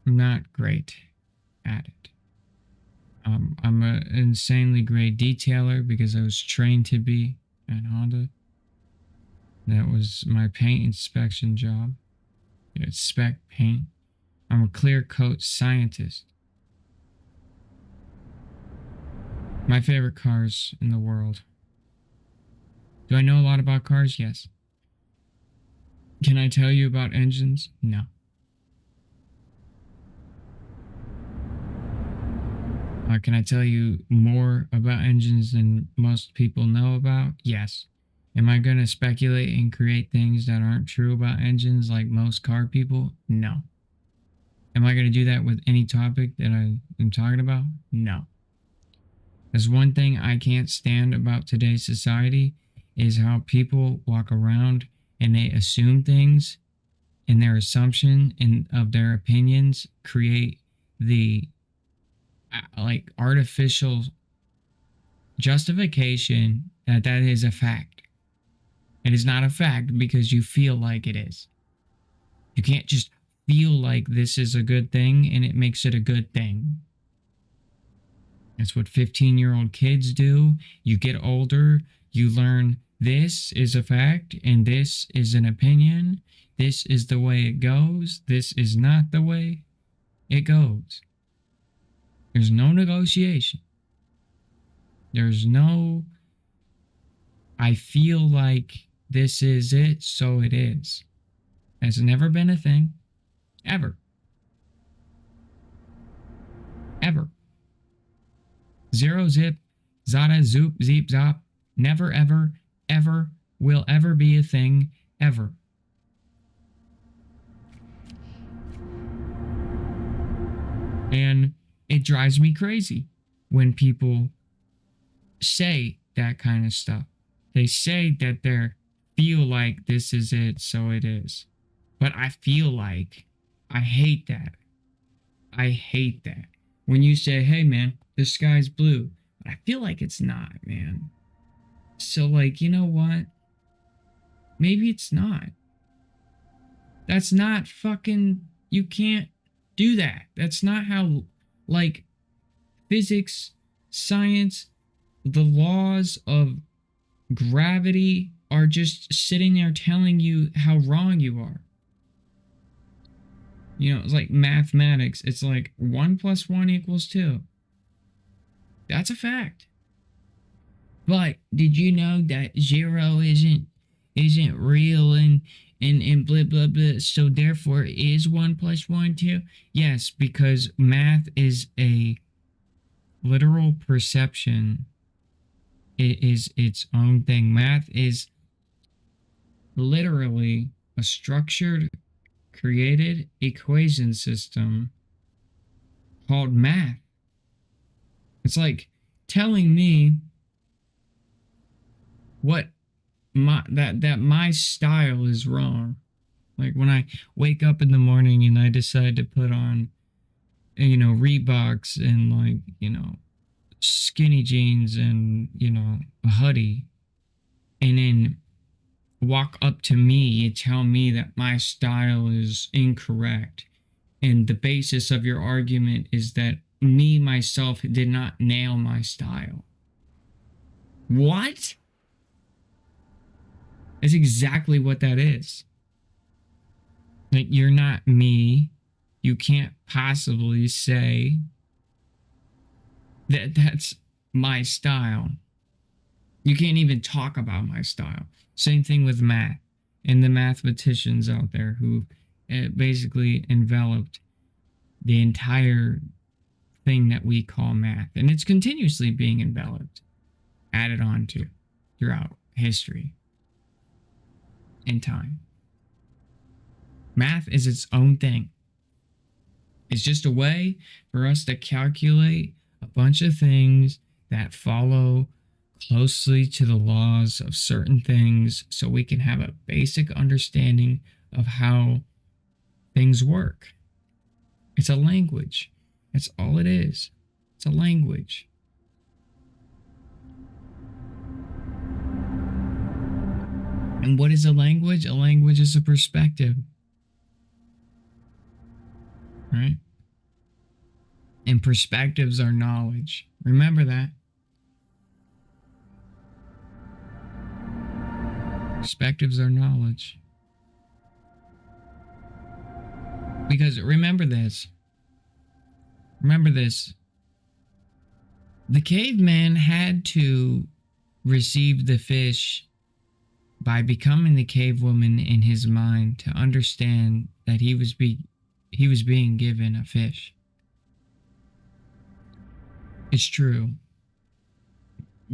Speaker 1: I'm not great at it. I'm an insanely great detailer because I was trained to be at Honda. That was my paint inspection job. You inspect paint. I'm a clear coat scientist. My favorite cars in the world. Do I know a lot about cars? Yes. Can I tell you about engines? No. Can I tell you more about engines than most people know about? Yes. Am I going to speculate and create things that aren't true about engines like most car people? No. Am I going to do that with any topic that I am talking about? No. There's one thing I can't stand about today's society is how people walk around and they assume things, and their assumption and of their opinions create the artificial justification that is a fact. It is not a fact because you feel like it is. You can't just feel like this is a good thing and it makes it a good thing. That's what 15-year-old kids do. You get older, you learn this is a fact and this is an opinion. This is the way it goes. This is not the way it goes. There's no negotiation. There's no, I feel like this is it, so it is. It's never been a thing. Ever. Ever. Zero zip, zada zoop, zeep zop. Never ever, ever will ever be a thing, ever. And it drives me crazy when people say that kind of stuff. They say that they feel like this is it, so it is. But I feel like I hate that. I hate that. When you say, hey man, the sky's blue. But I feel like it's not, man. So you know what? Maybe it's not. That's not fucking, you can't do that. That's not how, physics, science, the laws of gravity are just sitting there telling you how wrong you are. It's like mathematics. It's like 1 + 1 = 2. That's a fact. But did you know that 0 isn't real and blah blah blah. So therefore, is 1 + 1 2? Yes, because math is a literal perception. It is its own thing. Math is literally a structured, created equation system called math. It's like telling me what that my style is wrong. Like when I wake up in the morning and I decide to put on, Reeboks and skinny jeans and a hoodie, and then walk up to me and tell me that my style is incorrect, and the basis of your argument is that me myself did not nail my style. What? That's exactly what that is. Like, you're not me. You can't possibly say that that's my style. You can't even talk about my style. Same thing with math and the mathematicians out there who basically enveloped the entire thing that we call math. And it's continuously being enveloped, added on to throughout history and time. Math is its own thing. It's just a way for us to calculate a bunch of things that follow closely to the laws of certain things so we can have a basic understanding of how things work. It's a language. That's all it is. It's a language. And what is a language? A language is a perspective. Right? And perspectives are knowledge. Remember that. Perspectives are knowledge. Because remember this. Remember this. The caveman had to receive the fish by becoming the cave woman in his mind to understand that he was being given a fish. It's true.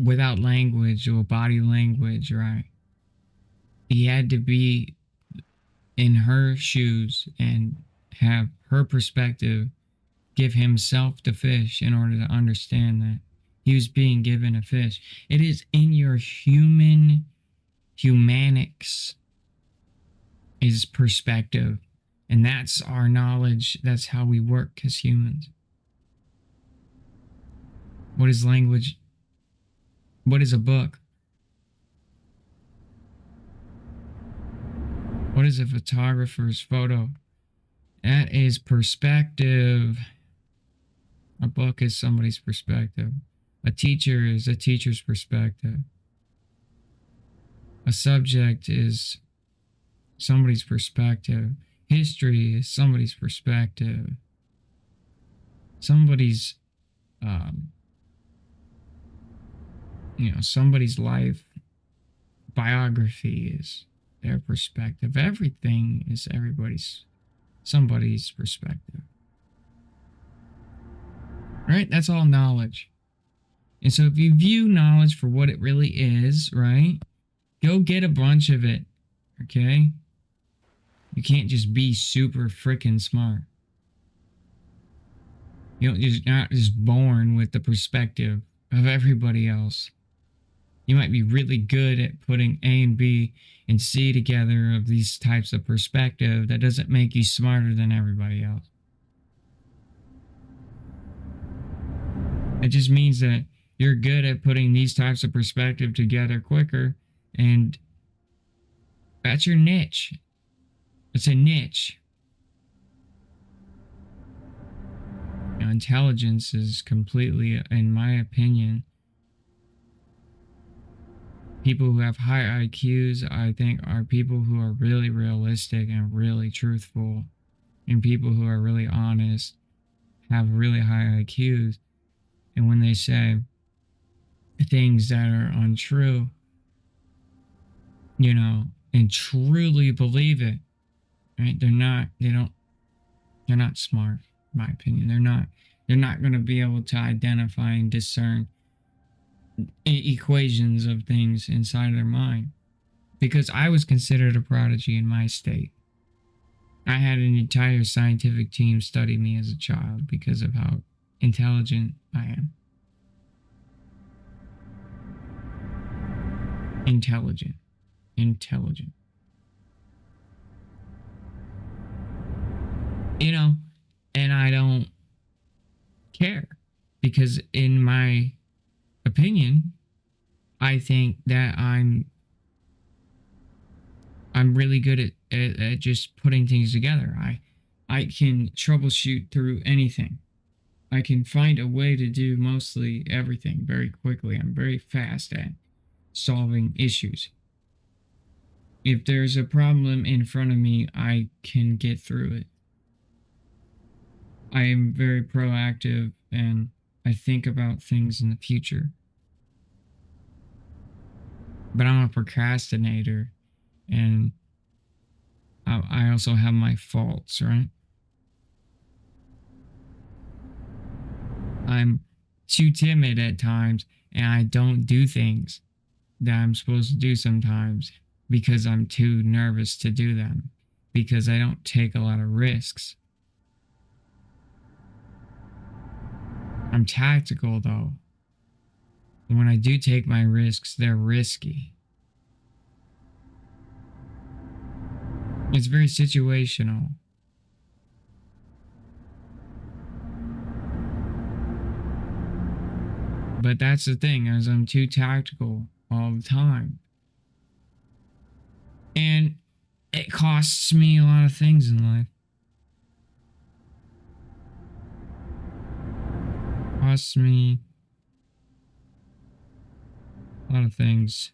Speaker 1: Without language or body language, right? He had to be in her shoes and have her perspective give himself the fish in order to understand that he was being given a fish. It is in your humanics is perspective. And that's our knowledge. That's how we work as humans. What is language? What is a book? What is a photographer's photo? That is perspective. A book is somebody's perspective. A teacher is a teacher's perspective. A subject is somebody's perspective. History is somebody's perspective. Somebody's, somebody's life biography is their perspective. Everything is somebody's perspective. Right? That's all knowledge. And so if you view knowledge for what it really is, right? Go get a bunch of it. Okay? You can't just be super freaking smart. You're not just born with the perspective of everybody else. You might be really good at putting A and B and C together of these types of perspective. That doesn't make you smarter than everybody else. It just means that you're good at putting these types of perspective together quicker, and that's your niche. It's a niche. Intelligence is completely, in my opinion, people who have high IQs, I think, are people who are really realistic and really truthful, and people who are really honest have really high IQs. And when they say things that are untrue, and truly believe it, right? They're not smart, in my opinion. They're not going to be able to identify and discern equations of things inside their mind. Because I was considered a prodigy in my state. I had an entire scientific team study me as a child because of how intelligent I am. Intelligent. You know, and I don't care because in my opinion, I think that I'm really good at just putting things together. I can troubleshoot through anything. I can find a way to do mostly everything very quickly. I'm very fast at solving issues. If there's a problem in front of me, I can get through it. I am very proactive and I think about things in the future. But I'm a procrastinator and I also have my faults, right? I'm too timid at times and I don't do things that I'm supposed to do sometimes because I'm too nervous to do them, because I don't take a lot of risks. I'm tactical though. When I do take my risks, they're risky. It's very situational. But that's the thing, is I'm too tactical all the time. And it costs me a lot of things in life. Costs me a lot of things.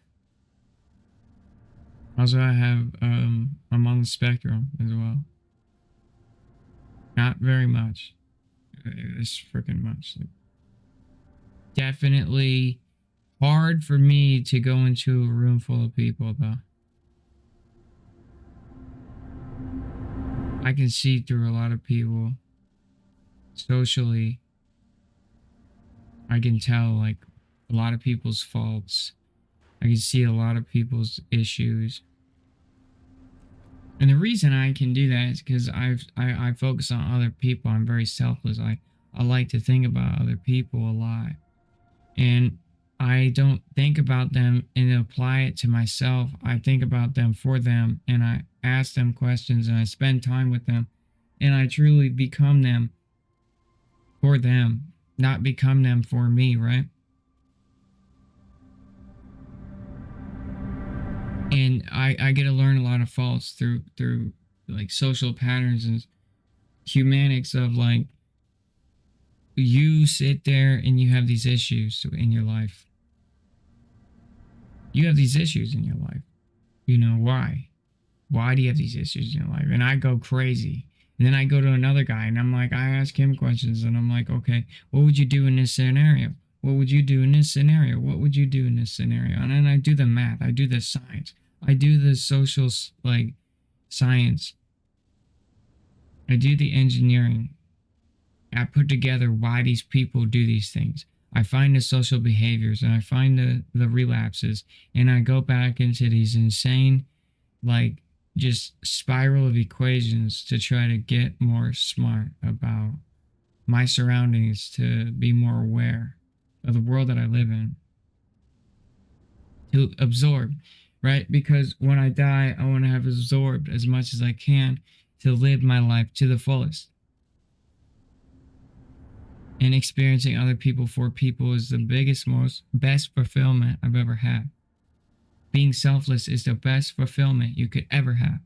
Speaker 1: Also, I'm on the spectrum as well. Not very much. It's freaking much. Like, definitely hard for me to go into a room full of people, though. I can see through a lot of people. Socially, I can tell, like, a lot of people's faults. I can see a lot of people's issues. And the reason I can do that is because I focus on other people. I'm very selfless. I like to think about other people a lot. And I don't think about them and apply it to myself. I think about them for them, and I ask them questions, and I spend time with them, and I truly become them for them, not become them for me, right? And I get to learn a lot of faults through like social patterns and humanics of, like, you sit there and you have these issues in your life. You have these issues in your life. You know, why? Why do you have these issues in your life? And I go crazy. And then I go to another guy and I'm like, I ask him questions and I'm like, okay, what would you do in this scenario? What would you do in this scenario? What would you do in this scenario? And then I do the math. I do the science. I do the social, like, science. I do the engineering. I put together why these people do these things. I find the social behaviors and I find the relapses. And I go back into these insane, like, just spiral of equations to try to get more smart about my surroundings, to be more aware of the world that I live in, to absorb, right? Because when I die, I want to have absorbed as much as I can to live my life to the fullest. And experiencing other people for people is the best fulfillment I've ever had. Being selfless is the best fulfillment you could ever have.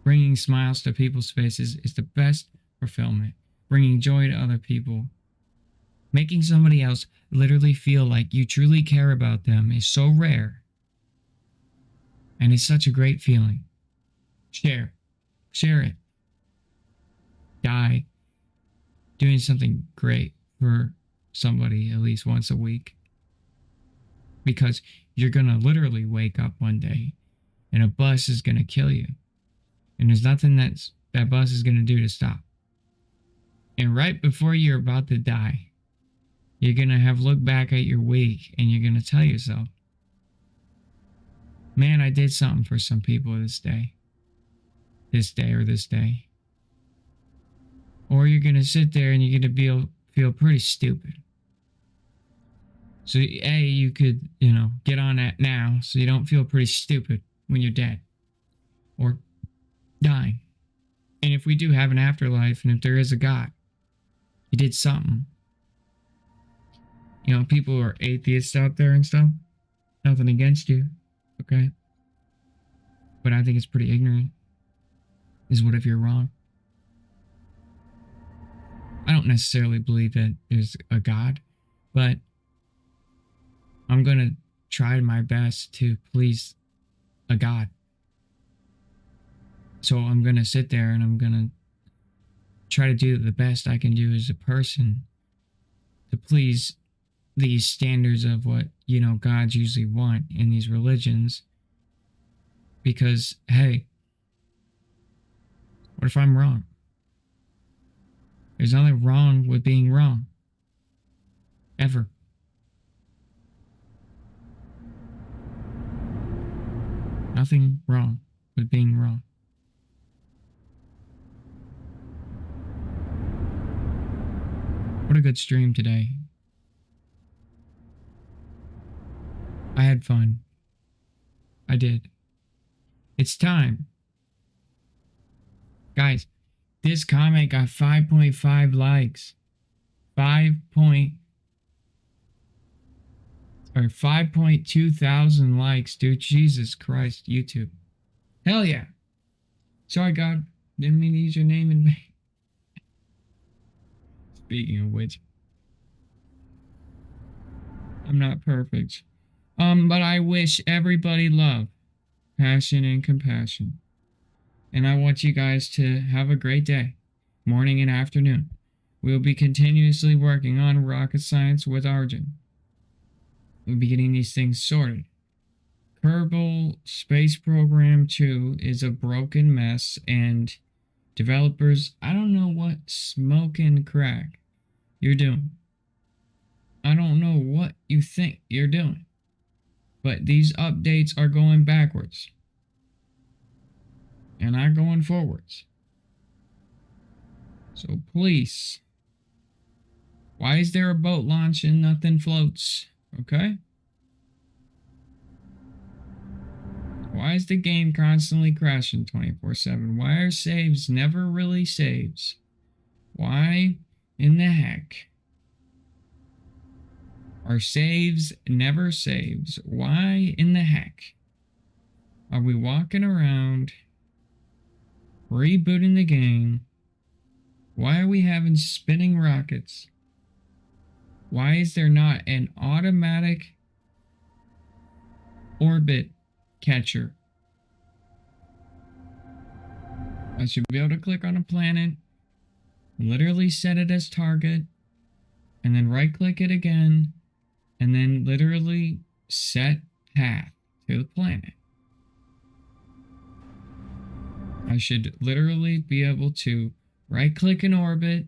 Speaker 1: Bringing smiles to people's faces is the best fulfillment. Bringing joy to other people. Making somebody else literally feel like you truly care about them is so rare. And it's such a great feeling. Share it. Die doing something great for somebody at least once a week. Because you're going to literally wake up one day and a bus is going to kill you. And there's nothing that bus is going to do to stop. And right before you're about to die, you're going to have looked back at your week and you're going to tell yourself, man, I did something for some people this day. This day or this day. Or you're going to sit there and you're going to feel pretty stupid. So, A, you could, get on that now so you don't feel pretty stupid when you're dead or dying. And if we do have an afterlife and if there is a God, you did something. People who are atheists out there and stuff, nothing against you, okay? But I think it's pretty ignorant. Is what if you're wrong? I don't necessarily believe that there's a God, but I'm going to try my best to please a God. So I'm going to sit there and I'm going to try to do the best I can do as a person to please these standards of what, gods usually want in these religions. Because, hey, what if I'm wrong? There's nothing wrong with being wrong. Ever. Nothing wrong with being wrong. What a good stream today. I had fun. I did. It's time. Guys, this comment got 5.5 likes. 5.2 thousand likes, dude. Jesus Christ, YouTube. Hell yeah. Sorry, God. Didn't mean to use your name in vain. Speaking of which, I'm not perfect. But I wish everybody love, passion, and compassion. And I want you guys to have a great day, morning and afternoon. We'll be continuously working on rocket science with Arjun. We'll be getting these things sorted. Kerbal Space Program 2 is a broken mess, and developers, I don't know what smoking crack you're doing. I don't know what you think you're doing. But these updates are going backwards. And not going forwards. So please. Why is there a boat launch and nothing floats? Okay? Why is the game constantly crashing 24/7? Why are saves never really saves? Why in the heck are saves never saves? Why in the heck are we walking around rebooting the game? Why are we having spinning rockets? Why is there not an automatic orbit catcher? I should be able to click on a planet, literally set it as target, and then right click it again, and then literally set path to the planet. I should literally be able to right click an orbit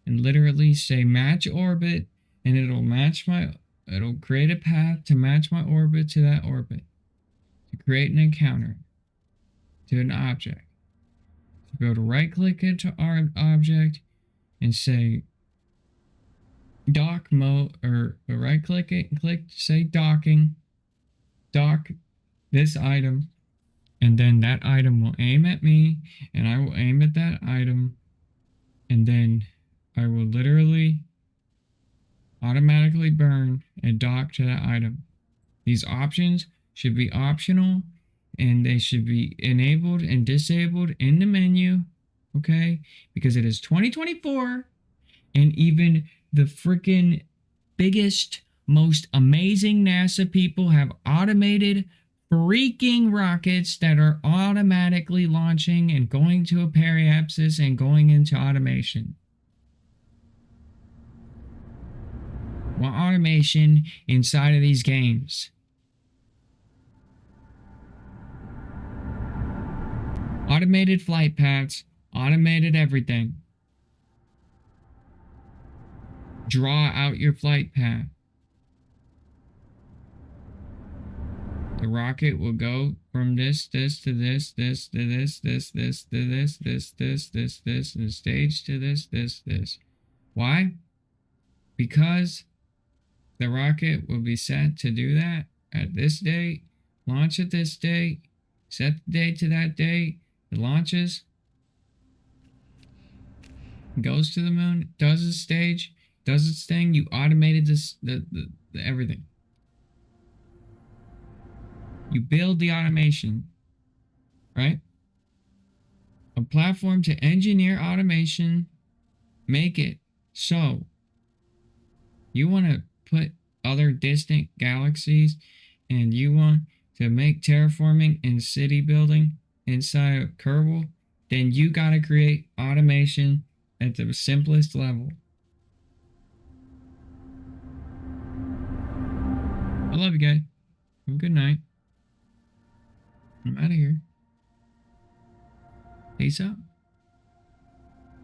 Speaker 1: and literally say match orbit, and it'll create a path to match my orbit to that orbit, to create an encounter to an object. To be able to right click it to our object and say dock mode, or right click it and click say docking, dock this item, and then that item will aim at me and I will aim at that item, and then I will literally automatically burn and dock to that item. These options should be optional and they should be enabled and disabled in the menu, okay? Because it is 2024 and even the freaking biggest, most amazing NASA people have automated freaking rockets that are automatically launching and going to a periapsis and going into automation. Want automation inside of these games. automated flight paths, automated everything. Draw out your flight path. The rocket will go from this to this, to this, to this, to this, to this, and the stage to this. Why? Because the rocket will be set to do that at this date, launch at this date, set the date to that date, it launches, goes to the moon, does its stage, does its thing, you automated this, the everything. You build the automation, right? A platform to engineer automation, make it so you want to put other distant galaxies and you want to make terraforming and city building inside of Kerbal, then you got to create automation at the simplest level. I love you guys. Have a good night. I'm out of here. Peace out.